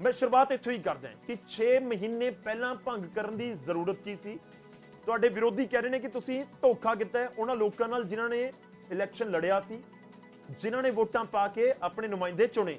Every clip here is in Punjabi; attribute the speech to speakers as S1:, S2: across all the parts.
S1: मैं शुरुआत इत्थों ही करदा कि 6 महीने पहला भंग करन दी जरूरत की सी। तुहाडे विरोधी कह रहे हैं कि तुसीं धोखा कीता है उन्हां लोकां नाल जिन्हां ने इलैक्शन लड़िया सी, जिन्हां ने वोटां पा के अपने नुमाइंदे चुने।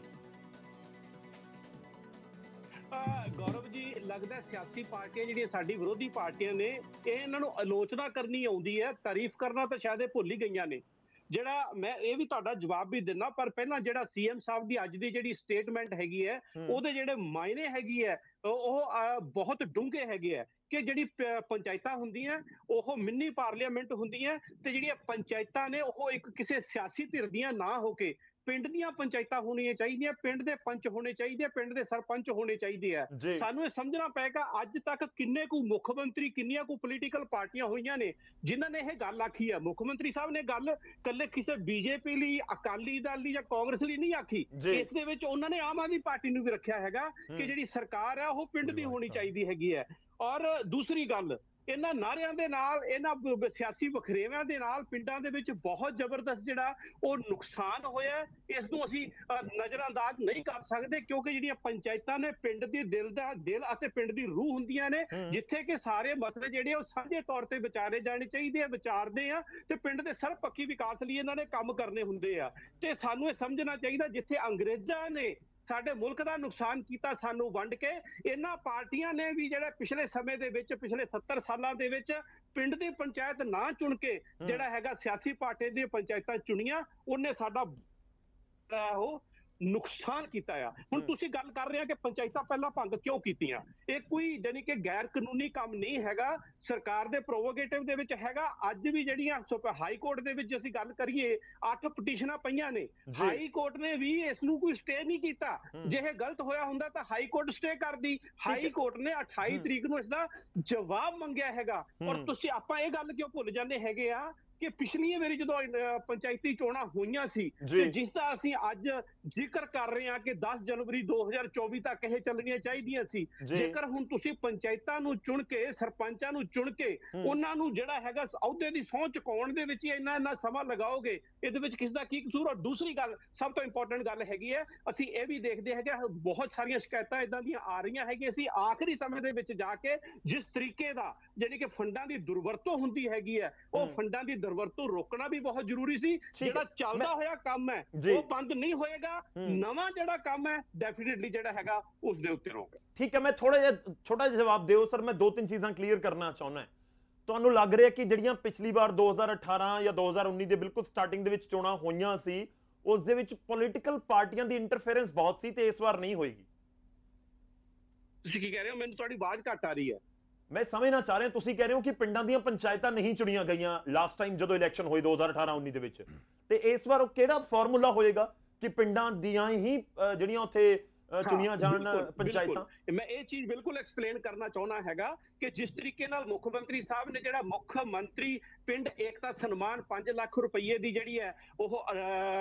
S2: गौरव जी लगता सियासी पार्टियां जी साडी विरोधी पार्टियां ने इन्हां नूं आलोचना करनी आउंदी है, तारीफ करना तो शायद भुल ही गईयां ने। ਜਿਹੜਾ मैं ये भी ਤੁਹਾਡਾ जवाब भी दिना, पर ਪਹਿਲਾਂ ਜਿਹੜਾ सीएम साहब ਦੀ ਅੱਜ ਦੀ ਜਿਹੜੀ ਸਟੇਟਮੈਂਟ ਹੈਗੀ ਹੈ ਉਹਦੇ ਜਿਹੜੇ ਮਾਇਨੇ ਹੈਗੀ ਹੈ ਉਹ ਬਹੁਤ ਡੂੰਘੇ ਹੈਗੇ ਆ ਕਿ ਜਿਹੜੀ ਪੰਚਾਇਤਾਂ ਹੁੰਦੀਆਂ ਉਹ ਮਿੰਨੀ ਪਾਰਲੀਮੈਂਟ ਹੁੰਦੀਆਂ ਤੇ ਜਿਹੜੀਆਂ ਪੰਚਾਇਤਾਂ ਨੇ ਉਹ ਇੱਕ ਕਿਸੇ ਸਿਆਸੀ ਧਿਰ ਦੀਆਂ ਨਾ ਹੋ ਕੇ ਪਿੰਡ ਦੀਆਂ ਪੰਚਾਇਤਾਂ ਹੋਣੀਆਂ ਚਾਹੀਦੀਆਂ, ਪਿੰਡ ਦੇ ਪੰਚ ਹੋਣੇ ਚਾਹੀਦੇ, ਪਿੰਡ ਦੇ ਸਰਪੰਚ ਹੋਣੇ ਚਾਹੀਦੇ ਆ। ਸਾਨੂੰ ਇਹ ਸਮਝਣਾ ਪਏਗਾ ਅੱਜ ਤੱਕ ਕਿੰਨੇ ਕੁ ਮੁੱਖ ਮੰਤਰੀ, ਕਿੰਨੀਆਂ ਕੁ ਪੋਲੀਟੀਕਲ ਪਾਰਟੀਆਂ ਹੋਈਆਂ ਨੇ ਜਿਨ੍ਹਾਂ ਨੇ ਇਹ ਗੱਲ ਆਖੀ ਹੈ। ਮੁੱਖ ਮੰਤਰੀ ਸਾਹਿਬ ਨੇ ਗੱਲ ਕੱਲੇ ਕਿਸੇ ਬੀਜੇਪੀ ਲਈ, ਅਕਾਲੀ ਦਲ ਲਈ ਜਾਂ ਕਾਂਗਰਸ ਲਈ ਨਹੀਂ ਆਖੀ। ਇਸ ਦੇ ਵਿੱਚ ਉਹਨਾਂ ਨੇ ਆਮ ਆਦਮੀ ਪਾਰਟੀ ਨੂੰ ਵੀ ਰੱਖਿਆ ਹੈਗਾ ਕਿ ਜਿਹੜੀ ਸਰਕਾਰ ਹੈ ਉਹ ਪਿੰਡ ਦੀ ਹੋਣੀ ਚਾਹੀਦੀ ਹੈਗੀ ਹੈ। ਔਰ ਦੂਸਰੀ ਗੱਲ, ਇਹਨਾਂ ਨਾਰਿਆਂ ਦੇ ਨਾਲ, ਇਹਨਾਂ ਸਿਆਸੀ ਵਖਰੇਵਿਆਂ ਦੇ ਨਾਲ ਪਿੰਡਾਂ ਦੇ ਵਿੱਚ ਬਹੁਤ ਜ਼ਬਰਦਸਤ ਜਿਹੜਾ ਉਹ ਨੁਕਸਾਨ ਹੋਇਆ। ਇਸ ਨੂੰ ਅਸੀਂ ਨਜ਼ਰਅੰਦਾਜ਼ ਨਹੀਂ ਕਰ ਸਕਦੇ ਕਿਉਂਕਿ ਜਿਹੜੀਆਂ ਪੰਚਾਇਤਾਂ ਨੇ ਪਿੰਡ ਦੀ ਦਿਲ ਅਤੇ ਪਿੰਡ ਦੀ ਰੂਹ ਹੁੰਦੀਆਂ ਨੇ, ਜਿੱਥੇ ਕਿ ਸਾਰੇ ਮਸਲੇ ਜਿਹੜੇ ਉਹ ਸਾਂਝੇ ਤੌਰ ਤੇ ਵਿਚਾਰੇ ਜਾਣੇ ਚਾਹੀਦੇ ਆ, ਵਿਚਾਰਦੇ ਆ ਤੇ ਪਿੰਡ ਦੇ ਸਰਬਪੱਖੀ ਵਿਕਾਸ ਲਈ ਇਹਨਾਂ ਨੇ ਕੰਮ ਕਰਨੇ ਹੁੰਦੇ ਆ। ਤੇ ਸਾਨੂੰ ਇਹ ਸਮਝਣਾ ਚਾਹੀਦਾ ਜਿੱਥੇ ਅੰਗਰੇਜ਼ਾਂ ਨੇ ਸਾਡੇ ਮੁਲਕ ਦਾ ਨੁਕਸਾਨ ਕੀਤਾ ਸਾਨੂੰ ਵੰਡ ਕੇ, ਇਹਨਾਂ ਪਾਰਟੀਆਂ ਨੇ ਵੀ ਜਿਹੜੇ ਪਿਛਲੇ ਸਮੇਂ ਦੇ ਵਿੱਚ, ਪਿਛਲੇ 70 ਸਾਲਾਂ ਦੇ ਵਿੱਚ ਪਿੰਡ ਦੀ ਪੰਚਾਇਤ ਨਾ ਚੁਣ ਕੇ ਜਿਹੜਾ ਹੈਗਾ ਸਿਆਸੀ ਪਾਰਟੀ ਦੀਆਂ ਪੰਚਾਇਤਾਂ ਚੁਣੀਆਂ, ਉਹਨੇ ਸਾਡਾ ਉਹ ਨੁਕਸਾਨ ਕੀਤਾ ਆ। ਹੁਣ ਤੁਸੀਂ ਗੱਲ ਕਰ ਰਹੇ ਆ ਕਿ ਪੰਚਾਇਤਾਂ ਪਹਿਲਾਂ ਭੰਗ ਕਿਉਂ ਕੀਤੀਆਂ, ਇਹ ਕੋਈ ਜਾਨੀ ਕਿ ਗੈਰ ਕਾਨੂੰਨੀ ਕੰਮ ਨਹੀਂ ਹੈਗਾ, ਸਰਕਾਰ ਦੇ ਪ੍ਰੋਵੋਗੇਟਿਵ ਦੇ ਵਿੱਚ ਹੈਗਾ। ਅੱਜ ਵੀ ਜਿਹੜੀਆਂ ਹਾਈ ਕੋਰਟ ਦੇ ਵਿੱਚ ਅਸੀਂ ਗੱਲ ਕਰੀਏ 8 ਪਟੀਸ਼ਨਾਂ ਪਈਆਂ ਨੇ, ਹਾਈ ਕੋਰਟ ਨੇ ਵੀ ਇਸ ਨੂੰ ਕੋਈ ਸਟੇ ਨਹੀਂ ਕੀਤਾ। ਜੇ ਇਹ ਗਲਤ ਹੋਇਆ ਹੁੰਦਾ ਤਾਂ ਹਾਈ ਕੋਰਟ ਸਟੇ ਕਰਦੀ। ਹਾਈ ਕੋਰਟ ਨੇ 28 ਤਰੀਕ ਨੂੰ ਇਸ ਦਾ ਜਵਾਬ ਮੰਗਿਆ ਹੈਗਾ। ਔਰ ਤੁਸੀਂ ਆਪਾਂ ਇਹ ਗੱਲ ਕਿਉਂ ਭੁੱਲ ਜਾਂਦੇ ਹੈਗੇ ਆ ਕਿ ਪਿਛਲੀਆਂ ਵਾਰੀ ਜਦੋਂ ਪੰਚਾਇਤੀ ਚੋਣਾਂ ਹੋਈਆਂ ਸੀ ਤੇ ਜਿਸ ਦਾ ਅਸੀਂ ਅੱਜ ਜ਼ਿਕਰ ਕਰ ਰਹੇ ਹਾਂ ਕਿ 10 ਜਨਵਰੀ 2024 ਤੱਕ ਇਹ ਚੱਲਣੀਆਂ ਚਾਹੀਦੀਆਂ ਸੀ, ਜੇਕਰ ਹੁਣ ਤੁਸੀਂ ਪੰਚਾਇਤਾਂ ਨੂੰ ਚੁਣ ਕੇ, ਸਰਪੰਚਾਂ ਨੂੰ ਚੁਣ ਕੇ ਉਹਨਾਂ ਨੂੰ ਜਿਹੜਾ ਹੈਗਾ ਅਹੁਦੇ ਦੀ ਸਹੁੰ ਚੁਕਾਉਣ ਦੇ ਵਿੱਚ ਇੰਨਾ ਸਮਾਂ ਲਗਾਓਗੇ, ਇਹਦੇ ਵਿੱਚ ਕਿਸ ਦਾ ਕੀ ਕਸੂਰ। ਔਰ ਦੂਸਰੀ ਗੱਲ, ਸਭ ਤੋਂ ਇੰਪੋਰਟੈਂਟ ਗੱਲ ਹੈਗੀ ਹੈ, ਅਸੀਂ ਇਹ ਵੀ ਦੇਖਦੇ ਹੈਗੇ ਬਹੁਤ ਸਾਰੀਆਂ ਸ਼ਿਕਾਇਤਾਂ ਇਦਾਂ ਦੀਆਂ ਆ ਰਹੀਆਂ ਹੈਗੀਆਂ। ਅਸੀਂ ਆਖਰੀ ਸਮੇਂ ਦੇ ਵਿੱਚ ਜਾ ਕੇ ਜਿਸ ਤਰੀਕੇ ਦਾ ਜਿਹੜੀ ਕਿ ਫੰਡਾਂ ਦੀ ਦੁਰਵਰਤੋਂ ਹੁੰਦੀ ਹੈਗੀ ਹੈ, ਉਹ ਫੰਡਾਂ ਦੀ ਦੁਰਵਰਤੋਂ ਰੋਕਣਾ ਵੀ ਬਹੁਤ ਜ਼ਰੂਰੀ ਸੀ। ਜਿਹੜਾ ਚੱਲਦਾ ਹੋਇਆ ਕੰਮ ਹੈ ਉਹ ਬੰਦ ਨਹੀਂ ਹੋਏਗਾ, ਨਵਾਂ ਜਿਹੜਾ ਕੰਮ ਹੈ ਡੈਫੀਨਿਟਲੀ ਜਿਹੜਾ ਹੈਗਾ ਉਸ ਦੇ ਉੱਤੇ ਰੋਕ।
S1: ਠੀਕ ਹੈ, ਮੈਂ ਛੋਟਾ ਜਿਹਾ ਜਵਾਬ ਦਿਓ ਸਰ। ਮੈਂ 2-3 ਚੀਜ਼ਾਂ ਕਲੀਅਰ ਕਰਨਾ ਚਾਹੁੰਦਾ। ਤੁਹਾਨੂੰ ਲੱਗ ਰਿਹਾ ਕਿ ਜਿਹੜੀਆਂ ਪਿਛਲੀ ਵਾਰ 2018 ਜਾਂ 2019 ਦੇ ਬਿਲਕੁਲ ਸਟਾਰਟਿੰਗ ਦੇ ਵਿੱਚ ਚੋਣਾਂ ਹੋਈਆਂ ਸੀ, ਉਸ ਦੇ ਵਿੱਚ ਪੋਲੀਟੀਕਲ ਪਾਰਟੀਆਂ ਦੀ ਇੰਟਰਫੇਰੈਂਸ ਬਹੁਤ ਸੀ ਤੇ ਇਸ ਵਾਰ ਨਹੀਂ ਹੋਏਗੀ?
S2: ਤੁਸੀਂ ਕੀ ਕਹਿ ਰਹੇ ਹੋ? ਮੈਨੂੰ ਤੁਹਾਡੀ ਆਵਾਜ਼ ਘੱਟ ਆ ਰਹੀ ਹੈ।
S1: मैं समझना चाह रहा हूं, तुसीं कह रहे हो कि पिंडां दीयां पंचायतां नहीं चुनियां गईयां लास्ट टाइम जदों इलैक्शन होए 2018-19 दे विच, ते इस बार किहड़ा फार्मूला होएगा कि पिंडां दीयां ही जिहड़ियां उत्थे चुनियां जाण पंचायतां?
S2: मैं ये चीज बिल्कुल एक्सप्लेन करना चाहना हैगा कि जिस तरीके नाल मुख मंत्री साहब ने जिहड़ा मुख मंत्री पिंड एकता सन्मान 5 ਲੱਖ ਰੁਪਏ ਦੀ ਜਿਹੜੀ ਹੈ ਉਹ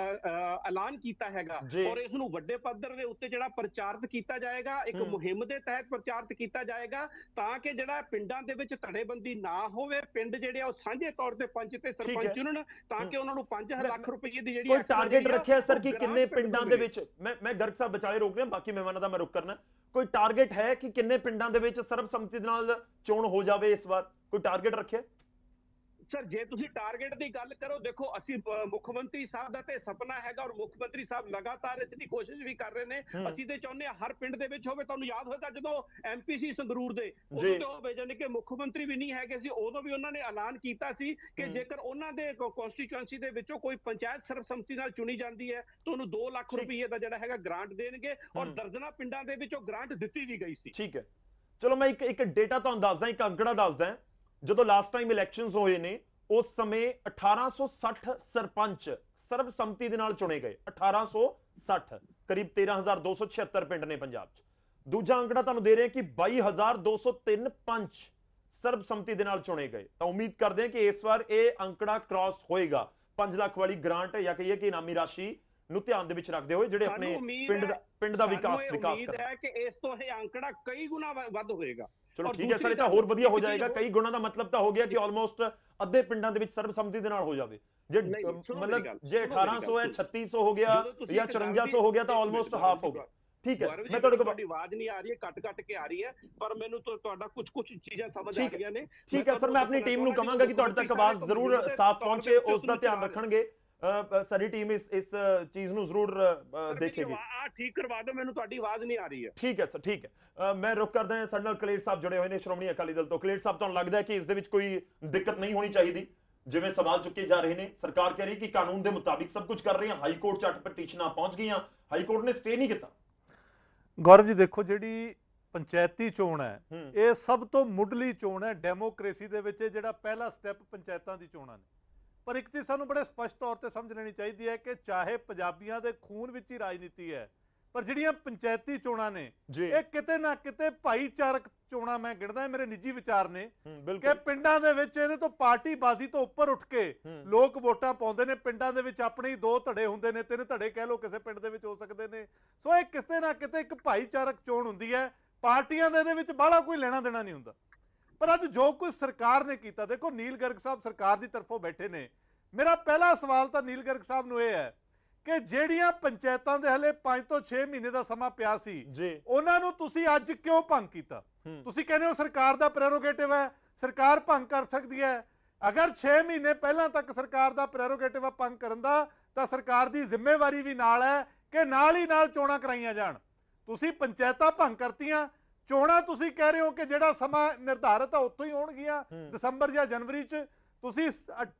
S2: ਐਲਾਨ ਕੀਤਾ ਹੈਗਾ ਔਰ ਇਸ ਨੂੰ ਵੱਡੇ ਪੱਧਰ ਦੇ ਉੱਤੇ ਜਿਹੜਾ ਪ੍ਰਚਾਰਿਤ ਕੀਤਾ ਜਾਏਗਾ, ਇੱਕ ਮੁਹਿੰਮ ਦੇ ਤਹਿਤ ਪ੍ਰਚਾਰਿਤ ਕੀਤਾ ਜਾਏਗਾ ਤਾਂ ਕਿ ਜਿਹੜਾ ਪਿੰਡਾਂ ਦੇ ਵਿੱਚ ਧੜੇਬੰਦੀ ਨਾ ਹੋਵੇ, ਪਿੰਡ ਜਿਹੜੇ ਉਹ ਸਾਂਝੇ ਤੌਰ ਤੇ ਪੰਚ ਤੇ ਸਰਪੰਚ ਚੁਣਨ ਤਾਂ ਕਿ ਉਹਨਾਂ ਨੂੰ 5 ਲੱਖ ਰੁਪਏ ਦੀ ਜਿਹੜੀ
S1: ਕੋਈ ਟਾਰਗੇਟ ਰੱਖਿਆ ਸਰ ਕਿ ਕਿੰਨੇ ਪਿੰਡਾਂ ਦੇ ਵਿੱਚ, ਮੈਂ ਗਰਗ ਸਾਹਿਬ ਵਿਚਾਲੇ ਰੋਕ ਰਿਹਾ, ਬਾਕੀ ਮਹਿਮਾਨਾਂ ਦਾ ਮੈਂ ਰੁਕ ਕਰਨਾ, ਕੋਈ ਟਾਰਗੇਟ ਹੈ ਕਿ ਕਿੰਨੇ ਪਿੰਡਾਂ ਦੇ ਵਿੱਚ ਸਰਬਸੰਮਤੀ ਦੇ ਨਾਲ ਚੋਣ ਹੋ ਜਾਵੇ ਇਸ ਵਾਰ? ਕੋਈ ਟਾਰਗੇਟ ਰੱਖਿਆ?
S2: ਸਰ ਜੇ ਤੁਸੀਂ ਟਾਰਗੇਟ ਦੀ ਗੱਲ ਕਰੋ, ਦੇਖੋ ਅਸੀਂ ਮੁੱਖ ਮੰਤਰੀ ਸਾਹਿਬ ਦਾ ਤੇ ਸੁਪਨਾ ਹੈਗਾ ਔਰ ਮੁੱਖ ਮੰਤਰੀ ਸਾਹਿਬ ਲਗਾਤਾਰ ਇਸ ਦੀ ਕੋਸ਼ਿਸ਼ ਵੀ ਕਰ ਰਹੇ ਨੇ। ਅਸੀਂ ਤੇ ਚਾਹੁੰਦੇ ਹਾਂ ਹਰ ਪਿੰਡ ਦੇ ਵਿੱਚ ਹੋਵੇ। ਤੁਹਾਨੂੰ ਯਾਦ ਹੋਏਗਾ ਜਦੋਂ ਐਮਪੀਸੀ ਸੰਗਰੂਰ ਦੇ ਉਦੋਂ ਤੇ ਉਹ ਜਾਨੀ ਕਿ ਮੁੱਖ ਮੰਤਰੀ ਵੀ ਨਹੀਂ ਹੈਗੇ ਸੀ, ਉਦੋਂ ਵੀ ਉਹਨਾਂ ਨੇ ਐਲਾਨ ਕੀਤਾ ਸੀ ਕਿ ਜੇਕਰ ਉਹਨਾਂ ਦੇ ਕਨਸਟੀਚੁਐਂਸੀ ਦੇ ਵਿੱਚੋਂ ਕੋਈ ਪੰਚਾਇਤ ਸਰਬਸੰਮਤੀ ਨਾਲ ਚੁਣੀ ਜਾਂਦੀ ਹੈ ਤਾਂ ਉਹਨੂੰ 2 ਲੱਖ ਰੁਪਏ ਦਾ ਜਿਹੜਾ ਹੈਗਾ ਗ੍ਰਾਂਟ ਦੇਣਗੇ ਔਰ ਦਰਜਨਾਂ ਪਿੰਡਾਂ ਦੇ ਵਿੱਚ ਉਹ ਗ੍ਰਾਂਟ ਦਿੱਤੀ ਵੀ ਗਈ ਸੀ।
S1: ਠੀਕ ਹੈ, ਚਲੋ ਮੈਂ ਇੱਕ ਡੇਟਾ ਤੁਹਾਨੂੰ ਦੱਸਦਾ, ਇੱਕ ਅੰਕੜਾ ਦੱਸਦਾ। ਜਦੋਂ ਲਾਸਟ ਟਾਈਮ ਇਲੈਕਸ਼ਨਸ ਹੋਏ ਨੇ ਉਸ ਸਮੇਂ 1860 ਸਰਪੰਚ ਸਰਬਸੰਮਤੀ ਦੇ ਨਾਲ ਚੁਣੇ ਗਏ। 1860, ਕਰੀਬ 13,276 ਪਿੰਡ ਨੇ ਪੰਜਾਬ 'ਚ। ਦੂਜਾ ਅੰਕੜਾ ਤੁਹਾਨੂੰ ਦੇ ਰਹੇ ਕਿ 22,203 ਪੰਚ ਸਰਬਸੰਮਤੀ ਦੇ ਨਾਲ ਚੁਣੇ ਗਏ। ਤਾਂ ਉਮੀਦ ਕਰਦੇ ਹਾਂ ਕਿ ਇਸ ਵਾਰ ਇਹ ਅੰਕੜਾ ਕ੍ਰਾਸ ਹੋਏਗਾ। 5 ਲੱਖ ਵਾਲੀ ਗ੍ਰਾਂਟ ਜਾਂ ਕਹੀਏ ਕਿ ਇਨਾਮੀ ਰਾਸ਼ੀ ਨੂੰ ਧਿਆਨ ਦੇ ਵਿੱਚ ਰੱਖਦੇ ਹੋਏ ਜਿਹੜੇ ਆਪਣੇ ਪਿੰਡ ਦਾ ਵਿਕਾਸ
S2: ਉਮੀਦ ਹੈ ਕਿ ਇਸ ਤੋਂ ਇਹ ਅੰਕੜਾ ਕਈ ਗੁਣਾ ਵੱਧ ਹੋਏਗਾ।
S1: ਚਲੋ ਠੀਕ ਹੈ ਸਰ, ਇਹ ਤਾਂ ਹੋਰ ਵਧੀਆ ਹੋ ਜਾਏਗਾ। ਕਈ ਗੁਣਾ ਦਾ ਮਤਲਬ ਤਾਂ ਹੋ ਗਿਆ ਕਿ ਆਲਮੋਸਟ ਅੱਧੇ ਪਿੰਡਾਂ ਦੇ ਵਿੱਚ ਸਰਬਸੰਮਤੀ ਦੇ ਨਾਲ ਹੋ ਜਾਵੇ। ਜੇ ਮਤਲਬ ਜੇ 1800 ਹੈ 3600 ਹੋ ਗਿਆ ਜਾਂ 5400 ਹੋ ਗਿਆ ਤਾਂ ਆਲਮੋਸਟ ਹਾਫ ਹੋ ਗਿਆ। ਠੀਕ ਹੈ
S2: ਗੌਰਵ ਜੀ
S1: ਮੈਂ ਤੁਹਾਡੇ ਕੋਲ
S2: ਤੁਹਾਡੀ ਆਵਾਜ਼ ਨਹੀਂ ਆ ਰਹੀ ਹੈ, ਕੱਟ ਕੇ ਆ ਰਹੀ ਹੈ, ਪਰ ਮੈਨੂੰ ਤੁਹਾਡਾ ਕੁਝ ਚੀਜ਼ਾਂ ਸਮਝ ਆ ਰਹੀਆਂ ਨੇ।
S1: ਠੀਕ ਹੈ ਸਰ, ਮੈਂ ਆਪਣੀ ਟੀਮ ਨੂੰ ਕਹਾਂਗਾ ਕਿ ਤੁਹਾਡੇ ਤੱਕ ਆਵਾਜ਼ ਜ਼ਰੂਰ ਸਾਫ਼ ਪਹੁੰਚੇ, ਉਸ ਦਾ ਧਿਆਨ ਰੱਖਣਗੇ। ਸਾਡੀ ਟੀਮ ਇਸ ਚੀਜ਼ ਨੂੰ ਜ਼ਰੂਰ ਦੇਖੇਗੀ।
S2: ਆ ਠੀਕ ਕਰਵਾ ਦਿਓ, ਮੈਨੂੰ ਤੁਹਾਡੀ ਆਵਾਜ਼ ਨਹੀਂ ਆ ਰਹੀ ਹੈ।
S1: ਠੀਕ ਹੈ ਸਰ, ਠੀਕ ਹੈ। ਮੈਂ ਰੁਕ ਕਰਦਾ ਹਾਂ, ਸਾਡੇ ਨਾਲ ਕਲੇਰ ਸਾਹਿਬ ਜੁੜੇ ਹੋਏ ਨੇ ਸ਼੍ਰੋਮਣੀ ਅਕਾਲੀ ਦਲ ਤੋਂ। ਕਲੇਰ ਸਾਹਿਬ, ਤੁਹਾਨੂੰ ਲੱਗਦਾ ਹੈ ਕਿ ਇਸ ਦੇ ਵਿੱਚ ਕੋਈ ਦਿੱਕਤ ਨਹੀਂ ਹੋਣੀ ਚਾਹੀਦੀ? ਜਿਵੇਂ ਸਵਾਲ ਚੁੱਕੇ ਜਾ ਰਹੇ ਨੇ, ਸਰਕਾਰ ਕਹਿ ਰਹੀ ਕਿ ਕਾਨੂੰਨ ਦੇ ਮੁਤਾਬਿਕ ਸਭ ਕੁਝ ਕਰ ਰਹੇ ਹਾਂ, ਹਾਈ ਕੋਰਟ 'ਚ 8 ਪਟੀਸ਼ਨਾਂ ਪਹੁੰਚ ਗਈਆਂ, ਹਾਈ ਕੋਰਟ ਨੇ ਸਟੇ ਨਹੀਂ ਕੀਤਾ।
S3: ਗੌਰਵ ਜੀ ਦੇਖੋ, ਜਿਹੜੀ ਪੰਚਾਇਤੀ ਚੋਣ ਹੈ ਇਹ ਸਭ ਤੋਂ ਮੁੱਢਲੀ ਚੋਣ ਹੈ ਡੈਮੋਕ੍ਰੇਸੀ ਦੇ ਵਿੱਚ। ਜਿਹੜਾ ਪਹਿਲਾ ਸਟੈਪ ਪੰਚਾਇਤਾਂ ਦੀ ਚੋਣਾਂ ਨੇ, ਪਰ ਇੱਕ ਚੀਜ਼ ਸਾਨੂੰ ਬੜੇ ਸਪਸ਼ਟ ਤੌਰ ਤੇ ਸਮਝ ਲੈਣੀ ਚਾਹੀਦੀ ਹੈ ਕਿ ਚਾਹੇ ਪੰਜਾਬੀਆਂ ਦੇ ਖੂਨ ਵਿੱਚ ਹੀ ਰਾਜਨੀਤੀ ਹੈ, ਪਰ ਜਿਹੜੀਆਂ ਪੰਚਾਇਤੀ ਚੋਣਾਂ ਨੇ ਇਹ ਕਿਤੇ ਨਾ ਕਿਤੇ ਭਾਈਚਾਰਕ ਚੋਣਾਂ ਮੈਂ ਗਿਣਦਾ, ਮੇਰੇ ਨਿੱਜੀ ਵਿਚਾਰ ਨੇ ਕਿ ਪਿੰਡਾਂ ਦੇ ਵਿੱਚ ਇਹਦੇ ਤੋਂ ਪਾਰਟੀਬਾਜ਼ੀ ਤੋਂ ਉੱਪਰ ਉੱਠ ਕੇ ਲੋਕ ਵੋਟਾਂ ਪਾਉਂਦੇ ਨੇ। ਪਿੰਡਾਂ ਦੇ ਵਿੱਚ ਆਪਣੇ ਹੀ 2 ਧੜੇ ਹੁੰਦੇ ਨੇ, 3 ਧੜੇ ਕਹਿ ਲਓ, ਕਿਸੇ ਪਿੰਡ ਦੇ ਵਿੱਚ ਹੋ ਸਕਦੇ ਨੇ। ਸੋ ਇਹ ਕਿਤੇ ਨਾ ਕਿਤੇ ਇੱਕ ਭਾਈਚਾਰਕ ਚੋਣ ਹੁੰਦੀ ਹੈ, ਪਾਰਟੀਆਂ ਦੇ ਇਹਦੇ ਵਿੱਚ ਬਾਹਲਾ ਕੋਈ ਲੈਣਾ ਦੇਣਾ ਨਹੀਂ ਹੁੰਦਾ। ਪਰ ਅੱਜ ਜੋ ਕੁਝ ਸਰਕਾਰ ਨੇ ਕੀਤਾ, ਦੇਖੋ ਨੀਲ ਗਰਗ ਸਾਹਿਬ ਸਰਕਾਰ ਦੀ ਤਰਫੋਂ ਬੈਠੇ ਨੇ। ਮੇਰਾ ਪਹਿਲਾ ਸਵਾਲ ਤਾਂ ਨੀਲ ਗਰਗ ਸਾਹਿਬ ਨੂੰ ਇਹ ਹੈ ਕਿ ਜਿਹੜੀਆਂ ਪੰਚਾਇਤਾਂ ਦੇ ਹਲੇ 5 ਤੋਂ 6 ਮਹੀਨੇ ਦਾ ਸਮਾਂ ਪਿਆ ਸੀ, ਉਹਨਾਂ ਨੂੰ ਤੁਸੀਂ ਅੱਜ ਕਿਉਂ ਭੰਗ ਕੀਤਾ? ਤੁਸੀਂ ਕਹਿੰਦੇ ਹੋ ਸਰਕਾਰ ਦਾ ਪ੍ਰੈਰੋਗੇਟਿਵ ਹੈ, ਸਰਕਾਰ ਭੰਗ ਕਰ ਸਕਦੀ ਹੈ। ਅਗਰ 6 ਮਹੀਨੇ ਪਹਿਲਾਂ ਤੱਕ ਸਰਕਾਰ ਦਾ ਪ੍ਰੈਰੋਗੇਟਿਵ ਹੈ ਭੰਗ ਕਰਨ ਦਾ, ਤਾਂ ਸਰਕਾਰ ਦੀ ਜ਼ਿੰਮੇਵਾਰੀ ਵੀ ਨਾਲ ਹੈ ਕਿ ਨਾਲ ਹੀ ਨਾਲ ਚੋਣਾਂ ਕਰਾਈਆਂ ਜਾਣ। ਤੁਸੀਂ ਪੰਚਾਇਤਾਂ ਭੰਗ ਕਰਤੀਆਂ, ਚੋਣਾਂ ਤੁਸੀਂ ਕਹਿ ਰਹੇ ਹੋ ਕਿ ਜਿਹੜਾ ਸਮਾਂ ਨਿਰਧਾਰਿਤ ਆ ਉੱਥੋਂ ਹੀ ਹੋਣਗੀਆਂ, ਦਸੰਬਰ ਜਾਂ ਜਨਵਰੀ 'ਚ। ਤੁਸੀਂ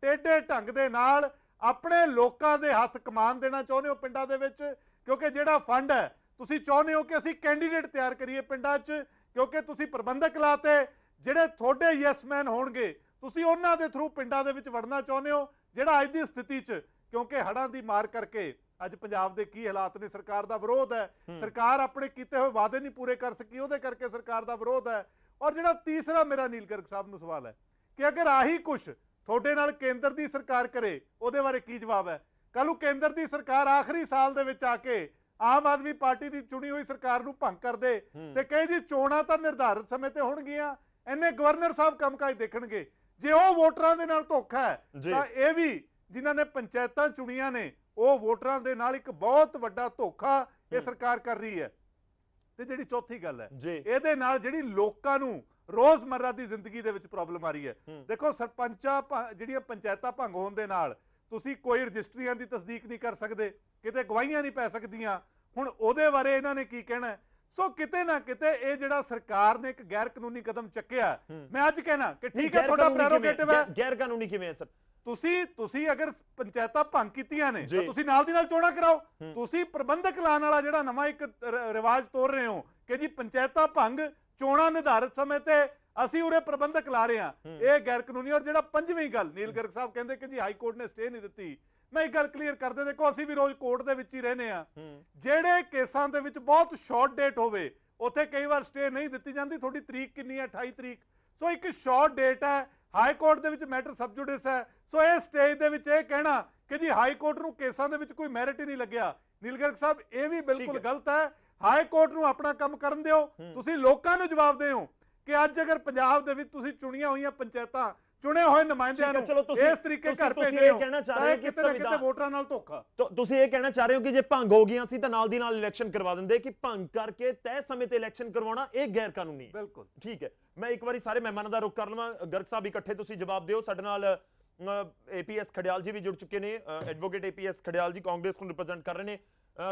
S3: ਟੇਢੇ ਢੰਗ ਦੇ ਨਾਲ ਆਪਣੇ ਲੋਕਾਂ ਦੇ ਹੱਥ ਕਮਾਨ ਦੇਣਾ ਚਾਹੁੰਦੇ ਹੋ ਪਿੰਡਾਂ ਦੇ ਵਿੱਚ, ਕਿਉਂਕਿ ਜਿਹੜਾ ਫੰਡ ਹੈ ਤੁਸੀਂ ਚਾਹੁੰਦੇ ਹੋ ਕਿ ਅਸੀਂ ਕੈਂਡੀਡੇਟ ਤਿਆਰ ਕਰੀਏ ਪਿੰਡਾਂ 'ਚ, ਕਿਉਂਕਿ ਤੁਸੀਂ ਪ੍ਰਬੰਧਕ ਲਾਤੇ। ਜਿਹੜੇ ਤੁਹਾਡੇ ਯੈਸਮੈਨ ਹੋਣਗੇ ਤੁਸੀਂ ਉਹਨਾਂ ਦੇ ਥਰੂ ਪਿੰਡਾਂ ਦੇ ਵਿੱਚ ਵੜਨਾ ਚਾਹੁੰਦੇ ਹੋ। ਜਿਹੜਾ ਅੱਜ ਦੀ ਸਥਿਤੀ 'ਚ, ਕਿਉਂਕਿ ਹੜ੍ਹਾਂ ਦੀ ਮਾਰ ਕਰਕੇ ਅੱਜ ਪੰਜਾਬ ਦੇ ਕੀ ਹਾਲਾਤ ਨੇ, ਸਰਕਾਰ ਦਾ ਵਿਰੋਧ ਹੈ, ਸਰਕਾਰ ਆਪਣੇ ਕੀਤੇ ਹੋਏ ਵਾਅਦੇ ਨਹੀਂ ਪੂਰੇ ਕਰ ਸਕੀ, ਉਹਦੇ ਕਰਕੇ ਸਰਕਾਰ ਦਾ ਵਿਰੋਧ ਹੈ। ਔਰ ਜਿਹੜਾ ਤੀਸਰਾ ਮੇਰਾ ਨੀਲ ਗਰਗ ਸਾਹਿਬ ਨੂੰ ਸਵਾਲ ਹੈ ਕਿ ਅਗਰ ਆਹੀ ਕੁਛ ਤੁਹਾਡੇ ਨਾਲ ਕੇਂਦਰ ਦੀ ਸਰਕਾਰ ਕਰੇ, ਉਹਦੇ ਬਾਰੇ ਕੀ ਜਵਾਬ ਹੈ? ਕੱਲ ਨੂੰ ਕੇਂਦਰ ਦੀ ਸਰਕਾਰ ਆਖਰੀ ਸਾਲ ਦੇ ਵਿੱਚ ਆ ਕੇ ਆਮ ਆਦਮੀ ਪਾਰਟੀ ਦੀ ਚੁਣੀ ਹੋਈ ਸਰਕਾਰ ਨੂੰ ਭੰਗ ਕਰ ਦੇ ਤੇ ਕਹੇ ਜੀ ਚੋਣਾਂ ਤਾਂ ਨਿਰਧਾਰਿਤ ਸਮੇਂ ਤੇ ਹੋਣਗੀਆਂ, ਇੰਨੇ ਗਵਰਨਰ ਸਾਹਿਬ ਕੰਮਕਾਜ ਦੇਖਣਗੇ। ਜੇ ਉਹ ਵੋਟਰਾਂ ਦੇ ਨਾਲ ਧੋਖਾ ਹੈ ਤਾਂ ਇਹ ਵੀ ਜਿਨ੍ਹਾਂ ਨੇ ਪੰਚਾਇਤਾਂ ਚੁਣੀਆਂ ਨੇ, ਉਹ ਵੋਟਰਾਂ ਦੇ ਨਾਲ ਇੱਕ ਬਹੁਤ ਵੱਡਾ ਧੋਖਾ ਇਹ ਸਰਕਾਰ ਕਰ ਰਹੀ ਹੈ। ਤੇ ਜਿਹੜੀ ਚੌਥੀ ਗੱਲ ਹੈ, ਇਹਦੇ ਨਾਲ ਜਿਹੜੀ ਲੋਕਾਂ ਨੂੰ ਰੋਜ਼ਮर्रा ਦੀ ਜ਼ਿੰਦਗੀ ਦੇ ਵਿੱਚ ਪ੍ਰੋਬਲਮ ਆ ਰਹੀ ਹੈ। ਦੇਖੋ ਸਰਪੰਚਾਂ ਜਿਹੜੀਆਂ ਪੰਚਾਇਤਾਂ ਭੰਗ ਹੋਣ ਦੇ ਨਾਲ ਤੁਸੀਂ ਕੋਈ ਰਜਿਸਟਰੀਆਂ ਦੀ ਤਸਦੀਕ ਨਹੀਂ ਕਰ ਸਕਦੇ, ਕਿਤੇ ਗਵਾਹੀਆਂ ਨਹੀਂ ਪੈ ਸਕਦੀਆਂ। ਹੁਣ ਉਹਦੇ ਬਾਰੇ ਇਹਨਾਂ ਨੇ ਕੀ ਕਹਿਣਾ? ਸੋ ਕਿਤੇ ਨਾ ਕਿਤੇ ਇਹ ਜਿਹੜਾ ਸਰਕਾਰ ਨੇ ਇੱਕ ਗੈਰ ਕਾਨੂੰਨੀ ਕਦਮ ਚੱਕਿਆ, ਮੈਂ ਅੱਜ ਕਹਿਣਾ ਕਿ ਠੀਕ ਹੈ ਤੁਹਾਡਾ ਪ੍ਰੈਰੋਗੇਟਿਵ ਹੈ।
S1: ਗੈਰ ਕਾਨੂੰਨੀ ਕਿਵੇਂ ਹੈ ਸਰ?
S3: ਤੁਸੀਂ ਅਗਰ ਪੰਚਾਇਤਾਂ ਭੰਗ ਕੀਤੀਆਂ ਨੇ ਤਾਂ ਤੁਸੀਂ ਨਾਲ ਦੀ ਨਾਲ ਚੋਣਾਂ ਕਰਾਓ। ਤੁਸੀਂ ਪ੍ਰਬੰਧਕ ਲਾਣ ਵਾਲਾ ਜਿਹੜਾ ਨਵਾਂ ਇੱਕ ਰਿਵਾਜ ਤੋੜ ਰਹੇ ਹੋ ਕਿ ਜੀ ਪੰਚਾਇਤਾਂ ਭੰਗ, ਚੋਣਾਂ ਨਿਰਧਾਰਿਤ ਸਮੇਂ ਤੇ ਅਸੀਂ ਉਰੇ ਪ੍ਰਬੰਧਕ ਲਾ ਰਹੇ ਹਾਂ, ਇਹ ਗੈਰ ਕਾਨੂੰਨੀ। ਔਰ ਜਿਹੜਾ ਪੰਜਵੀਂ ਗੱਲ, ਨੀਲ ਗਰਗ ਸਾਹਿਬ ਕਹਿੰਦੇ ਕਿ ਜੀ ਹਾਈ ਕੋਰਟ ਨੇ ਸਟੇ ਨਹੀਂ ਦਿੱਤੀ। ਮੈਂ ਇੱਕ ਗੱਲ ਕਲੀਅਰ ਕਰਦੇ, ਦੇਖੋ ਅਸੀਂ ਵੀ ਰੋਜ਼ ਕੋਰਟ ਦੇ ਵਿੱਚ ਹੀ ਰਹਿੰਦੇ ਆ। ਜਿਹੜੇ ਕੇਸਾਂ ਦੇ ਵਿੱਚ ਬਹੁਤ ਸ਼ਾਰਟ ਡੇਟ ਹੋਵੇ ਉੱਥੇ ਕਈ ਵਾਰ ਸਟੇ ਨਹੀਂ ਦਿੱਤੀ ਜਾਂਦੀ। ਤੁਹਾਡੀ ਤਰੀਕ ਕਿੰਨੀ ਹੈ? 28 ਤਰੀਕ। ਸੋ ਇੱਕ ਸ਼ਾਰਟ ਡੇਟ ਹੈ, ਹਾਈ ਕੋਰਟ ਦੇ ਵਿੱਚ ਮੈਟਰ ਸਬ ਜੁਡਿਸ ਹੈ। ਸੋ ਇਹ ਸਟੇਜ ਦੇ ਵਿੱਚ ਇਹ ਕਹਿਣਾ ਕਿ ਜੀ ਹਾਈ ਕੋਰਟ ਨੂੰ ਕੇਸਾਂ ਦੇ ਵਿੱਚ ਕੋਈ ਮੈਰਿਟ ਹੀ ਨਹੀਂ ਲੱਗਿਆ, ਨੀਲ ਗਰਗ ਸਾਹਿਬ ਇਹ ਵੀ ਬਿਲਕੁਲ ਗਲਤ ਹੈ। ਹਾਈ ਕੋਰਟ ਨੂੰ ਆਪਣਾ ਕੰਮ ਕਰਨ ਦਿਓ। ਤੁਸੀਂ ਲੋਕਾਂ ਨੂੰ ਜਵਾਬ ਦਿਓ ਕਿ ਅੱਜ ਅਗਰ ਪੰਜਾਬ ਦੇ ਵਿੱਚ ਤੁਸੀਂ ਚੁਣੀਆਂ ਹੋਈਆਂ ਪੰਚਾਇਤਾਂ, ਚੁਣੇ ਹੋਏ ਨੁਮਾਇੰਦਿਆਂ ਨੂੰ ਇਸ ਤਰੀਕੇ ਘਰ ਭੇਜ ਰਹੇ ਹੋ, ਤਾਂ ਕਿਤੇ ਨਾ ਕਿਤੇ ਵੋਟਰਾਂ ਨਾਲ ਧੋਖਾ।
S1: ਤੁਸੀਂ ਇਹ ਕਹਿਣਾ ਚਾਹ ਰਹੇ ਹੋ ਕਿ ਜੇ ਭੰਗ ਹੋ ਗਈਆਂ ਸੀ ਤਾਂ ਨਾਲ ਦੀ ਨਾਲ ਇਲੈਕਸ਼ਨ ਕਰਵਾ ਦਿੰਦੇ, ਕਿ ਭੰਗ ਕਰਕੇ ਤੈਅ ਸਮੇਂ ਤੇ ਇਲੈਕਸ਼ਨ ਕਰਵਾਉਣਾ ਇਹ ਗੈਰ ਕਾਨੂੰਨੀ ਹੈ?
S3: ਬਿਲਕੁਲ
S1: ਠੀਕ ਹੈ। ਮੈਂ ਇੱਕ ਵਾਰੀ ਸਾਰੇ ਮਹਿਮਾਨਾਂ ਦਾ ਰੁਖ ਕਰ ਲਵਾਂ। ਗਰਗ ਸਾਹਿਬ ਇਕੱਠੇ ਤੁਸੀਂ ਜਵਾਬ ਦਿਓ। ਸਾਡੇ ਨਾਲ APS ਖੜਿਆਲ ਜੀ ਵੀ ਜੁੜ ਚੁੱਕੇ ਨੇ। ਐਡਵੋਕੇਟ APS ਖੜਿਆਲ ਜੀ ਕਾਂਗਰਸ ਨੂੰ ਰਿਪਰੈਜ਼ੈਂਟ ਕਰ ਰਹੇ ਨੇ।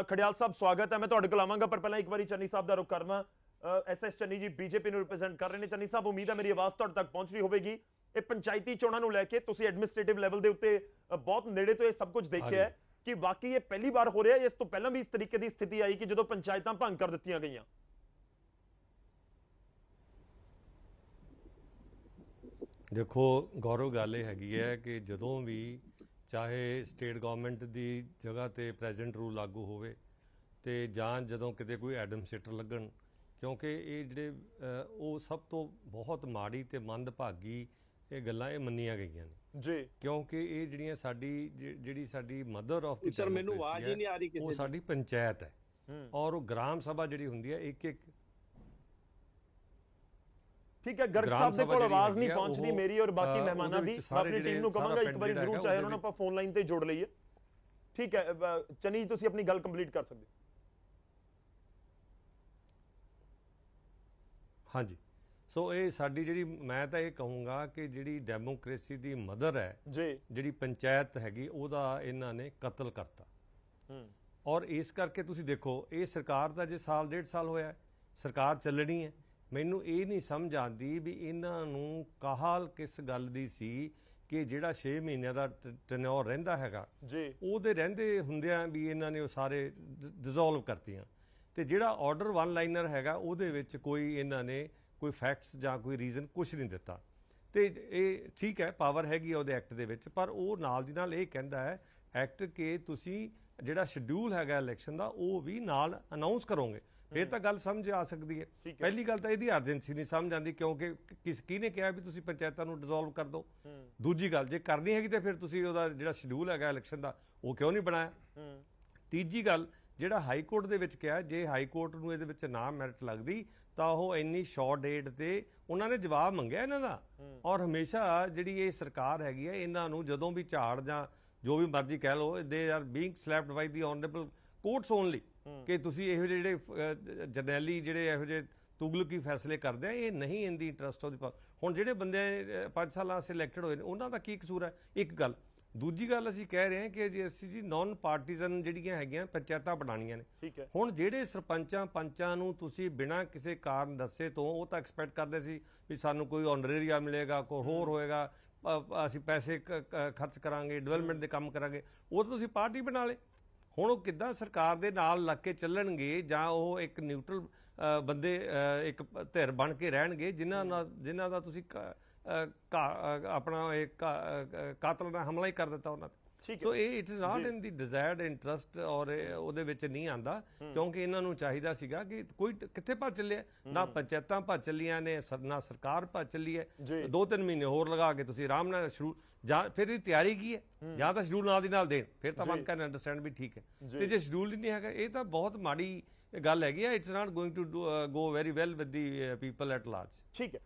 S1: ਖੜਿਆਲ ਸਾਹਿਬ ਸਵਾਗਤ ਹੈ। ਮੈਂ ਤੁਹਾਡੇ ਕੋਲ ਆਵਾਂਗਾ, ਪਰ ਪਹਿਲਾਂ ਇੱਕ ਵਾਰੀ ਚੰਨੀ ਸਾਹਿਬ ਦਾ ਰੁਖ ਕਰਵਾਂ। SS ਚੰਨੀ ਜੀ BJP ਨੂੰ ਰਿਪਰੈਜ਼ੈਂਟ ਕਰ ਰਹੇ ਨੇ। ਚੰਨੀ ਸਾਹਿਬ, ਉਮੀਦ ਹੈ ਮੇਰੀ ਆਵਾਜ਼ ਤੁਹਾਡੇ ਤੱਕ ਪਹੁੰਚ ਰਹੀ ਹੋਵੇਗੀ। ਇਹ ਪੰਚਾਇਤੀ ਚੋਣਾਂ ਨੂੰ ਲੈ ਕੇ ਤੁਸੀਂ ਐਡਮਿਨਿਸਟ੍ਰੇਟਿਵ ਲੈਵਲ ਦੇ ਉੱਤੇ ਬਹੁਤ ਨੇੜੇ ਤੋਂ ਇਹ ਸਭ ਕੁਝ ਦੇਖਿਆ ਹੈ ਕਿ ਵਾਕਈ ਇਹ ਪਹਿਲੀ ਵਾਰ ਹੋ ਰਿਹਾ, ਇਸ ਤੋਂ ਪਹਿਲਾਂ ਵੀ ਇਸ ਤਰੀਕੇ ਦੀ ਸਥਿਤੀ ਆਈ ਕਿ ਜਦੋਂ ਪੰਚਾਇਤਾਂ ਭੰਗ ਕਰ ਦਿੱਤੀਆਂ ਗਈਆਂ?
S4: ਦੇਖੋ ਗੌਰਵ, ਗੱਲ ਇਹ ਹੈਗੀ ਹੈ ਕਿ ਜਦੋਂ ਵੀ ਚਾਹੇ ਸਟੇਟ ਗਵਰਨਮੈਂਟ ਦੀ ਜਗ੍ਹਾ ਤੇ ਪ੍ਰੈਜ਼ੈਂਟ ਰੂਲ ਲਾਗੂ ਹੋਵੇ ਤੇ ਜਾਂ ਜਦੋਂ ਕਿਤੇ ਕੋਈ ਐਡਮਿਨਿਸਟ੍ਰੇਟਰ ਲੱਗਣ, ਕਿਉਂਕਿ ਇਹ ਜਿਹੜੇ ਉਹ ਸਭ ਤੋਂ ਬਹੁਤ ਮਾੜੀ ਤੇ ਮੰਦਭਾਗੀ ਇਹ ਗੱਲਾਂ ਇਹ ਮੰਨੀਆਂ ਗਈਆਂ ਨੇ
S1: ਜੀ,
S4: ਕਿਉਂਕਿ ਇਹ ਜਿਹੜੀਆਂ ਜਿਹੜੀ ਸਾਡੀ ਮਦਰ ਆਫ ਦੀ
S2: ਸਰ ਮੈਨੂੰ ਆਵਾਜ਼ ਹੀ ਨਹੀਂ ਆ ਰਹੀ ਕਿਸੇ
S4: ਉਹ ਸਾਡੀ ਪੰਚਾਇਤ ਹੈ। ਔਰ ਉਹ ਗ੍ਰਾਮ ਸਭਾ ਜਿਹੜੀ ਹੁੰਦੀ ਹੈ ਇੱਕ
S1: ਠੀਕ ਹੈ। ਗਰਗ ਸਾਹਿਬ ਦੇ ਕੋਲ ਆਵਾਜ਼ ਨਹੀਂ ਪਹੁੰਚਦੀ ਮੇਰੀ ਔਰ ਬਾਕੀ ਮਹਿਮਾਨਾਂ ਦੀ। ਮੈਂ ਆਪਣੀ ਟੀਮ ਨੂੰ ਕਹਾਂਗਾ ਇੱਕ ਵਾਰੀ ਜ਼ਰੂਰ, ਚਾਹੇ ਉਹਨਾਂ ਨੂੰ ਆਪਾਂ ਫੋਨ ਲਾਈਨ ਤੇ ਜੋੜ ਲਈਏ। ਠੀਕ ਹੈ ਚੰਨੀ, ਤੁਸੀਂ ਆਪਣੀ ਗੱਲ ਕੰਪਲੀਟ ਕਰ ਸਕਦੇ ਹੋ।
S4: ਹਾਂਜੀ। ਸੋ ਇਹ ਸਾਡੀ ਜਿਹੜੀ, ਮੈਂ ਤਾਂ ਇਹ ਕਹੂੰਗਾ ਕਿ ਜਿਹੜੀ ਡੈਮੋਕ੍ਰੇਸੀ ਦੀ ਮਦਰ ਹੈ
S1: ਜੀ
S4: ਜਿਹੜੀ ਪੰਚਾਇਤ ਹੈਗੀ, ਉਹਦਾ ਇਹਨਾਂ ਨੇ ਕਤਲ ਕਰਤਾ। ਔਰ ਇਸ ਕਰਕੇ ਤੁਸੀਂ ਦੇਖੋ, ਇਹ ਸਰਕਾਰ ਦਾ ਜੇ ਸਾਲ ਡੇਢ ਸਾਲ ਹੋਇਆ ਸਰਕਾਰ ਚੱਲਣੀ ਹੈ, ਮੈਨੂੰ ਇਹ ਨਹੀਂ ਸਮਝ ਆਉਂਦੀ ਵੀ ਇਹਨਾਂ ਨੂੰ ਕਾਹਲ ਕਿਸ ਗੱਲ ਦੀ ਸੀ ਕਿ ਜਿਹੜਾ 6 ਮਹੀਨਿਆਂ ਦਾ ਟੈਨਿਓਰ ਰਹਿੰਦਾ ਹੈਗਾ
S1: ਜੀ,
S4: ਉਹਦੇ ਰਹਿੰਦੇ ਹੁੰਦਿਆਂ ਵੀ ਇਹਨਾਂ ਨੇ ਉਹ ਸਾਰੇ ਡਿਸੋਲਵ ਕਰਤੀਆਂ। ਤੇ ਜਿਹੜਾ ਆਰਡਰ ਵਨ ਲਾਈਨਰ ਹੈਗਾ ਉਹਦੇ ਵਿੱਚ ਕੋਈ ਇਹਨਾਂ ਨੇ ਕੋਈ ਫੈਕਟਸ ਜਾਂ ਕੋਈ ਰੀਜ਼ਨ ਕੁਝ ਨਹੀਂ ਦਿੱਤਾ। ਤੇ ਇਹ ਠੀਕ ਹੈ, ਪਾਵਰ ਹੈਗੀ ਉਹਦੇ ਐਕਟ ਦੇ ਵਿੱਚ, ਪਰ ਉਹ ਨਾਲ ਦੀ ਨਾਲ ਇਹ ਕਹਿੰਦਾ ਹੈ ਐਕਟ ਕਿ ਤੁਸੀਂ ਜਿਹੜਾ ਸ਼ਡਿਊਲ ਹੈਗਾ ਇਲੈਕਸ਼ਨ ਦਾ ਉਹ ਵੀ ਨਾਲ ਅਨਾਉਂਸ ਕਰੋਗੇ, ਫਿਰ ਤਾਂ ਗੱਲ ਸਮਝ ਆ ਸਕਦੀ ਹੈ। ਪਹਿਲੀ ਗੱਲ ਤਾਂ ਇਹਦੀ ਅਰਜੈਂਸੀ ਨਹੀਂ ਸਮਝ ਆਉਂਦੀ, ਕਿਉਂਕਿ ਕਿਹਨੇ ਕਿਹਾ ਵੀ ਤੁਸੀਂ ਪੰਚਾਇਤਾਂ ਨੂੰ ਡਿਸੋਲਵ ਕਰ ਦਿਓ। ਦੂਜੀ ਗੱਲ, ਜੇ ਕਰਨੀ ਹੈਗੀ ਤੇ ਫਿਰ ਤੁਸੀਂ ਉਹਦਾ ਜਿਹੜਾ ਸ਼ਡਿਊਲ ਹੈਗਾ ਇਲੈਕਸ਼ਨ ਦਾ ਉਹ ਕਿਉਂ ਨਹੀਂ ਬਣਾਇਆ। ਤੀਜੀ ਗੱਲ, ਜਿਹੜਾ ਹਾਈ ਕੋਰਟ ਦੇ ਵਿੱਚ ਕਿਹਾ, ਜੇ ਹਾਈ ਕੋਰਟ ਨੂੰ ਇਹਦੇ ਵਿੱਚ ਨਾ ਮੈਰਿਟ ਲੱਗਦੀ ਤਾਂ ਉਹ ਇੰਨੀ ਸ਼ਾਰਟ ਡੇਟ ਤੇ ਉਹਨਾਂ ਨੇ ਜਵਾਬ ਮੰਗਿਆ ਇਹਨਾਂ ਦਾ। ਔਰ ਹਮੇਸ਼ਾ ਜਿਹੜੀ ਇਹ ਸਰਕਾਰ ਹੈਗੀ ਹੈ, ਇਹਨਾਂ ਨੂੰ ਜਦੋਂ ਵੀ ਝਾੜ ਜਾਂ ਜੋ ਵੀ ਮਰਜ਼ੀ ਕਹਿ ਲਓ, they are being slapped by the honourable courts only, ਕਿ ਤੁਸੀਂ ਇਹੋ ਜਿਹੇ ਜਿਹੜੇ ਜਰਨੈਲੀ ਜਿਹੜੇ ਇਹੋ ਜਿਹੇ ਤੁਗਲਕੀ ਫੈਸਲੇ ਕਰਦੇ ਆ, ਇਹ ਨਹੀਂ ਇਨ ਦੀ ਇੰਟਰਸਟ ਆਫ ਦੀ। ਹੁਣ ਜਿਹੜੇ ਬੰਦੇ 5 ਸਾਲਾਂ ਸਿਲੈਕਟਡ ਹੋਏ ਨੇ ਉਹਨਾਂ ਦਾ ਕੀ ਕਸੂਰ ਹੈ, ਇੱਕ ਗੱਲ। ਦੂਜੀ ਗੱਲ, ਅਸੀਂ ਕਹਿ ਰਹੇ ਹਾਂ ਕਿ ਜੇ ਅਸੀਂ ਜੀ ਨਾਨ ਪਾਰਟੀਜ਼ਨ ਜਿਹੜੀਆਂ ਹੈਗੀਆਂ ਪੰਚਾਇਤਾਂ ਬਣਾਉਣੀਆਂ ਨੇ,
S1: ਠੀਕ ਹੈ।
S4: ਹੁਣ ਜਿਹੜੇ ਸਰਪੰਚਾਂ ਪੰਚਾਂ ਨੂੰ ਤੁਸੀਂ ਬਿਨਾਂ ਕਿਸੇ ਕਾਰਨ ਦੱਸੇ ਤੋਂ, ਉਹ ਤਾਂ ਐਕਸਪੈਕਟ ਕਰਦੇ ਸੀ ਵੀ ਸਾਨੂੰ ਕੋਈ ਆਨਰੇਰੀਆ ਮਿਲੇਗਾ, ਕੋਈ ਹੋਰ ਹੋਏਗਾ, ਅਸੀਂ ਪੈਸੇ ਖਰਚ ਕਰਾਂਗੇ, ਡਿਵੈਲਪਮੈਂਟ ਦੇ ਕੰਮ ਕਰਾਂਗੇ, ਉਹ ਤਾਂ ਤੁਸੀਂ ਪਾਰਟੀ ਬਣਾ ਲਏ। ਹੁਣ ਉਹ ਕਿੱਦਾਂ ਸਰਕਾਰ ਦੇ ਨਾਲ ਲੱਗ ਕੇ ਚੱਲਣਗੇ, ਜਾਂ ਉਹ ਇੱਕ ਨਿਊਟਰਲ ਬੰਦੇ ਇੱਕ ਧਿਰ ਬਣ ਕੇ ਰਹਿਣਗੇ ਜਿਨ੍ਹਾਂ ਦਾ ਤੁਸੀਂ ਆਪਣਾ ਇਹ ਕਾਤਲ ਨਾਲ ਹਮਲਾ ਹੀ ਕਰ ਦਿੱਤਾ ਉਹਨਾਂ ਤੇ। ਸੋ ਇਹ it is not in the desired interest, ਔਰ ਉਹਦੇ ਵਿੱਚ ਨਹੀਂ ਆਂਦਾ, ਕਿਉਂਕਿ ਇਹਨਾਂ ਨੂੰ ਚਾਹੀਦਾ ਸੀਗਾ ਕਿ ਕੋਈ ਕਿੱਥੇ ਭੱਜ ਚੱਲਿਆ, ਨਾ ਪੰਚਾਇਤਾਂ ਭੱਜ ਚੱਲੀਆਂ ਨੇ, ਨਾ ਸਰਕਾਰ ਭੱਜ ਚੱਲੀ ਹੈ। 2-3 ਮਹੀਨੇ ਹੋਰ ਲਗਾ ਕੇ ਤੁਸੀਂ ਆਰਾਮ ਨਾਲ ਸ਼ੁਰੂ, ਜਾਂ ਫਿਰ ਇਹਦੀ ਤਿਆਰੀ ਕੀ ਹੈ, ਜਾਂ ਤਾਂ ਸ਼ਡਿਊਲ ਨਾਲ ਦੀ ਨਾਲ ਦੇਣ, ਫਿਰ ਤਾਂ ਵਨ ਕੈਨ ਅੰਡਰਸਟੈਂਡ ਵੀ ਠੀਕ ਹੈ। ਤੇ ਜੇ ਸ਼ਡਿਊਲ ਹੀ ਨਹੀਂ ਹੈਗਾ, ਇਹ ਤਾਂ ਬਹੁਤ ਮਾੜੀ ਗੱਲ ਹੈਗੀ ਹੈ। It's not going to go very well with the people at large.
S1: ਠੀਕ ਹੈ,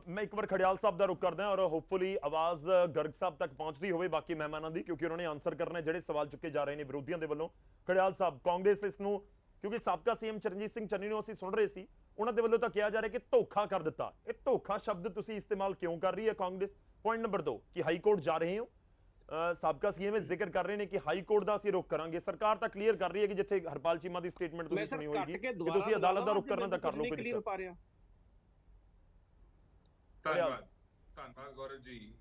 S1: ਮੈਂ ਇੱਕ ਵਾਰ ਖੜਿਆਲ ਸਾਹਿਬ ਦਾ ਰੁਕ ਕਰਦਾ ਔਰ ਹੋਪਫੁਲੀ ਆਵਾਜ਼ ਗਰਗ ਸਾਹਿਬ ਤੱਕ ਪਹੁੰਚਦੀ ਹੋਵੇ ਬਾਕੀ ਮਹਿਮਾਨਾਂ ਦੀ, ਕਿਉਂਕਿ ਉਹਨਾਂ ਨੇ ਆਨਸਰ ਕਰਨਾ ਜਿਹੜੇ ਸਵਾਲ ਚੁੱਕੇ ਜਾ ਰਹੇ ਨੇ ਵਿਰੋਧੀਆਂ ਦੇ ਵੱਲੋਂ। ਖੜਿਆਲ ਸਾਹਿਬ, ਕਾਂਗਰਸ ਇਸ ਨੂੰ, ਕਿਉਂਕਿ ਸਾਬਕਾ ਸੀਐਮ ਚਰਨਜੀਤ ਸਿੰਘ ਚੰਨੀ ਨੂੰ ਅਸੀਂ ਸੁਣ ਰਹੇ ਸੀ, ਉਹਨਾਂ ਦੇ ਵੱਲੋਂ ਤਾਂ ਕਿਹਾ ਜਾ ਰਿਹਾ ਕਿ ਧੋਖਾ ਕਰ ਦਿੱਤਾ। ਇਹ ਧੋਖਾ ਸ਼ਬਦ ਤੁਸੀਂ ਇਸਤੇਮਾਲ ਕਿਉਂ ਕਰ ਰਹੀ ਹੈ ਕਾਂਗਰਸ? ਪੁਆਇੰਟ ਨੰਬਰ 2 ਕਿ ਹਾਈ ਕੋਰਟ ਜਾ ਰਹੇ ਹੋ, ਸਾਬਕਾ ਸੀਐਮ ਇਹ ਜ਼ਿਕਰ ਕਰ ਰਹੇ ਨੇ ਕਿ ਹਾਈ ਕੋਰਟ ਦਾ ਅਸੀਂ ਰੁਕ ਕਰਾਂਗੇ। ਸਰਕਾਰ ਤਾਂ ਕਲੀਅਰ ਕਰ ਰਹੀ ਹੈ ਕਿ ਜਿੱਥੇ ਹਰਪਾਲ ਚੀਮਾ ਦੀ ਸਟੇਟਮੈਂਟ ਤੁਸੀਂ ਸੁਣੀ ਹੋਏਗੀ ਕਿ ਤੁਸੀਂ ਅਦਾਲਤ ਦਾ ਰੁਕ ਕਰਨਾ ਤਾਂ ਕਰ ਲਓ।
S5: ਧੰਨਵਾਦ ਗੌਰਵ ਜੀ।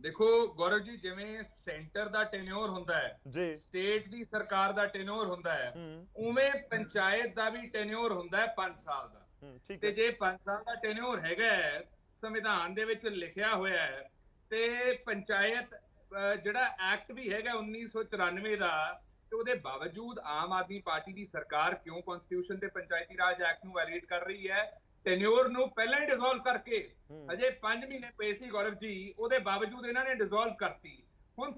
S5: ਦੇਖੋ ਗੌਰਵ ਜੀ, ਜਿਵੇਂ ਸੈਂਟਰ ਦਾ ਟੈਨਿਓਰ ਹੁੰਦਾ ਹੈ ਜੀ, ਸਟੇਟ ਦੀ ਸਰਕਾਰ ਦਾ ਟੈਨਿਓਰ ਹੁੰਦਾ ਹੈ, ਉਵੇਂ ਪੰਚਾਇਤ ਦਾ ਵੀ ਟੈਨਿਓਰ ਹੁੰਦਾ ਹੈ 5 ਸਾਲ ਦਾ। ਤੇ ਜੇ 5 ਸਾਲ ਦਾ ਟੈਨਿਓਰ ਹੈਗਾ ਹੈ, ਸੰਵਿਧਾਨ ਦੇ ਵਿੱਚ ਲਿਖਿਆ ਹੋਇਆ ਹੈ, ਤੇ ਪੰਚਾਇਤ ਜਿਹੜਾ ਐਕਟ ਵੀ ਹੈਗਾ 1994 ਦਾ, ਤੇ ਉਹਦੇ ਬਾਵਜੂਦ ਆਮ ਆਦਮੀ ਪਾਰਟੀ ਦੀ ਸਰਕਾਰ ਕਿਉਂ ਕਨਸਟੀਟਿਊਸ਼ਨ ਤੇ ਪੰਚਾਇਤੀ ਰਾਜ ਐਕਟ ਨੂੰ ਵਾਇਲੇਟ ਕਰ ਰਹੀ ਹੈ? ਟੈਨਿਓਰ ਨੂੰ ਪਹਿਲਾਂ ਹੀ ਡਿਸੋਲਵ ਕਰਕੇ, ਅਜੇ 5 ਮਹੀਨੇ ਪਏ ਸੀ ਗੌਰਵ ਜੀ, ਉਹਦੇ ਬਾਵਜੂਦ ਇਹਨਾਂ ਨੇ ਡਿਸੋਲਵ ਕਰਤੀ। ਹੁਣ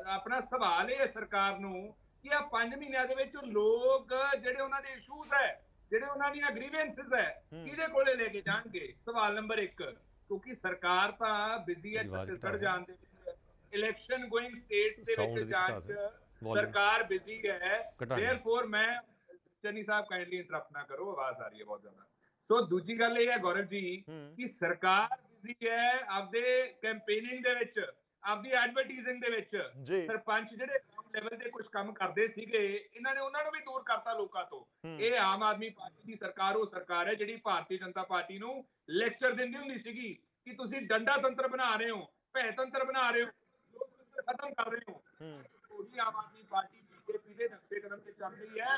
S5: ਆਪਣਾ ਸਵਾਲ ਇਹ ਹੈ ਸਰਕਾਰ ਨੂੰ ਕਿ ਆ 5 ਮਹੀਨਿਆਂ ਦੇ ਵਿੱਚ ਲੋਕ ਜਿਹੜੇ ਉਹਨਾਂ ਦੇ ਇਸ਼ੂਜ਼ ਹੈ, ਜਿਹੜੇ ਉਹਨਾਂ ਦੀਆਂ ਗ੍ਰੀਵੈਂਸਸ ਹੈ, ਕਿਹਦੇ ਕੋਲੇ ਲੈ ਕੇ ਜਾਣਗੇ? ਸਵਾਲ ਨੰਬਰ 1, ਕਿਉਂਕਿ ਸਰਕਾਰ ਤਾਂ ਬਿਜ਼ੀ ਹੈ ਛੱਤੀਸਗੜ੍ਹ ਜਾਣ ਦੇ ਵਿੱਚ, ਇਲੈਕਸ਼ਨ ਗੋਇੰਗ ਸਟੇਟਸ ਦੇ ਵਿੱਚ ਜਾਣ ਚ ਸਰਕਾਰ ਬਿਜ਼ੀ ਹੈ। ਦੇਅਰਫੋਰ ਮੈਂ, ਚੰਨੀ ਸਾਹਿਬ ਕਾਈਂਡਲੀ ਇੰਟਰਪਟ ਨਾ ਕਰੋ, ਆਵਾਜ਼ ਆ ਰਹੀ ਹੈ ਬਹੁਤ ਜ਼ਿਆਦਾ। ਸੋ ਦੂਜੀ ਗੱਲ ਇਹ ਹੈ ਗੌਰਵ ਜੀ ਕਿ ਸਰਕਾਰ ਬਿਜ਼ੀ ਹੈ ਆਪਦੇ ਕੈਂਪੇਨਿੰਗ ਦੇ ਵਿੱਚ, ਆਪਦੀ ਐਡਵਰਟਾਈਜ਼ਿੰਗ ਦੇ ਵਿੱਚ। ਸਰਪੰਚ ਜਿਹੜੇ ਗਰਾਊਂਡ ਲੈਵਲ ਤੇ ਕੁਝ ਕੰਮ ਕਰਦੇ ਸੀਗੇ, ਇਹਨਾਂ ਨੇ ਉਹਨਾਂ ਨੂੰ ਵੀ ਦੂਰ ਕਰਤਾ ਲੋਕਾਂ ਤੋਂ। ਇਹ ਆਮ ਆਦਮੀ ਪਾਰਟੀ ਦੀ ਸਰਕਾਰ ਉਹ ਸਰਕਾਰ ਹੈ ਜਿਹੜੀ ਭਾਰਤੀ ਜਨਤਾ ਪਾਰਟੀ ਨੂੰ ਲੈਕਚਰ ਦਿੰਦੀ ਹੁੰਦੀ ਸੀਗੀ ਕਿ ਤੁਸੀਂ ਡੰਡਾ ਤੰਤਰ ਬਣਾ ਰਹੇ ਹੋ, ਭੈ ਤੰਤਰ ਬਣਾ ਰਹੇ ਹੋ, ਲੋਕਤੰਤਰ ਖਤਮ ਕਰ ਰਹੇ ਹੋ। ਉਹੀ ਆਮ ਆਦਮੀ ਪਾਰਟੀ ਬੀਜੇਪੀ ਦੇ ਨਕਸ਼ੇ ਕਦਮ ਤੇ ਚੱਲ ਰਹੀ ਹੈ।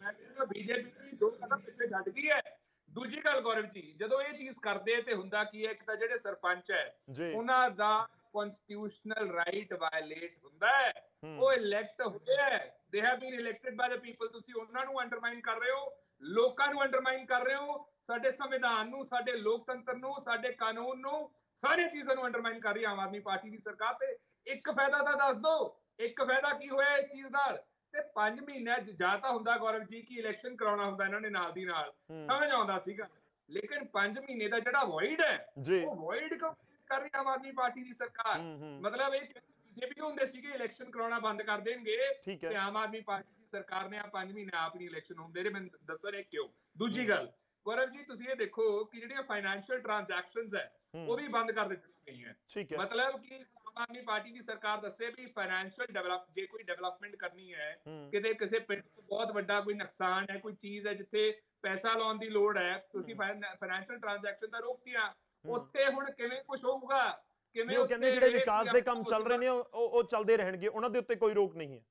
S5: ਮੈਂ ਕਹਿੰਦਾ ਬੀਜੇਪੀ ਵੀ 2 ਕਦਮ ਪਿੱਛੇ ਛੱਡ ਗਈ ਹੈ। ਦੂਜੀ ਗੱਲ ਗੌਰਵ ਜੀ, ਜਦੋਂ ਇਹ ਚੀਜ਼ ਕਰਦੇ ਤੇ ਹੁੰਦਾ ਕੀ ਹੈ, ਇੱਕ ਤਾਂ ਜਿਹੜੇ ਸਰਪੰਚ ਹੈ ਉਹਨਾਂ ਦਾ ਕਨਸਟੀਟਿਊਸ਼ਨਲ ਰਾਈਟ ਵਾਇਲੇਟ ਹੁੰਦਾ ਹੈ, ਉਹ ਇਲੈਕਟ ਹੋਏ ਹੈ, ਦੇ have bean elected by the people, ਤੁਸੀਂ ਉਹਨਾਂ ਨੂੰ ਅੰਡਰਮਾਈਨ ਕਰ ਰਹੇ ਹੋ, ਲੋਕਾਂ ਨੂੰ ਅੰਡਰਮਾਈਨ ਕਰ ਰਹੇ ਹੋ, ਸਾਡੇ ਸੰਵਿਧਾਨ ਨੂੰ, ਸਾਡੇ ਲੋਕਤੰਤਰ ਨੂੰ, ਸਾਡੇ ਕਾਨੂੰਨ ਨੂੰ, ਸਾਰੀਆਂ ਚੀਜ਼ਾਂ ਨੂੰ ਅੰਡਰਮਾਈਨ ਕਰ ਰਹੀ ਆਮ ਆਦਮੀ ਪਾਰਟੀ ਦੀ ਸਰਕਾਰ। ਤੇ ਇੱਕ ਫਾਇਦਾ ਤਾਂ ਦੱਸ ਦਿਓ, ਇੱਕ ਫਾਇਦਾ ਕੀ ਹੋਇਆ ਇਸ ਚੀਜ਼ ਨਾਲ? ਤੇ 5 ਮਹੀਨਿਆਂ ਜਾਂ ਤਾਂ ਹੁੰਦਾ ਗੌਰਵ ਜੀ ਕਿ ਇਲੈਕਸ਼ਨ ਕਰਾਉਣਾ ਹੁੰਦਾ ਇਹਨਾਂ ਨੇ ਨਾਲ ਦੀ ਨਾਲ, ਸਮਝ ਆਉਂਦਾ ਸੀਗਾ, ਲੇਕਿਨ 5 ਮਹੀਨੇ ਦਾ ਜਿਹੜਾ ਵੋਇਡ ਹੈ ਉਹ ਵੋਇਡ ਕਿਉਂ ਕਰ ਰਹੀ ਆਮ ਆਦਮੀ ਪਾਰਟੀ ਦੀ ਸਰਕਾਰ? ਮਤਲਬ ਇਹ ਬੀਜੇਪੀ ਹੁੰਦੇ ਸੀਗੇ ਇਲੈਕਸ਼ਨ ਕਰਾਉਣਾ ਬੰਦ ਕਰ ਦੇਣਗੇ, ਤੇ ਆਮ ਆਦਮੀ ਪਾਰਟੀ ਦੀ ਸਰਕਾਰ ਨੇ ਆ 5 ਮਹੀਨੇ ਆਪ ਨਹੀਂ ਇਲੈਕਸ਼ਨ ਹੁੰਦੇ ਰਹੇ। ਮੈਨੂੰ ਦੱਸੋ ਇਹ ਕਿਉਂ? ਦੂਜੀ ਗੱਲ, ਗੌਰਵ ਜੀ ਤੁਸੀਂ ਇਹ ਦੇਖੋ ਕਿ ਜਿਹੜੀਆਂ ਫਾਈਨੈਂਸ਼ੀਅਲ ਟ੍ਰਾਂਜੈਕਸ਼ਨਸ ਹੈ ਉਹ ਵੀ ਬੰਦ ਕਰ ਦਿੱਤੀਆਂ ਗਈਆਂ।
S1: ਠੀਕ ਹੈ,
S5: ਮਤਲਬ ਕਿ ਆਮ ਆਦਮੀ ਪਾਰਟੀ ਦੀ ਸਰਕਾਰ ਦੱਸੇ ਵੀ ਫਾਈਨੈਂਸ਼ੀਅਲ ਜੇ ਕੋਈ ਡਿਵੈਲਪਮੈਂਟ ਕਰਨੀ ਹੈ, ਕਿਤੇ ਕਿਸੇ ਪਿੰਡ ਤੋਂ ਬਹੁਤ ਵੱਡਾ ਕੋਈ ਨੁਕਸਾਨ ਹੈ, ਕੋਈ ਚੀਜ਼ ਹੈ ਜਿੱਥੇ ਪੈਸਾ ਲਾਉਣ ਦੀ ਲੋੜ ਹੈ, ਤੁਸੀਂ ਫਾਈਨੈਂਸ਼ੀਅਲ ਟ੍ਰਾਂਜੈਕਸ਼ਨ ਤਾਂ ਰੋਕਤੀਆਂ, ਉੱਥੇ ਹੁਣ ਕਿਵੇਂ ਕੁਝ ਹੋਊਗਾ? ਕਿਵੇਂ
S1: ਉਹ ਕਹਿੰਦੇ ਜਿਹੜੇ ਵਿਕਾਸ ਦੇ ਕੰਮ ਚੱਲ ਰਹੇ ਨੇ ਉਹ ਚੱਲਦੇ ਰਹਿਣਗੇ, ਉਹਨਾਂ ਦੇ ਉੱਤੇ ਕੋਈ ਰੋਕ ਨਹੀਂ ਹੈ।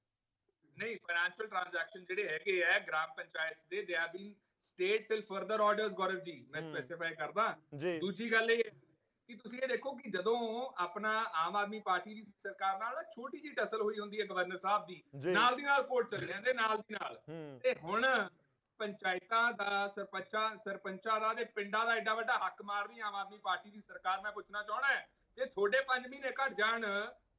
S5: ਨਹੀਂ, ਫਾਈਨੈਂਸ਼ੀਅਲ ਟ੍ਰਾਂਜੈਕਸ਼ਨ ਜਿਹੜੇ ਹੈਗੇ ਆ ਗ੍ਰਾਮ ਪੰਚਾਇਤ ਦੇ, they have been stayed till further orders. Gaurav ji ਮੈਂ ਸਪੈਸੀਫਾਈ ਕਰਦਾ। ਦੂਜੀ ਗੱਲ ਇਹ ਕਿ ਤੁਸੀਂ ਇਹ ਦੇਖੋ ਕਿ ਜਦੋਂ ਆਪਣਾ ਆਮ ਆਦਮੀ ਪਾਰਟੀ ਦੀ ਸਰਕਾਰ ਨਾਲ ਛੋਟੀ ਜਿਹੀ ਟਸਲ ਹੋਈ ਹੁੰਦੀ ਹੈ ਗਵਰਨਰ ਸਾਹਿਬ ਦੀ, ਨਾਲ ਦੀ ਨਾਲ ਕੋਰਟ ਚਲੇ ਜਾਂਦੇ ਨਾਲ ਦੀ ਨਾਲ। ਤੇ ਹੁਣ ਪੰਚਾਇਤਾਂ ਦਾ, ਸਰਪੰਚਾਂ ਦਾ ਤੇ ਪਿੰਡਾਂ ਦਾ ਐਡਾ ਵੱਡਾ ਹੱਕ ਮਾਰ ਰਹੀ ਆਮ ਆਦਮੀ ਪਾਰਟੀ ਦੀ ਸਰਕਾਰ। ਮੈਂ ਪੁੱਛਣਾ ਚਾਹਣਾ ਜੇ ਤੁਹਾਡੇ 5 ਮਹੀਨੇ ਘਟ ਜਾਣ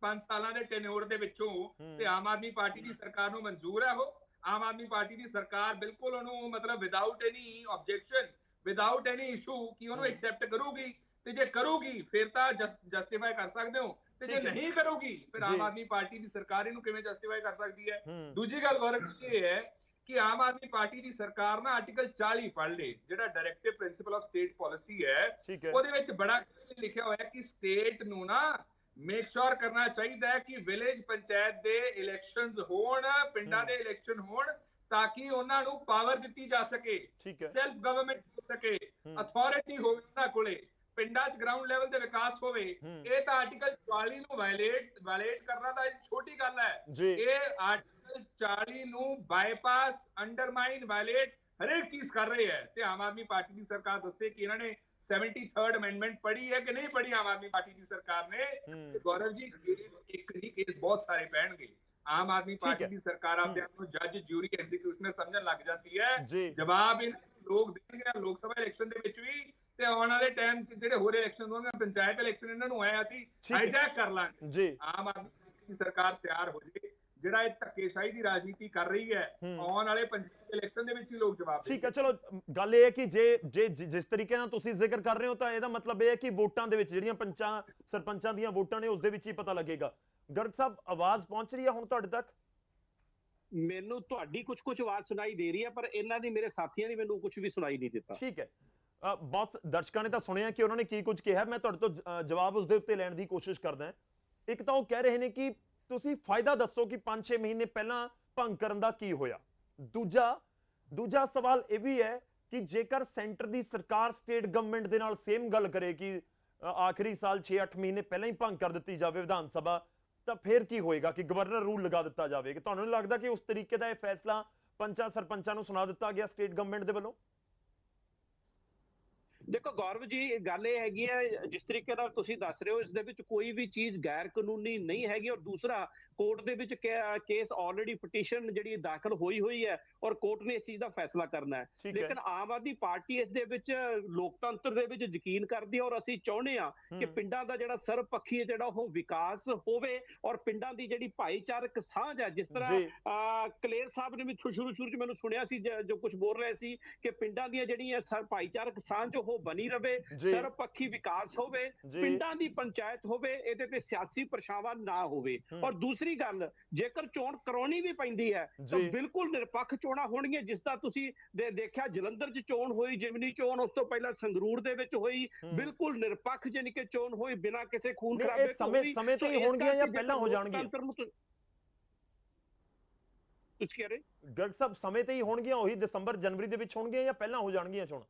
S5: 5 ਸਾਲਾਂ ਦੇ ਟੈਨਿਓਰ ਦੇ ਵਿੱਚੋਂ, ਤੇ ਆਮ ਆਦਮੀ ਪਾਰਟੀ ਦੀ ਸਰਕਾਰ ਨੂੰ ਮਨਜ਼ੂਰ ਹੈ ਉਹ? ਆਮ ਆਦਮੀ ਪਾਰਟੀ ਦੀ ਸਰਕਾਰ ਬਿਲਕੁਲ ਉਹਨੂੰ ਮਤਲਬ without any objection, without any issue ਕਿ ਉਹਨੂੰ ਐਕਸੈਪਟ ਕਰੂਗੀ? ਤੇ ਜੇ ਕਰੂਗੀ ਫਿਰ ਤਾਂ ਜਸਟੀਫਾਈ ਕਰ ਸਕਦੇ ਹੋ, ਤੇ ਜੇ ਨਹੀਂ ਕਰੂਗੀ ਫਿਰ ਆਮ ਆਦਮੀ ਪਾਰਟੀ ਦੀ ਸਰਕਾਰ ਇਹਨੂੰ ਕਿਵੇਂ ਜਸਟੀਫਾਈ ਕਰ ਸਕਦੀ ਹੈ? ਦੂਜੀ ਗੱਲ ਗੌਰਵ ਜੀ ਇਹ ਹੈ ਕਿ ਆਮ ਆਦਮੀ ਪਾਰਟੀ ਦੀ ਸਰਕਾਰ ਨਾ ਆਰਟੀਕਲ 40 ਪੜ੍ਹ ਲੇ, ਜਿਹੜਾ directive principal of state policy ਹੈ, ਉਹਦੇ ਵਿੱਚ ਬੜਾ ਲਿਖਿਆ ਹੋਇਆ ਕਿ ਸਟੇਟ ਨੂੰ ਨਾ ਮੇਕ ਸ਼ੋਰ ਕਰਨਾ ਚਾਹੀਦਾ ਹੈ ਕਿ ਵਿਲੇਜ ਪੰਚਾਇਤ ਦੇ ਇਲੈਕਸ਼ਨਸ ਹੋਣ, ਪਿੰਡਾਂ ਦੇ ਇਲੈਕਸ਼ਨ ਹੋਣ, ਤਾਂ ਕਿ ਉਹਨਾਂ ਨੂੰ ਪਾਵਰ ਦਿੱਤੀ ਜਾ ਸਕੇ, ਸੈਲਫ ਗਵਰਨਮੈਂਟ ਹੋ ਸਕੇ, ਅਥਾਰਟੀ ਹੋਵੇ ਉਹਨਾਂ ਕੋਲੇ, ਪਿੰਡਾਂ 'ਚ ਗਰਾਊਂਡ ਲੈਵਲ ਤੇ ਵਿਕਾਸ ਹੋਵੇ। ਇਹ ਤਾਂ ਆਰਟੀਕਲ 40 ਨੂੰ ਵਾਇਲੇਟ ਕਰਨਾ ਤਾਂ ਛੋਟੀ ਗੱਲ ਹੈ। ਇਹ ਆਰਟੀਕਲ 40 ਨੂੰ ਬਾਈਪਾਸ, ਅੰਡਰਮਾਈਨ, ਵਾਇਲੇਟ ਹਰੇਕ ਚੀਜ਼ ਕਰ ਰਹੀ ਹੈ। ਤੇ ਆਮ ਆਦਮੀ ਪਾਰਟੀ ਦੀ ਸਰਕਾਰ ਦੱਸੇ ਕਿ ਇਹਨਾਂ ਨੇ 73rd ਅਮੈਂਡਮੈਂਟ ਪੜ੍ਹੀ ਹੈ ਕਿ ਨਹੀਂ ਪੜ੍ਹੀ ਆਮ ਆਦਮੀ ਪਾਰਟੀ ਦੀ ਸਰਕਾਰ ਨੇ? ਗੌਰਵ ਜੀ ਇੱਕ ਨਹੀਂ ਕੇਸ ਬਹੁਤ ਸਾਰੇ ਪੈਣਗੇ। ਆਮ ਆਦਮੀ ਪਾਰਟੀ ਦੀ ਸਰਕਾਰ ਆਪਦੇ ਆਪ ਨੂੰ ਜੱਜ, ਜੂਰੀ, ਐਗਜ਼ੀਕਿਊਟਿਵ ਸਮਝਣ ਲੱਗ ਜਾਂਦੀ ਹੈ। ਜਵਾਬ ਇਹਨਾਂ ਲੋਕ ਦੇਣਗੇ ਲੋਕ ਸਭਾ ਇਲੈਕਸ਼ਨ ਦੇ ਵਿੱਚ ਵੀ, ਤੇ ਆਉਣ ਵਾਲੇ ਟਾਈਮ 'ਚ ਜਿਹੜੇ ਹੋਰ ਇਲੈਕਸ਼ਨ ਹੋਣਗੇ, ਪੰਚਾਇਤ ਇਲੈਕਸ਼ਨ, ਇਹਨਾਂ ਨੂੰ ਆਇਆ ਅਸੀਂ ਹਾਈਜੈਕ ਕਰ ਲਾਂਗੇ। ਆਮ ਆਦਮੀ ਪਾਰਟੀ ਦੀ ਸਰਕਾਰ ਤਿਆਰ ਹੋ ਜਾਏ। ਜਿਹੜਾ ਇਹ ਧੱਕੇਸ਼ਾਹੀ ਦੀ ਰਾਜਨੀਤੀ ਕਰ ਰਹੀ ਹੈ, ਆਉਣ ਵਾਲੇ ਪੰਚਾਇਤ ਇਲੈਕਸ਼ਨ ਦੇ ਵਿੱਚ ਹੀ ਲੋਕ ਜਵਾਬ ਦੇਣਗੇ।
S1: ਠੀਕ ਹੈ, ਚਲੋ ਗੱਲ ਇਹ ਹੈ ਕਿ ਜੇ ਜਿਸ ਤਰੀਕੇ ਨਾਲ ਤੁਸੀਂ ਜ਼ਿਕਰ ਕਰ ਰਹੇ ਹੋ ਤਾਂ ਇਹਦਾ ਮਤਲਬ ਇਹ ਹੈ ਕਿ ਵੋਟਾਂ ਦੇ ਵਿੱਚ ਜਿਹੜੀਆਂ ਸਰਪੰਚਾਂ ਦੀਆਂ ਵੋਟਾਂ ਨੇ ਉਸ ਦੇ ਵਿੱਚ ਹੀ ਪਤਾ ਲੱਗੇਗਾ। ਗਰਗ ਸਾਹਿਬ, ਆਵਾਜ਼ ਪਹੁੰਚ ਰਹੀ ਹੈ ਹੁਣ ਤੁਹਾਡੇ ਤੱਕ?
S2: ਮੈਨੂੰ ਤੁਹਾਡੀ ਕੁਝ ਆਵਾਜ਼ ਸੁਣਾਈ ਦੇ ਰਹੀ ਹੈ, ਪਰ ਇਹਨਾਂ ਦੀ, ਮੇਰੇ ਸਾਥੀਆਂ ਦੀ ਮੈਨੂੰ ਕੁਝ ਵੀ ਸੁਣਾਈ ਨਹੀਂ ਦਿੱਤਾ।
S1: ਠੀਕ ਹੈ, ਬਹੁਤ ਦਰਸ਼ਕਾਂ ਨੇ ਤਾਂ ਸੁਣਿਆ ਕਿ ਉਹਨਾਂ ਨੇ ਕੀ ਕੁਝ ਕਿਹਾ। ਮੈਂ ਤੁਹਾਡੇ ਤੋਂ ਜਵਾਬ ਉਸ ਦੇ ਉੱਤੇ ਲੈਣ ਦੀ ਕੋਸ਼ਿਸ਼ ਕਰਦਾ। ਇੱਕ ਤਾਂ ਉਹ ਕਹਿ ਰਹੇ ਨੇ ਕਿ ਤੁਸੀਂ ਫਾਇਦਾ ਦੱਸੋ ਕਿ 5-6 ਮਹੀਨੇ ਪਹਿਲਾਂ ਭੰਗ ਕਰਨ ਦਾ ਕੀ ਹੋਇਆ। ਦੂਜਾ ਸਵਾਲ ਇਹ ਵੀ ਹੈ ਕਿ ਜੇਕਰ ਸੈਂਟਰ ਦੀ ਸਰਕਾਰ ਸਟੇਟ ਗਵਰਨਮੈਂਟ ਦੇ ਨਾਲ ਸੇਮ ਗੱਲ ਕਰੇ ਕਿ ਆਖਰੀ ਸਾਲ 6-8 ਮਹੀਨੇ ਪਹਿਲਾਂ ਹੀ ਭੰਗ ਕਰ ਦਿੱਤੀ ਜਾਵੇ ਵਿਧਾਨ ਸਭਾ, ਤਾਂ ਫਿਰ ਕੀ ਹੋਏਗਾ ਕਿ ਗਵਰਨਰ ਰੂਲ ਲਗਾ ਦਿੱਤਾ ਜਾਵੇ? ਕਿ ਤੁਹਾਨੂੰ ਨਹੀਂ ਲੱਗਦਾ ਕਿ ਉਸ ਤਰੀਕੇ ਦਾ ਇਹ ਫੈਸਲਾ ਪੰਚਾਂ ਸਰਪੰਚਾਂ ਨੂੰ ਸੁਣਾ ਦਿੱਤਾ ਗਿਆ ਸਟੇਟ ਗਵਰਨਮੈਂਟ ਦੇ ਵੱਲੋਂ?
S2: ਦੇਖੋ ਗੌਰਵ ਜੀ, ਗੱਲ ਇਹ ਹੈਗੀ ਹੈ, ਜਿਸ ਤਰੀਕੇ ਨਾਲ ਤੁਸੀਂ ਦੱਸ ਰਹੇ ਹੋ ਇਸ ਦੇ ਵਿੱਚ ਕੋਈ ਵੀ ਚੀਜ਼ ਗੈਰ ਕਾਨੂੰਨੀ ਨਹੀਂ ਹੈਗੀ। ਔਰ ਦੂਸਰਾ, ਕੋਰਟ ਦੇ ਵਿੱਚ ਕੇਸ ਆਲਰੇਡੀ ਪਟੀਸ਼ਨ ਜਿਹੜੀ ਦਾਖਲ ਹੋਈ ਹੈ ਔਰ ਕੋਰਟ ਨੇ ਇਸ ਚੀਜ਼ ਦਾ ਫੈਸਲਾ ਕਰਨਾ ਹੈ। ਲੇਕਿਨ ਆਮ ਆਦਮੀ ਪਾਰਟੀ ਇਸ ਦੇ ਵਿੱਚ ਲੋਕਤੰਤਰ ਦੇ ਵਿੱਚ ਯਕੀਨ ਕਰਦੀ ਹੈ ਔਰ ਅਸੀਂ ਚਾਹੁੰਦੇ ਹਾਂ ਕਿ ਪਿੰਡਾਂ ਦਾ ਜਿਹੜਾ ਸਰਬਪੱਖੀ ਜਿਹੜਾ ਉਹ ਵਿਕਾਸ ਹੋਵੇ ਔਰ ਪਿੰਡਾਂ ਦੀ ਜਿਹੜੀ ਭਾਈਚਾਰਕ ਸਾਂਝ ਹੈ, ਜਿਸ ਤਰ੍ਹਾਂ ਕਲੇਰ ਸਾਹਿਬ ਨੇ ਵੀ ਸ਼ੁਰੂ 'ਚ ਮੈਨੂੰ ਸੁਣਿਆ ਸੀ ਜੋ ਕੁਝ ਬੋਲ ਰਹੇ ਸੀ ਕਿ ਪਿੰਡਾਂ ਦੀਆਂ ਜਿਹੜੀਆਂ ਭਾਈਚਾਰਕ ਸਾਂਝ ਉਹ ਬਣੀ ਰਵੇ, ਸਰਬਪੱਖੀ ਵਿਕਾਸ ਹੋਵੇ, ਪਿੰਡਾਂ ਦੀ ਪੰਚਾਇਤ ਹੋਵੇ, ਇਹਦੇ ਤੇ ਸਿਆਸੀ ਪਰਛਾਵਾਂ ਨਾ ਹੋਵੇ। ਔਰ ਦੂਸਰੀ ਗੱਲ, ਜੇਕਰ ਚੋਣ ਕਰਾਉਣੀ ਵੀ ਪੈਂਦੀ ਹੈ ਤਾਂ ਬਿਲਕੁਲ ਨਿਰਪੱਖ ਚੋਣਾਂ ਹੋਣਗੀਆਂ, ਜਿਸ ਦਾ ਤੁਸੀਂ ਦੇਖਿਆ ਜਲੰਧਰ 'ਚ ਚੋਣ ਹੋਈ, ਜਿਮਨੀ ਚੋਣ, ਉਸ ਤੋਂ ਪਹਿਲਾਂ ਸੰਗਰੂਰ ਦੇ ਵਿੱਚ ਹੋਈ, ਬਿਲਕੁਲ ਨਿਰਪੱਖ ਜਾਨੀ ਕਿ ਚੋਣ ਹੋਈ, ਬਿਨਾਂ ਕਿਸੇ ਖੂਨ ਖਰਾਬੇ ਤੋਂ ਹੋਈ।
S1: ਸਮੇਂ ਤੇ ਹੀ ਹੋਣਗੀਆਂ ਜਾਂ ਪਹਿਲਾਂ ਹੋ ਜਾਣਗੀਆਂ?
S2: ਤੁਸੀਂ ਕਹਿ ਰਹੇ
S1: ਗਰਗ ਸਾਹਿਬ, ਸਮੇਂ ਤੇ ਹੀ ਹੋਣਗੀਆਂ, ਉਹੀ ਦਸੰਬਰ ਜਨਵਰੀ ਦੇ ਵਿੱਚ ਹੋਣਗੀਆਂ ਜਾਂ ਪਹਿਲਾਂ ਹੋ ਜਾਣਗੀਆਂ ਚੋਣ?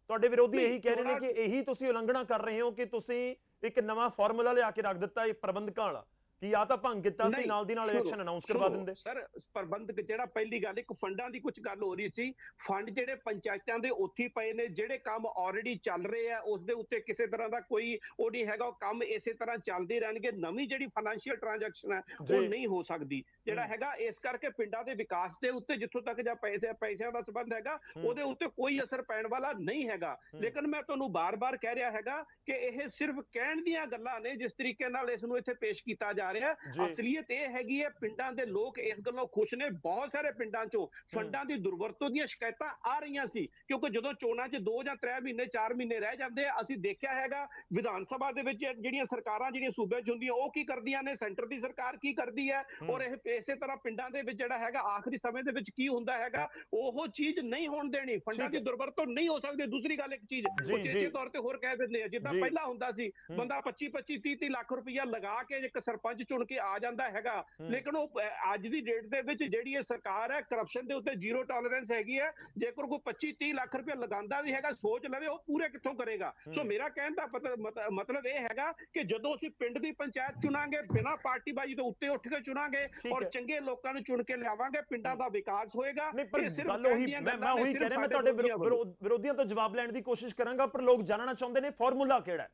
S1: ਤੁਹਾਡੇ ਵਿਰੋਧੀ ਇਹੀ ਕਹਿ ਰਹੇ ਨੇ ਕਿ ਇਹੀ ਤੁਸੀਂ ਉਲੰਘਣਾ ਕਰ ਰਹੇ ਹੋ ਕਿ ਤੁਸੀਂ ਇੱਕ ਨਵਾਂ ਫਾਰਮੂਲਾ ਲਿਆ ਕੇ ਰੱਖ ਦਿੱਤਾ ਇਹ ਪ੍ਰਬੰਧਕਾਂ ਵਾਲਾ ਕਿ ਆ ਤਾਂ ਭੰਗ ਕੀਤਾ ਸੀ, ਨਾਲ ਦੀ ਨਾਲ ਇਲੈਕਸ਼ਨ ਅਨਾਉਂਸ ਕਰਵਾ ਦਿੰਦੇ।
S2: ਸਰ, ਪ੍ਰਬੰਧਕ ਜਿਹੜਾ, ਪਹਿਲੀ ਗੱਲ, ਇੱਕ ਫੰਡਾਂ ਦੀ ਕੁਝ ਗੱਲ ਹੋ ਰਹੀ ਸੀ, ਫੰਡ ਜਿਹੜੇ ਪੰਚਾਇਤਾਂ ਦੇ ਉੱਥੇ ਪਏ ਨੇ, ਜਿਹੜੇ ਕੰਮ ਆਲਰੇਡੀ ਚੱਲ ਰਹੇ ਆ ਉਸ ਦੇ ਉੱਤੇ ਕਿਸੇ ਤਰ੍ਹਾਂ ਦਾ ਕੋਈ ਉਹ ਨਹੀਂ ਹੈਗਾ, ਉਹ ਕੰਮ ਇਸੇ ਤਰ੍ਹਾਂ ਚੱਲਦੇ ਰਹਿਣਗੇ। ਨਵੀਂ ਜਿਹੜੀ ਫਾਈਨੈਂਸ਼ੀਅਲ ਟ੍ਰਾਂਜੈਕਸ਼ਨ ਹੈ ਉਹ ਨਹੀਂ ਹੋ ਸਕਦੀ ਜਿਹੜਾ ਹੈਗਾ। ਇਸ ਕਰਕੇ ਪਿੰਡਾਂ ਦੇ ਵਿਕਾਸ ਦੇ ਉੱਤੇ ਜਿੱਥੋਂ ਤੱਕ ਜਾਂ ਪੈਸਿਆਂ ਦਾ ਸੰਬੰਧ ਹੈਗਾ ਉਹਦੇ ਉੱਤੇ ਕੋਈ ਅਸਰ ਪੈਣ ਵਾਲਾ ਨਹੀਂ ਹੈਗਾ। ਲੇਕਿਨ ਮੈਂ ਤੁਹਾਨੂੰ ਬਾਰ-ਬਾਰ ਕਹਿ ਰਿਹਾ ਹੈਗਾ ਕਿ ਇਹ ਸਿਰਫ ਕਹਿਣ ਦੀਆਂ ਗੱਲਾਂ ਨੇ, ਜਿਸ ਤਰੀਕੇ ਨਾਲ ਇਸ ਨੂੰ ਇੱਥੇ ਪੇਸ਼ ਕੀਤਾ ਜਾ ਰਿਹਾ। ਅਸਲੀਅਤ ਇਹ ਹੈਗੀ ਹੈ ਪਿੰਡਾਂ ਦੇ ਲੋਕ ਇਸ ਗੱਲੋਂ ਖੁਸ਼ ਨੇ। ਬਹੁਤ ਸਾਰੇ ਪਿੰਡਾਂ 'ਚੋਂ ਫੰਡਾਂ ਦੀ ਦੁਰਵਰਤੋਂ ਦੀਆਂ ਸ਼ਿਕਾਇਤਾਂ ਆ ਰਹੀਆਂ ਸੀ, ਕਿਉਂਕਿ ਜਦੋਂ ਚੋਣਾਂ 'ਚ 2 ਜਾਂ 3 ਮਹੀਨੇ 4 ਮਹੀਨੇ ਰਹਿ ਜਾਂਦੇ ਆ, ਅਸੀਂ ਦੇਖਿਆ ਹੈਗਾ ਵਿਧਾਨ ਸਭਾ ਦੇ ਵਿੱਚ ਜਿਹੜੀਆਂ ਸਰਕਾਰਾਂ ਜਿਹੜੀਆਂ ਸੂਬੇ 'ਚ ਹੁੰਦੀਆਂ ਉਹ ਕੀ ਕਰਦੀਆਂ ਨੇ, ਸੈਂਟਰ ਦੀ ਸਰਕਾਰ ਕੀ ਕਰਦੀ ਹੈ, ਔਰ ਇਹ ਇਸੇ ਤਰ੍ਹਾਂ ਪਿੰਡਾਂ ਦੇ ਵਿੱਚ ਜਿਹੜਾ ਹੈਗਾ ਆਖਰੀ ਸਮੇਂ ਦੇ ਵਿੱਚ ਕੀ ਹੁੰਦਾ ਹੈਗਾ, ਉਹ ਚੀਜ਼ ਨਹੀਂ ਹੋਣ ਦੇਣੀ। ਫੰਡਾਂ ਦੀ ਦੁਰਵਰਤੋਂ ਨਹੀਂ ਹੋ ਸਕਦੀ। ਦੂਸਰੀ ਗੱਲ, ਇੱਕ ਚੀਜ਼ ਉਹ ਚੇਚੇ ਤੌਰ ਤੇ ਹੋਰ ਕਹਿ ਦਿੰਦੇ ਆ, ਜਿੱਦਾਂ ਪਹਿਲਾਂ ਹੁੰਦਾ ਸੀ ਬੰਦਾ 25-25 30-30 ਲੱਖ ਰੁਪਈਆ ਲਗਾ ਕੇ ਇੱਕ ਸਰਪੰਚ ਚੁਣ ਕੇ ਆ ਜਾਂਦਾ ਹੈਗਾ, ਲੇਕਿਨ ਉਹ ਅੱਜ ਦੀ ਡੇਟ ਦੇ ਵਿੱਚ ਜਿਹੜੀ ਇਹ ਸਰਕਾਰ ਹੈ ਕਰਪਸ਼ਨ ਦੇ ਉੱਤੇ ਜ਼ੀਰੋ ਟੋਲਰੈਂਸ ਹੈਗੀ ਹੈ। ਜੇਕਰ ਕੋਈ 25-30 ਲੱਖ ਰੁਪਇਆ ਲਗਾਉਂਦਾ ਵੀ ਹੈਗਾ, ਸੋਚ ਲਵੇ ਉਹ ਪੂਰੇ ਕਿੱਥੋਂ ਕਰੇਗਾ। ਸੋ ਮੇਰਾ ਕਹਿਣ ਦਾ ਮਤਲਬ ਇਹ ਹੈਗਾ ਕਿ ਜਦੋਂ ਅਸੀਂ ਪਿੰਡ ਦੀ ਪੰਚਾਇਤ ਚੁਣਾਂਗੇ ਬਿਨਾਂ ਪਾਰਟੀਬਾਜ਼ੀ ਤੋਂ ਉੱਤੇ ਉੱਠ ਕੇ ਚੁਣਾਂਗੇ ਔਰ ਚੰਗੇ ਲੋਕਾਂ ਨੂੰ ਚੁਣ ਕੇ ਲਿਆਵਾਂਗੇ, ਪਿੰਡਾਂ ਦਾ ਵਿਕਾਸ ਹੋਏਗਾ।
S1: ਮੈਂ ਉਹੀ ਕਹਿ ਰਿਹਾ, ਮੈਂ ਤੁਹਾਡੇ ਵਿਰੋਧੀਆਂ ਤੋਂ ਜਵਾਬ ਲੈਣ ਦੀ ਕੋਸ਼ਿਸ਼ ਕਰਾਂਗਾ, ਪਰ ਲੋਕ ਜਾਣਨਾ ਚਾਹੁੰਦੇ ਨੇ ਫਾਰਮੂਲਾ ਕਿਹੜਾ ਹੈ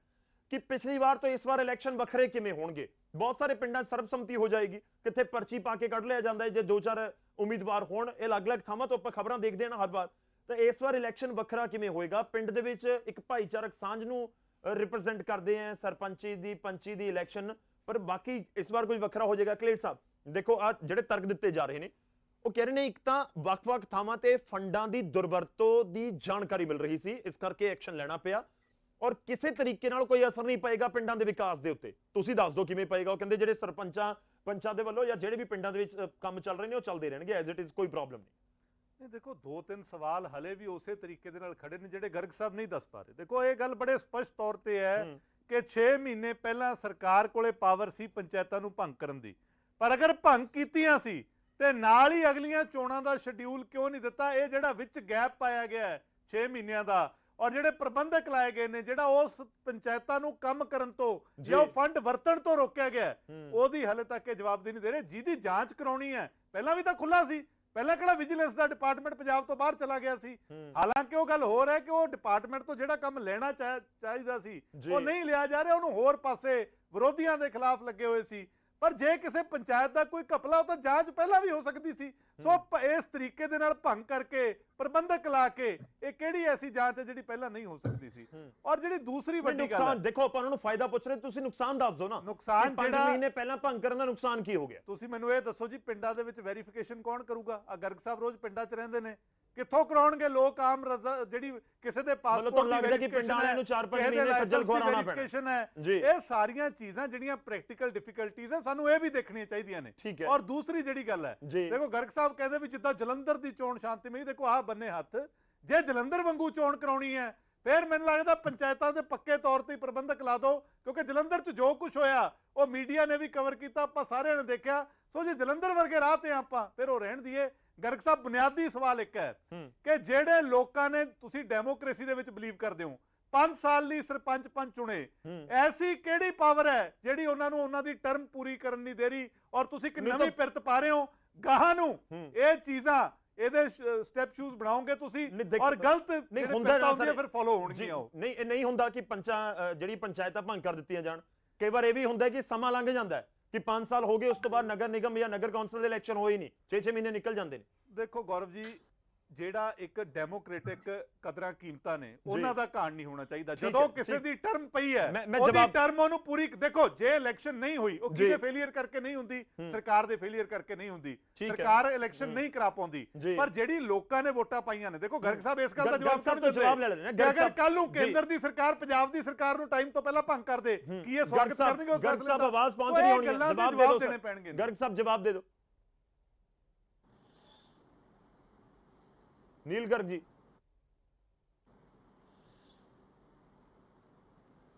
S1: ਕਿ ਪਿਛਲੀ ਵਾਰ ਤੋਂ ਇਸ ਵਾਰ ਇਲੈਕਸ਼ਨ ਵੱਖਰੇ ਕਿਵੇਂ ਹੋਣਗੇ। ਬਹੁਤ ਸਾਰੇ ਪਿੰਡਾਂ 'ਚ ਸਰਬਸੰਮਤੀ ਹੋ ਜਾਏਗੀ, ਕਿੱਥੇ ਪਰਚੀ ਪਾ ਕੇ ਕੱਢ ਲਿਆ ਜਾਂਦਾ ਹੈ ਜੇ 2-4 ਉਮੀਦਵਾਰ ਹੋਣ। ਇਹ ਅਲੱਗ-ਅਲੱਗ ਥਾਵਾਂ ਤੋਂ ਆਪਾਂ ਖਬਰਾਂ ਦੇਖਦੇ ਹਾਂ ਹਰ ਵਾਰ। ਤਾਂ ਇਸ ਵਾਰ ਇਲੈਕਸ਼ਨ ਵੱਖਰਾ ਕਿਵੇਂ ਹੋਏਗਾ? ਪਿੰਡ ਦੇ ਵਿੱਚ ਇੱਕ ਭਾਈਚਾਰਕ ਸਾਂਝ ਨੂੰ ਰਿਪਰੈਜ਼ੈਂਟ ਕਰਦੇ ਆ ਸਰਪੰਚੀ ਦੀ ਪੰਚੀ ਦੀ ਇਲੈਕਸ਼ਨ, ਪਰ ਬਾਕੀ ਇਸ ਵਾਰ ਕੁਝ ਵੱਖਰਾ ਹੋ ਜਾਏਗਾ। ਕਲੇਰ ਸਾਹਿਬ ਦੇਖੋ, ਆ ਜਿਹੜੇ ਤਰਕ ਦਿੱਤੇ ਜਾ ਰਹੇ ਨੇ ਉਹ ਕਹਿ ਰਹੇ ਨੇ ਇੱਕ ਤਾਂ ਵੱਖ-ਵੱਖ ਥਾਵਾਂ ਤੇ ਫੰਡਾਂ ਦੀ ਦੁਰਵਰਤੋਂ ਦੀ ਜਾਣਕਾਰੀ ਮਿਲ ਰਹੀ ਸੀ, ਇਸ ਕਰਕੇ ਐਕਸ਼ਨ ਲੈਣਾ ਪਿਆ, ਔਰ ਕਿਸੇ ਤਰੀਕੇ ਨਾਲ ਕੋਈ ਅਸਰ ਨਹੀਂ ਪਏਗਾ ਪਿੰਡਾਂ ਦੇ ਵਿਕਾਸ ਦੇ ਉੱਤੇ। ਤੁਸੀਂ ਦੱਸ ਦਿਓ ਕਿਵੇਂ ਪਏਗਾ। ਉਹ ਕਹਿੰਦੇ ਜਿਹੜੇ ਪੰਚਾਂ ਦੇ ਵੱਲੋਂ ਜਾਂ ਜਿਹੜੇ ਵੀ ਪਿੰਡਾਂ ਦੇ ਵਿੱਚ ਕੰਮ ਚੱਲ ਰਹੇ ਨੇ ਉਹ ਚੱਲਦੇ ਰਹਿਣਗੇ ਐਜ਼ ਇਟ ਇਜ਼, ਕੋਈ ਪ੍ਰੋਬਲਮ ਨਹੀਂ।
S3: ਦੇਖੋ 2-3 ਸਵਾਲ ਹਲੇ ਵੀ ਉਸੇ ਤਰੀਕੇ ਦੇ ਨਾਲ ਖੜੇ ਨੇ ਜਿਹੜੇ ਗਰਗ ਸਾਹਿਬ ਨਹੀਂ ਦੱਸ ਪਾ ਰਹੇ। ਦੇਖੋ ਇਹ ਗੱਲ ਬੜੇ ਸਪਸ਼ਟ ਤੌਰ ਤੇ ਹੈ ਕਿ 6 ਮਹੀਨੇ ਪਹਿਲਾਂ ਸਰਕਾਰ ਕੋਲੇ ਪਾਵਰ ਸੀ ਪੰਚਾਇਤਾਂ ਨੂੰ ਭੰਗ ਕਰਨ ਦੀ, ਪਰ ਅਗਰ ਭੰਗ ਕੀਤੀਆਂ ਸੀ ਤੇ ਨਾਲ ਹੀ ਅਗਲੀਆਂ ਚੋਣਾਂ ਦਾ ਸ਼ਡਿਊਲ ਕਿਉਂ ਨਹੀਂ ਦਿੱਤਾ? ਇਹ ਜਿਹੜਾ ਵਿੱਚ ਗੈਪ ਪਾਇਆ ਗਿਆ ਹੈ 6 ਮਹੀਨਿਆਂ ਦਾ, ਔਰ ਜਿਹੜੇ ਪ੍ਰਬੰਧਕ ਲਾਏ ਗਏ ਨੇ, ਜਿਹੜਾ ਉਸ ਪੰਚਾਇਤਾਂ ਨੂੰ ਕੰਮ ਕਰਨ ਤੋਂ ਜਾਂ ਉਹ ਫੰਡ ਵਰਤਣ ਤੋਂ ਰੋਕਿਆ ਗਿਆ, ਉਹਦੀ ਹਲੇ ਤੱਕ ਇਹ ਜਵਾਬਦੇਹੀ ਨਹੀਂ ਦੇ ਰਹੇ। ਜਿਹਦੀ ਜਾਂਚ ਕਰਾਉਣੀ ਹੈ ਪਹਿਲਾਂ ਵੀ ਤਾਂ ਖੁੱਲਾ ਸੀ, ਪਹਿਲਾਂ ਕਿਹੜਾ ਵਿਜੀਲੈਂਸ ਦਾ ਡਿਪਾਰਟਮੈਂਟ ਪੰਜਾਬ ਤੋਂ ਬਾਹਰ ਚਲਾ ਗਿਆ ਸੀ? ਹਾਲਾਂਕਿ ਉਹ ਗੱਲ ਹੋਰ ਹੈ ਕਿ ਉਹ ਡਿਪਾਰਟਮੈਂਟ ਤੋਂ ਜਿਹੜਾ ਕੰਮ ਲੈਣਾ ਚਾਹੀਦਾ ਸੀ ਉਹ ਨਹੀਂ ਲਿਆ ਜਾ ਰਿਹਾ, ਉਹਨੂੰ ਹੋਰ ਪਾਸੇ ਵਿਰੋਧੀਆਂ ਦੇ ਖਿਲਾਫ ਲੱਗੇ ਹੋਏ ਸੀ। ਪਰ ਜੇ ਕਿਸੇ ਪੰਚਾਇਤ ਦਾ ਕੋਈ ਘਪਲਾ ਹੋ ਤਾਂ ਜਾਂਚ ਪਹਿਲਾਂ ਵੀ ਹੋ ਸਕਦੀ ਸੀ। ਸੋ ਇਸ ਤਰੀਕੇ ਦੇ ਨਾਲ ਭੰਗ ਕਰਕੇ ਪ੍ਰਬੰਧਕ ਲਾ ਕੇ ਇਹ ਕਿਹੜੀ ਐਸੀ ਜਾਂਚ ਹੈ ਜਿਹੜੀ ਪਹਿਲਾਂ ਨਹੀਂ ਹੋ ਸਕਦੀ ਸੀ? ਔਰ ਜਿਹੜੀ ਦੂਸਰੀ ਵੱਡੀ ਗੱਲ ਹੈ,
S1: ਦੇਖੋ ਆਪਾਂ ਉਹਨਾਂ ਨੂੰ ਫਾਇਦਾ ਪੁੱਛ ਰਹੇ, ਤੁਸੀਂ ਨੁਕਸਾਨ ਦੱਸ ਦਿਓ ਨਾ।
S3: ਨੁਕਸਾਨ
S1: 5 ਮਹੀਨੇ ਪਹਿਲਾਂ ਭੰਗ ਕਰਨ ਦਾ ਨੁਕਸਾਨ ਕੀ ਹੋ ਗਿਆ?
S3: ਤੁਸੀਂ ਮੈਨੂੰ ਇਹ ਦੱਸੋ ਜੀ, ਪਿੰਡਾਂ ਦੇ ਵਿੱਚ ਵੈਰੀਫਿਕੇਸ਼ਨ ਕੌਣ ਕਰੂਗਾ? ਆ ਗਰਗ ਸਾਹਿਬ ਰੋਜ਼ ਪਿੰਡਾਂ 'ਚ ਰਹਿੰਦੇ ਨੇ, ਕਿੱਥੋਂ ਕਰਾਉਣਗੇ ਲੋਕ? ਆਮ ਜਿਹੜੀ ਕਿਸੇ ਦੇ ਪਾਸਪੋਰਟ ਦੀ ਵੈਰੀਫਿਕੇਸ਼ਨ ਹੈ,
S1: ਨੂੰ 4-5 ਮਹੀਨੇ ਖੱਜਲ ਖੁਆਰਨਾ ਪੈਣਾ
S3: ਹੈ, ਇਹ ਸਾਰੀਆਂ ਚੀਜ਼ਾਂ ਜਿਹੜੀਆਂ ਪ੍ਰੈਕਟੀਕਲ ਡਿਫਿਕਲਟੀਜ਼ ਹੈ ਸਾਨੂੰ ਇਹ ਵੀ ਦੇਖਣੀਆਂ ਚਾਹੀਦੀਆਂ ਨੇ। ਔਰ ਦੂਸਰੀ ਜਿਹੜੀ ਗੱਲ ਹੈ, ਦੇਖੋ ਗਰਗ ਸਾਹਿਬ ਕਹਿੰਦੇ ਵੀ ਜਿੱਦਾਂ ਜਲੰਧਰ ਦੀ ਚੋਣ ਸ਼ਾਂਤੀਮਈ, ਦੇਖੋ ਆਹ ਬੰਨੇ ਹੱਥ, ਜੇ ਜਲੰਧਰ ਵਾਂਗੂ ਚੋਣ ਕਰਾਉਣੀ ਹੈ ਫਿਰ ਮੈਨੂੰ ਲੱਗਦਾ ਪੰਚਾਇਤਾਂ ਦੇ ਪੱਕੇ ਤੌਰ ਤੇ ਪ੍ਰਬੰਧਕ ਲਾ ਦਿਓ, ਕਿਉਂਕਿ ਜਲੰਧਰ 'ਚ ਜੋ ਕੁਝ ਹੋਇਆ ਉਹ ਮੀਡੀਆ ਨੇ ਵੀ ਕਵਰ ਕੀਤਾ, ਆਪਾਂ ਸਾਰਿਆਂ ਨੇ ਦੇਖਿਆ। ਸੋ ਜੇ ਜਲੰਧਰ ਵਰਗੇ ਰਾਹ ਤੇ ਆਪਾਂ ਫਿਰ ਉਹ ਰਹਿਣ ਦੀਏ। ਗਰਗ ਸਾਹਿਬ ਬੁਨਿਆਦੀ ਸਵਾਲ ਇੱਕ ਹੈ ਕਿ ਜਿਹੜੇ ਲੋਕਾਂ ਨੇ, ਤੁਸੀਂ ਡੈਮੋਕ੍ਰੇਸੀ ਦੇ ਵਿੱਚ ਬਿਲੀਵ ਕਰਦੇ ਹੋ, 5 ਸਾਲ ਲਈ ਸਰਪੰਚ ਪੰਚ ਚੁਣੇ, ਐਸੀ ਕਿਹੜੀ ਪਾਵਰ ਹੈ ਜਿਹੜੀ ਉਹਨਾਂ ਨੂੰ ਉਹਨਾਂ ਦੀ ਟਰਮ ਪੂਰੀ ਕਰਨ ਨਹੀਂ ਦੇ ਰਹੀ? ਔਰ ਤੁਸੀਂ ਇੱਕ ਨਵੀਂ ਪਿਰਤ ਪਾ ਰਹੇ ਹੋ ਗਾਹਾਂ ਨੂੰ, ਇਹ ਚੀਜ਼ਾਂ ਇਹਦੇ ਸਟੈਪ ਸ਼ੂਜ਼ ਬਣਾਓਗੇ ਤੁਸੀਂ, ਔਰ ਗਲਤ
S1: ਨਹੀਂ ਹੁੰਦਾ
S3: ਫਿਰ ਫੋਲੋ ਹੋਣਗੀਆਂ।
S1: ਨਹੀਂ, ਇਹ ਨਹੀਂ ਹੁੰਦਾ ਕਿ ਜਿਹੜੀ ਪੰਚਾਇਤਾਂ ਭੰਗ ਕਰ ਦਿੱਤੀਆਂ ਜਾਣ। ਕਈ ਵਾਰ ਇਹ ਵੀ ਹੁੰਦਾ ਕਿ ਸਮਾਂ ਲੰਘ ਜਾਂਦਾ ਹੈ ਕਿ 5 ਸਾਲ ਹੋ ਗਏ, ਉਸ ਤੋਂ ਬਾਅਦ ਨਗਰ ਨਿਗਮ ਜਾਂ ਨਗਰ ਕੌਂਸਲ ਦੇ ਇਲੈਕਸ਼ਨ ਹੋਏ ਨਹੀਂ, 6-6 ਮਹੀਨੇ ਨਿਕਲ ਜਾਂਦੇ ਨੇ।
S3: ਦੇਖੋ ਗੌਰਵ ਜੀ, ਜਿਹੜਾ ਇੱਕ ਡੈਮੋਕ੍ਰੈਟਿਕ ਕਦਰਾਂ ਕੀਮਤਾਂ ਨੇ ਉਹਨਾਂ ਦਾ ਘਾਣ ਨਹੀਂ ਹੋਣਾ ਚਾਹੀਦਾ। ਜਦੋਂ ਕਿਸੇ ਦੀ ਟਰਮ ਪਈ ਹੈ ਉਹਦੀ ਟਰਮ ਉਹਨੂੰ ਪੂਰੀ, ਦੇਖੋ ਜੇ ਇਲੈਕਸ਼ਨ ਨਹੀਂ ਹੋਈ ਉਹ ਕਿਹਦੇ ਫੇਲਿਅਰ ਕਰਕੇ ਨਹੀਂ ਹੁੰਦੀ? ਸਰਕਾਰ ਦੇ ਫੇਲਿਅਰ ਕਰਕੇ ਨਹੀਂ ਹੁੰਦੀ। ਸਰਕਾਰ ਇਲੈਕਸ਼ਨ ਨਹੀਂ ਕਰਾ ਪਾਉਂਦੀ, ਪਰ ਜਿਹੜੀ ਲੋਕਾਂ ਨੇ ਵੋਟਾਂ ਪਾਈਆਂ ਨੇ, ਦੇਖੋ ਗਰਗ ਸਾਹਿਬ ਇਸ ਗੱਲ ਦਾ ਜਵਾਬ ਲੈ ਲੈਣੇ। ਅਗਰ ਕੱਲ ਨੂੰ ਕੇਂਦਰ ਦੀ ਸਰਕਾਰ ਪੰਜਾਬ ਦੀ ਸਰਕਾਰ ਨੂੰ ਟਾਈਮ ਤੋਂ ਪਹਿਲਾਂ ਭੰਗ ਕਰ ਦੇ, ਕੀ ਇਹ ਸਵਾਗਤ ਕਰਨਗੇ ਉਸ ਫੈਸਲੇ ਦਾ?
S1: ਆਵਾਜ਼ ਪਹੁੰਚ ਰਹੀ ਹੋਣੀ,
S3: ਜਵਾਬ ਦੇਣੇ ਪੈਣਗੇ।
S1: ਗਰਗ ਸਾਹਿਬ ਜਵਾਬ ਦੇ ਦਿਓ। ਨੀਲ ਗਰਗ ਜੀ,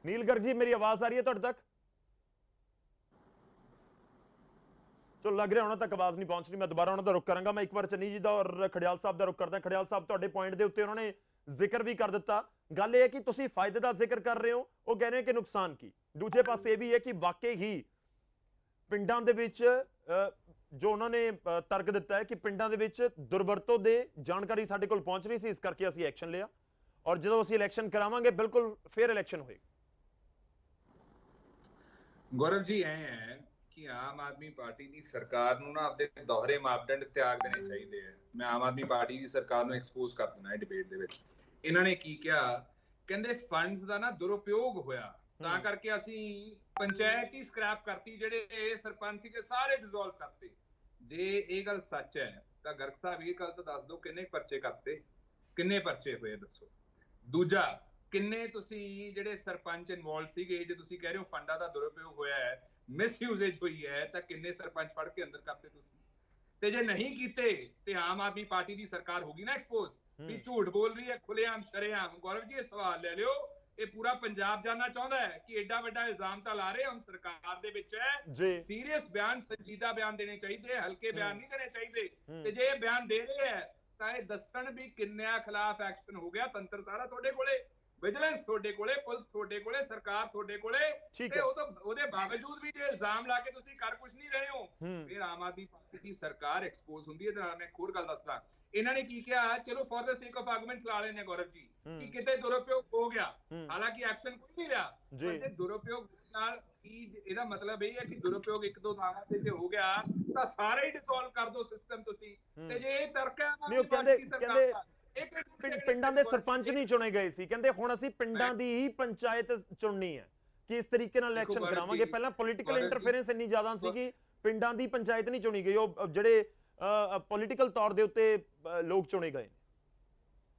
S1: ਨੀਲ ਗਰਗ ਜੀ, ਮੇਰੀ ਆਵਾਜ਼ ਆ ਰਹੀ ਹੈ ਤੁਹਾਡੇ ਤੱਕ? ਚਲੋ ਲੱਗ ਰਿਹਾ ਉਹਨਾਂ ਤੱਕ ਆਵਾਜ਼ ਨਹੀਂ ਪਹੁੰਚ ਰਹੀ, ਮੈਂ ਦੁਬਾਰਾ ਉਹਨਾਂ ਦਾ ਰੁਖ ਕਰਾਂਗਾ। ਮੈਂ ਇੱਕ ਵਾਰ ਚੰਨੀ ਜੀ ਦਾ ਔਰ ਖੜਿਆਲ ਸਾਹਿਬ ਦਾ ਰੁਖ ਕਰਦਾ। ਖੜਿਆਲ ਸਾਹਿਬ, ਤੁਹਾਡੇ ਪੁਆਇੰਟ ਦੇ ਉੱਤੇ ਉਹਨਾਂ ਨੇ ਜ਼ਿਕਰ ਵੀ ਕਰ ਦਿੱਤਾ। ਗੱਲ ਇਹ ਹੈ ਕਿ ਤੁਸੀਂ ਫਾਇਦੇ ਦਾ ਜ਼ਿਕਰ ਕਰ ਰਹੇ ਹੋ, ਉਹ ਕਹਿ ਰਹੇ ਕਿ ਨੁਕਸਾਨ ਕੀ। ਦੂਜੇ ਪਾਸੇ ਇਹ ਵੀ ਹੈ ਕਿ ਵਾਕਈ ਹੀ ਪਿੰਡਾਂ ਦੇ ਵਿੱਚ ਜੋ ਉਹਨਾਂ ਨੇ ਤਰਕ ਦਿੱਤਾ ਹੈ ਕਿ ਪਿੰਡਾਂ ਦੇ ਵਿੱਚ ਦੁਰਵਰਤੋਂ ਦੇ ਜਾਣਕਾਰੀ ਸਾਡੇ ਕੋਲ ਪਹੁੰਚ ਰਹੀ ਸੀ, ਇਸ ਕਰਕੇ ਅਸੀਂ ਐਕਸ਼ਨ ਲਿਆ, ਔਰ ਜਦੋਂ ਅਸੀਂ ਇਲੈਕਸ਼ਨ ਕਰਾਵਾਂਗੇ ਬਿਲਕੁਲ ਫੇਅਰ ਇਲੈਕਸ਼ਨ ਹੋਏਗਾ।
S5: ਗੌਰਵ ਜੀ, ਐ ਹੈ ਕਿ ਆਮ ਆਦਮੀ ਪਾਰਟੀ ਦੀ ਸਰਕਾਰ ਨੂੰ ਨਾ ਆਪਣੇ ਦੋਹਰੇ ਮਾਪਦੰਡ ਤਿਆਗ ਦੇਣੇ ਚਾਹੀਦੇ ਹੈ। ਮੈਂ ਆਮ ਆਦਮੀ ਪਾਰਟੀ ਦੀ ਸਰਕਾਰ ਨੂੰ ਐਕਸਪੋਜ਼ ਕਰ ਦੇਣਾ ਹੈ ਡਿਬੇਟ ਦੇ ਵਿੱਚ। ਇਹਨਾਂ ਨੇ ਕੀ ਕਿਹਾ, ਕਹਿੰਦੇ ਫੰਡਸ ਦਾ ਨਾ ਦੁਰਉਪਯੋਗ ਹੋਇਆ, ਤਾਂ ਕਰਕੇ ਅਸੀਂ ਪੰਚਾਇਤ ਹੀ ਸਕ੍ਰੈਪ ਕਰਤੀ, ਜਿਹੜੇ ਸਰਪੰਚ ਸੀਗੇ ਸਾਰੇ ਡਿਸੋਲਵ ਕਰਤੇ। ਜੇ ਇਹ ਗੱਲ ਸੱਚ ਹੈ ਤਾਂ ਗਰਗ ਸਾਹਿਬ ਇਹ ਗੱਲ ਤਾਂ ਦੱਸ ਦਿਓ, ਕਿੰਨੇ ਪਰਚੇ ਕਰਤੇ, ਕਿੰਨੇ ਪਰਚੇ ਹੋਏ ਦੱਸੋ। ਦੂਜਾ, ਕਿੰਨੇ ਤੁਸੀਂ ਜਿਹੜੇ ਸਰਪੰਚ ਇਨਵੋਲਵ ਸੀਗੇ, ਜੇ ਤੁਸੀਂ ਕਹਿ ਰਹੇ ਹੋ ਫੰਡਾਂ ਦਾ ਦੁਰਉਪਯੋਗ ਹੋਇਆ ਹੈ, ਮਿਸਯੂਜ਼ੇਜ ਹੋਈ ਹੈ, ਤਾਂ ਕਿੰਨੇ ਸਰਪੰਚ ਫੜ ਕੇ ਅੰਦਰ ਕਰਤੇ ਤੁਸੀਂ। ਤੇ ਜੇ ਨਹੀਂ ਕੀਤੇ ਤੇ ਆਮ ਆਦਮੀ ਪਾਰਟੀ ਦੀ ਸਰਕਾਰ ਹੋਗੀ ਨਾ ਐਕਸਪੋਜ਼ ਵੀ ਝੂਠ ਬੋਲ ਰਹੀ ਹੈ ਖੁੱਲੇਆਮ ਸ਼ਰੇਆਮ। ਗੌਰਵ ਜੀ ਇਹ ਸਵਾਲ ਲੈ ਲਿਓ, ਇਹ ਪੂਰਾ ਪੰਜਾਬ ਜਾਨਣਾ ਚਾਹੁੰਦਾ ਹੈ ਕਿ ਐਡਾ ਵੱਡਾ ਇਲਜ਼ਾਮ ਤਾਂ ਲਾ ਰਹੇ ਹੁਣ ਸਰਕਾਰ ਦੇ ਵਿੱਚ ਹੈ। ਸੀਰੀਅਸ ਬਿਆਨ, ਸੰਜੀਦਾ ਬਿਆਨ ਦੇਣੇ ਚਾਹੀਦੇ, ਹਲਕੇ ਬਿਆਨ ਨਹੀਂ ਦੇਣੇ ਚਾਹੀਦੇ। ਤੇ ਜੇ ਇਹ ਬਿਆਨ ਦੇ ਰਹੇ ਹੈ ਤਾਂ ਇਹ ਦੱਸਣ ਵੀ ਕਿੰਨਿਆਂ ਖਿਲਾਫ ਐਕਸ਼ਨ ਹੋ ਗਿਆ। ਤੰਤਰ ਸਾਰਾ ਤੁਹਾਡੇ ਕੋਲੇ, ਵਿਜੀਲੈਂਸ ਤੁਹਾਡੇ ਕੋਲੇ, ਪੁਲਿਸ ਤੁਹਾਡੇ ਕੋਲੇ, ਸਰਕਾਰ ਤੁਹਾਡੇ ਕੋਲੇ, ਤੇ ਉਹਦੇ ਬਾਵਜੂਦ ਵੀ ਜੇ ਇਲਜ਼ਾਮ ਲਾ ਕੇ ਤੁਸੀਂ ਕਰ ਕੁਝ ਨਹੀਂ ਰਹੇ ਹੋ, ਫਿਰ ਆਮ ਆਦਮੀ ਪਾਰਟੀ ਦੀ ਸਰਕਾਰ ਐਕਸਪੋਜ਼ ਹੁੰਦੀ ਹੈ। ਤੇ ਨਾਲ ਮੈਂ ਇੱਕ ਹੋਰ ਗੱਲ ਦੱਸਦਾ, ਇਹਨਾਂ ਨੇ ਕੀ ਕਿਹਾ, ਚਲੋ ਫॉर द ਸੇਕ ਆਫ ਆਰਗੂਮੈਂਟਸ ਲਾ ਲੈਣੇ ਗੌਰਵ ਜੀ ਕਿ ਕਿਤੇ ਦੁਰਉਪਯੋਗ ਹੋ ਗਿਆ, ਹਾਲਾਂਕਿ ਐਕਸ਼ਨ ਕੋਈ ਨਹੀਂ ਲਿਆ। ਪਰ ਦੁਰਉਪਯੋਗ ਨਾਲ ਇਹਦਾ ਮਤਲਬ ਇਹ ਹੈ ਕਿ ਦੁਰਉਪਯੋਗ ਇੱਕ ਦੋ ਥਾਵਾਂ ਤੇ ਜੇ ਹੋ ਗਿਆ ਤਾਂ ਸਾਰੇ ਹੀ ਡਿਸੋਲਵ ਕਰ ਦੋ ਸਿਸਟਮ ਤੁਸੀਂ। ਤੇ ਜੇ ਇਹ ਤਰਕ ਹੈ
S1: ਕਹਿੰਦੇ ਪਿੰਡਾਂ ਦੇ ਸਰਪੰਚ ਨਹੀਂ ਚੁਣੇ ਗਏ ਸੀ, ਕਹਿੰਦੇ ਹੁਣ ਅਸੀਂ ਪਿੰਡਾਂ ਦੀ ਹੀ ਪੰਚਾਇਤ ਚੁਣਨੀ ਹੈ ਕਿ ਇਸ ਤਰੀਕੇ ਨਾਲ ਇਲੈਕਸ਼ਨ ਕਰਾਵਾਂਗੇ। ਪਹਿਲਾਂ ਪੋਲੀਟੀਕਲ ਇੰਟਰਫੇਰੈਂਸ ਇੰਨੀ ਜ਼ਿਆਦਾ ਸੀ ਕਿ ਪਿੰਡਾਂ ਦੀ ਪੰਚਾਇਤ ਨਹੀਂ ਚੁਣੀ ਗਈ, ਉਹ ਜਿਹੜੇ ਪੋਲੀਟੀਕਲ ਤੌਰ ਦੇ ਉੱਤੇ ਲੋਕ ਚੁਣੇ ਗਏ।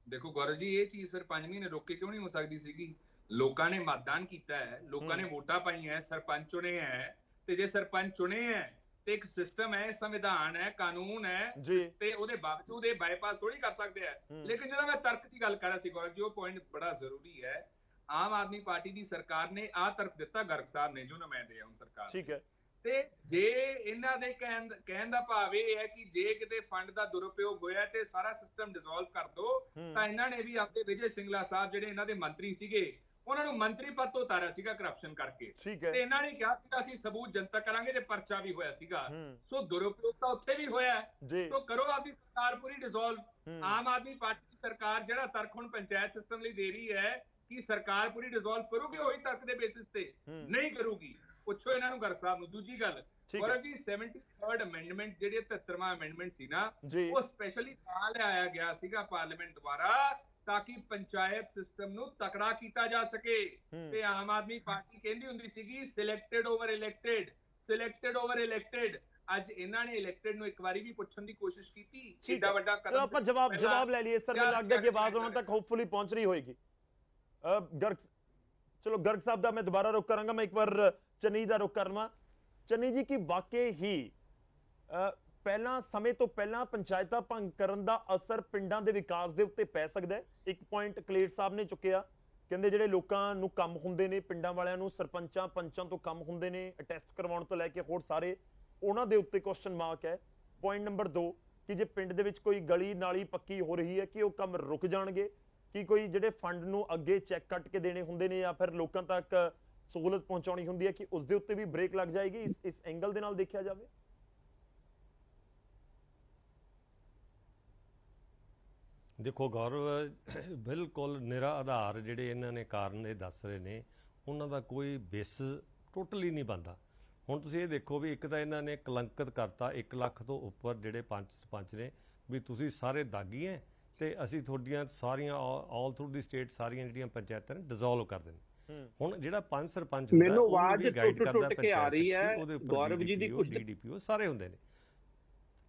S5: ਦੇਖੋ ਗੌਰਵ ਜੀ, ਇਹ ਚੀਜ਼ ਫਿਰ 5 ਮਹੀਨੇ ਰੋਕ ਕੇ ਕਿਉਂ ਨਹੀਂ ਹੋ ਸਕਦੀ ਸੀਗੀ? ਲੋਕਾਂ ਨੇ ਮਤਦਾਨ ਕੀਤਾ ਹੈ, ਲੋਕਾਂ ਨੇ ਵੋਟਾਂ ਪਾਈਆਂ, ਸਰਪੰਚ ਚੁਣੇ ਹੈ, ਤੇ ਜੇ ਸਰਪੰਚ ਚੁਣੇ ਹੈ ਤੇ ਇੱਕ ਸਿਸਟਮ ਹੈ, ਸੰਵਿਧਾਨ ਹੈ, ਕਾਨੂੰਨ ਹੈ, ਤੇ ਉਹਦੇ ਬਾਵਜੂਦ ਇਹ ਬਾਈਪਾਸ ਥੋੜੀ ਕਰ ਸਕਦੇ ਆ। ਲੇਕਿਨ ਜਿਹੜਾ ਮੈਂ ਤਰਕ ਦੀ ਗੱਲ ਕਰ ਰਿਹਾ ਸੀ ਗੌਰਵ ਜੀ, ਉਹ ਪੁਆਇੰਟ ਬੜਾ ਜ਼ਰੂਰੀ ਹੈ। ਆਮ ਆਦਮੀ ਪਾਰਟੀ ਦੀ ਸਰਕਾਰ ਨੇ ਆਹ ਤਰਕ ਦਿੱਤਾ, ਗਰਗ ਸਾਹਿਬ ਨੇ ਜੋ ਨੁਮਾਇੰਦੇ ਆ ਹੁਣ ਸਰਕਾਰ, ਠੀਕ ਹੈ। ਤੇ ਜੇ ਇਹਨਾਂ ਦੇ ਕਹਿਣ ਦਾ ਭਾਵ ਇਹ ਹੈ ਕਿ ਜੇ ਕਿਤੇ ਫੰਡ ਦਾ ਦੁਰਉਪਯੋਗ ਹੋਇਆ ਤੇ ਸਾਰਾ ਸਿਸਟਮ ਡਿਸੋਲਵ ਕਰ ਦੋ, ਤਾਂ ਇਹਨਾਂ ਨੇ ਵੀ ਆਪਣੇ ਵਿਜੇ ਸਿੰਗਲਾ ਸਾਹਿਬ ਜਿਹੜੇ ਇਹਨਾਂ ਦੇ ਮੰਤਰੀ ਸੀਗੇ, ਉਹਨਾਂ ਨੂੰ ਮੰਤਰੀ ਪਦ ਤੋਂ ਉਤਾਰਿਆ ਸੀਗਾ ਕਰਪਸ਼ਨ ਕਰਕੇ। ਤੇ ਇਹਨਾਂ ਨੇ ਕਿਹਾ ਸੀਗਾ ਅਸੀਂ ਸਬੂਤ ਜਨਤਕ ਕਰਾਂਗੇ, ਤੇ ਪਰਚਾ ਵੀ ਹੋਇਆ ਸੀਗਾ। ਸੋ ਦੁਰਉਪਯੋਗ ਤਾਂ ਉੱਥੇ ਵੀ ਹੋਇਆ, ਸੋ ਕਰੋ ਆਪਦੀ ਸਰਕਾਰ ਪੂਰੀ ਡਿਸੋਲਵ। ਆਮ ਆਦਮੀ ਪਾਰਟੀ ਦੀ ਸਰਕਾਰ ਜਿਹੜਾ ਤਰਕ ਹੁਣ ਪੰਚਾਇਤ ਸਿਸਟਮ ਲਈ ਦੇ ਰਹੀ ਹੈ ਕਿ ਸਰਕਾਰ ਪੂਰੀ ਡਿਸੋਲਵ ਕਰੂਗੀ, ਉਹੀ ਤਰਕ ਦੇ ਬੇਸਿਸ ਤੇ ਨਹੀਂ ਕਰੂਗੀ। ਪੁੱਛੋ ਇਹਨਾਂ ਨੂੰ ਗਰਗ ਸਾਹਿਬ ਨੂੰ। ਦੂਜੀ ਗੱਲ ਗੌਰਵ ਜੀ, 73rd ਅਮੈਂਡਮੈਂਟ ਜਿਹੜੀ 73ਵਾਂ ਅਮੈਂਡਮੈਂਟ ਸੀ ਨਾ, ਉਹ ਸਪੈਸ਼ਲੀ ਤਾਂ ਲਿਆਇਆ ਗਿਆ ਸੀਗਾ ਪਾਰਲੀਮੈਂਟ ਦੁਆਰਾ ਤਾਂ ਕਿ ਪੰਚਾਇਤ ਸਿਸਟਮ ਨੂੰ ਤਕੜਾ ਕੀਤਾ ਜਾ ਸਕੇ। ਤੇ ਆਮ ਆਦਮੀ ਪਾਰਟੀ ਕਹਿੰਦੀ ਹੁੰਦੀ ਸੀਗੀ selected over elected, selected over elected. ਅੱਜ ਇਹਨਾਂ ਨੇ ਇਲੈਕਟਡ ਨੂੰ ਇੱਕ ਵਾਰੀ ਵੀ ਪੁੱਛਣ ਦੀ ਕੋਸ਼ਿਸ਼ ਕੀਤੀ। ਏਡਾ ਵੱਡਾ ਕਦਮ
S1: ਆਪਾਂ ਜਵਾਬ ਲੈ ਲਈਏ ਸਰ, ਮੈਨੂੰ ਲੱਗਦਾ ਕਿ ਆਵਾਜ਼ ਉਹਨਾਂ ਤੱਕ ਹੋਪਫੁਲੀ ਪਹੁੰਚ ਰਹੀ ਹੋਏਗੀ। ਚਲੋ ਗਰਗ ਸਾਹਿਬ ਦਾ ਮੈਂ ਦੁਬਾਰਾ ਰੁਕ ਕਰਾਂਗਾ, ਮੈਂ ਇੱਕ ਵਾਰ ਚੰਨੀ ਦਾ ਰੁਕ ਕਰਨਾ। ਚੰਨੀ ਜੀ, ਕੀ ਵਾਕਈ ਹੀ ਪਹਿਲਾਂ ਸਮੇਂ ਤੋਂ ਪਹਿਲਾਂ ਪੰਚਾਇਤਾਂ ਭੰਗ ਕਰਨ ਦਾ ਅਸਰ ਪਿੰਡਾਂ ਦੇ ਵਿਕਾਸ ਦੇ ਉੱਤੇ ਪੈ ਸਕਦਾ ਹੈ? ਇੱਕ ਪੁਆਇੰਟ ਕਲੇਰ ਸਾਹਿਬ ਨੇ ਚੁੱਕਿਆ, ਕਹਿੰਦੇ ਜਿਹੜੇ ਲੋਕਾਂ ਨੂੰ ਕੰਮ ਹੁੰਦੇ ਨੇ, ਪਿੰਡਾਂ ਵਾਲਿਆਂ ਨੂੰ ਸਰਪੰਚਾਂ ਪੰਚਾਂ ਤੋਂ ਕੰਮ ਹੁੰਦੇ ਨੇ, ਟੈਸਟ ਕਰਵਾਉਣ ਤੋਂ ਲੈ ਕੇ ਹੋਰ ਸਾਰੇ, ਉਹਨਾਂ ਦੇ ਉੱਤੇ ਕੁਐਸਚਨ ਮਾਰਕ ਹੈ। ਪੁਆਇੰਟ ਨੰਬਰ 2 ਕਿ ਜੇ ਪਿੰਡ ਦੇ ਵਿੱਚ ਕੋਈ ਗਲੀ ਨਾਲੀ ਪੱਕੀ ਹੋ ਰਹੀ ਹੈ ਕਿ ਉਹ ਕੰਮ ਰੁਕ ਜਾਣਗੇ, ਕਿ ਕੋਈ ਜਿਹੜੇ ਫੰਡ ਨੂੰ ਅੱਗੇ ਚੈੱਕ ਕੱਟ ਕੇ ਦੇਣੇ ਹੁੰਦੇ ਨੇ ਜਾਂ ਫਿਰ ਲੋਕਾਂ ਤੱਕ ਸਹੂਲਤ ਪਹੁੰਚਾਉਣੀ ਹੁੰਦੀ ਹੈ ਕਿ ਉਸ ਦੇ ਉੱਤੇ ਵੀ ਬ੍ਰੇਕ ਲੱਗ ਜਾਏਗੀ? ਇਸ ਐਂਗਲ ਦੇ ਨਾਲ ਦੇਖਿਆ ਜਾਵੇ।
S4: ਦੇਖੋ ਗੌਰਵ, ਬਿਲਕੁਲ ਨਿਰਾ ਆਧਾਰ ਜਿਹੜੇ ਇਹਨਾਂ ਨੇ ਕਾਰਨ ਇਹ ਦੱਸ ਰਹੇ ਨੇ, ਉਹਨਾਂ ਦਾ ਕੋਈ ਬੇਸ ਟੋਟਲੀ ਨਹੀਂ ਬਣਦਾ। ਹੁਣ ਤੁਸੀਂ ਇਹ ਦੇਖੋ ਵੀ ਇੱਕ ਤਾਂ ਇਹਨਾਂ ਨੇ ਕਲੰਕਿਤ ਕਰਤਾ 1 ਲੱਖ ਤੋਂ ਉੱਪਰ ਜਿਹੜੇ ਪੰਚ ਸਰਪੰਚ ਨੇ ਵੀ ਤੁਸੀਂ ਸਾਰੇ ਦਾਗੀ ਹੈ ਤੇ ਅਸੀਂ ਤੁਹਾਡੀਆਂ ਸਾਰੀਆਂ ਆਲ ਥਰੂ ਦੀ ਸਟੇਟ ਸਾਰੀਆਂ ਜਿਹੜੀਆਂ ਪੰਚਾਇਤਾਂ ਨੇ ਡਿਸੋਲਵ ਕਰ ਦੇਣ। ਹੁਣ ਜਿਹੜਾ ਪੰਜ ਸਰਪੰਚ
S2: ਮੈਨੂੰ ਆਵਾਜ਼ ਟੁੱਟ ਕੇ ਆ ਰਹੀ ਹੈ ਗੌਰਵ ਜੀ ਦੀ, ਕੁਝ
S4: ਡੀਡੀਪੀਓ ਸਾਰੇ ਹੁੰਦੇ ਨੇ।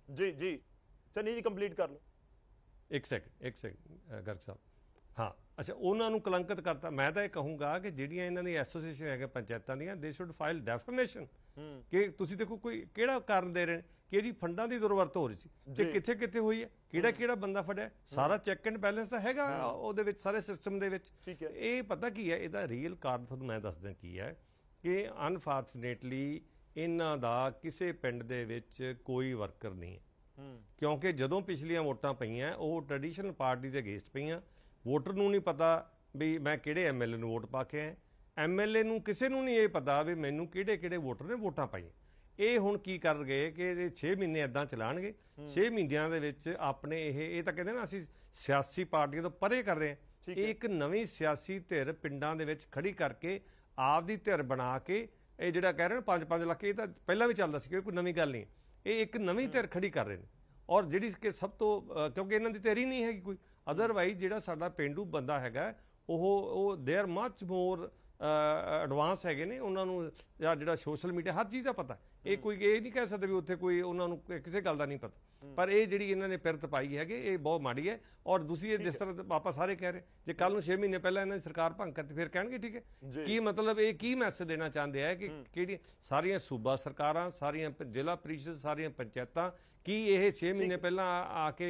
S1: ਜੀ ਚੰਨੀ ਜੀ ਕੰਪਲੀਟ ਕਰ ਲਓ।
S4: ਇੱਕ ਸੈਕਿੰਡ ਗਰਗ ਸਾਹਿਬ। ਹਾਂ, ਅੱਛਾ, ਉਹਨਾਂ ਨੂੰ ਕਲੰਕਿਤ ਕਰਤਾ। ਮੈਂ ਤਾਂ ਇਹ ਕਹੂੰਗਾ ਕਿ ਜਿਹੜੀਆਂ ਇਹਨਾਂ ਦੀ ਐਸੋਸੀਏਸ਼ਨ ਹੈਗੇ ਪੰਚਾਇਤਾਂ ਦੀਆਂ, ਦੇ ਸ਼ੁੱਡ ਫਾਈਲ ਡੈਫਾਮੇਸ਼ਨ ਕਿ ਤੁਸੀਂ ਦੇਖੋ ਕੋਈ ਕਿਹੜਾ ਕਾਰਨ ਦੇ ਰਹੇ ਕਿ ਜੀ ਫੰਡਾਂ ਦੀ ਦੁਰਵਰਤੋਂ ਹੋ ਰਹੀ ਸੀ ਤੇ ਕਿੱਥੇ ਹੋਈ ਹੈ, ਕਿਹੜਾ ਬੰਦਾ ਫੜਿਆ, ਸਾਰਾ ਚੈੱਕ ਐਂਡ ਬੈਲੈਂਸ ਤਾਂ ਹੈਗਾ ਉਹਦੇ ਵਿੱਚ, ਸਾਰੇ ਸਿਸਟਮ ਦੇ ਵਿੱਚ। ਇਹ ਪਤਾ ਕੀ ਹੈ, ਇਹਦਾ ਰੀਅਲ ਕਾਰਨ ਤੁਹਾਨੂੰ ਮੈਂ ਦੱਸਦਾ ਕੀ ਹੈ ਕਿ ਅਨਫੋਰਚੂਨੇਟਲੀ ਇਹਨਾਂ ਦਾ ਕਿਸੇ ਪਿੰਡ ਦੇ ਵਿੱਚ ਕੋਈ ਵਰਕਰ ਨਹੀਂ ਹੈ। ਕਿਉਂਕਿ ਜਦੋਂ ਪਿਛਲੀਆਂ ਵੋਟਾਂ ਪਈਆਂ ਉਹ ਟ੍ਰੈਡੀਸ਼ਨਲ ਪਾਰਟੀ ਦੇ ਅਗੇਂਸਟ ਪਈਆਂ। ਵੋਟਰ ਨੂੰ ਨਹੀਂ ਪਤਾ ਵੀ ਮੈਂ ਕਿਹੜੇ ਐਮਐਲਏ ਨੂੰ ਵੋਟ ਪਾ ਕੇ ਆਇਆ, ਐਮਐਲਏ ਨੂੰ ਕਿਸੇ ਨੂੰ ਨਹੀਂ ਇਹ ਪਤਾ ਵੀ ਮੈਨੂੰ ਕਿਹੜੇ ਵੋਟਰ ਨੇ ਵੋਟਾਂ ਪਾਈਆਂ। ਇਹ ਹੁਣ ਕੀ ਕਰ ਗਏ ਕਿ ਇਹ 6 ਮਹੀਨੇ ਇੱਦਾਂ ਚਲਾਣਗੇ। 6 ਮਹੀਨਿਆਂ ਦੇ ਵਿੱਚ ਆਪਣੇ ਇਹ ਤਾਂ ਕਹਿੰਦੇ ਨਾ ਅਸੀਂ ਸਿਆਸੀ ਪਾਰਟੀਆਂ ਤੋਂ ਪਰੇ ਕਰ ਰਹੇ ਹਾਂ। ਇਹ ਇੱਕ ਨਵੀਂ ਸਿਆਸੀ ਧਿਰ ਪਿੰਡਾਂ ਦੇ ਵਿੱਚ ਖੜੀ ਕਰਕੇ ਆਪਦੀ ਧਿਰ ਬਣਾ ਕੇ, ਇਹ ਜਿਹੜਾ ਕਹਿ ਰਹੇ ਨੇ 5-5 ਲੱਖ, ਇਹ ਤਾਂ ਪਹਿਲਾਂ ਵੀ ਚੱਲਦਾ ਸੀ, ਕੋਈ ਨਵੀਂ ਗੱਲ ਨਹੀਂ। ਇਹ ਇੱਕ ਨਵੀਂ ਧਿਰ ਖੜੀ ਕਰ ਰਹੇ ਨੇ ਔਰ ਜਿਹੜੀ ਕਿ ਸਭ ਤੋਂ ਕਿਉਂਕਿ ਇਹਨਾਂ ਦੀ ਧਿਰ ਹੀ ਨਹੀਂ ਹੈਗੀ ਕੋਈ। ਅਦਰਵਾਈਜ਼ ਜਿਹੜਾ ਸਾਡਾ ਪੇਂਡੂ ਬੰਦਾ ਹੈਗਾ ਉਹ they are much more advance ਹੈਗੇ ਨੇ, ਉਹਨਾਂ ਨੂੰ ਜਾਂ ਜਿਹੜਾ ਸੋਸ਼ਲ ਮੀਡੀਆ ਹਰ ਚੀਜ਼ ਦਾ ਪਤਾ। ਇਹ ਕੋਈ ਇਹ ਨਹੀਂ ਕਹਿ ਸਕਦੇ ਵੀ ਉੱਥੇ ਕੋਈ ਉਹਨਾਂ ਨੂੰ ਕਿਸੇ ਗੱਲ ਦਾ ਨਹੀਂ ਪਤਾ, ਪਰ ਇਹ ਜਿਹੜੀ ਇਹਨਾਂ ਨੇ ਪਿਰਤ ਪਾਈ ਹੈਗੇ ਇਹ ਬਹੁਤ ਮਾੜੀ ਹੈ। ਔਰ ਦੂਸਰੀ ਇਹ ਜਿਸ ਤਰ੍ਹਾਂ ਆਪਾਂ ਸਾਰੇ ਕਹਿ ਰਹੇ, ਜੇ ਕੱਲ ਨੂੰ 6 ਮਹੀਨੇ ਪਹਿਲਾਂ ਇਹਨਾਂ ਦੀ ਸਰਕਾਰ ਭੰਗ ਕਰਤੀ ਫਿਰ ਕਹਿਣਗੇ ਠੀਕ ਹੈ। ਕੀ ਮਤਲਬ ਇਹ ਕੀ ਮੈਸੇਜ ਦੇਣਾ ਚਾਹੁੰਦੇ ਆ ਕਿ ਕਿਹੜੀ ਸਾਰੀਆਂ ਸੂਬਾ ਸਰਕਾਰਾਂ, ਸਾਰੀਆਂ ਜ਼ਿਲ੍ਹਾ ਪ੍ਰੀਸ਼ਦ, ਸਾਰੀਆਂ ਪੰਚਾਇਤਾਂ ਕੀ ਇਹ 6 ਮਹੀਨੇ ਪਹਿਲਾਂ ਆ ਕੇ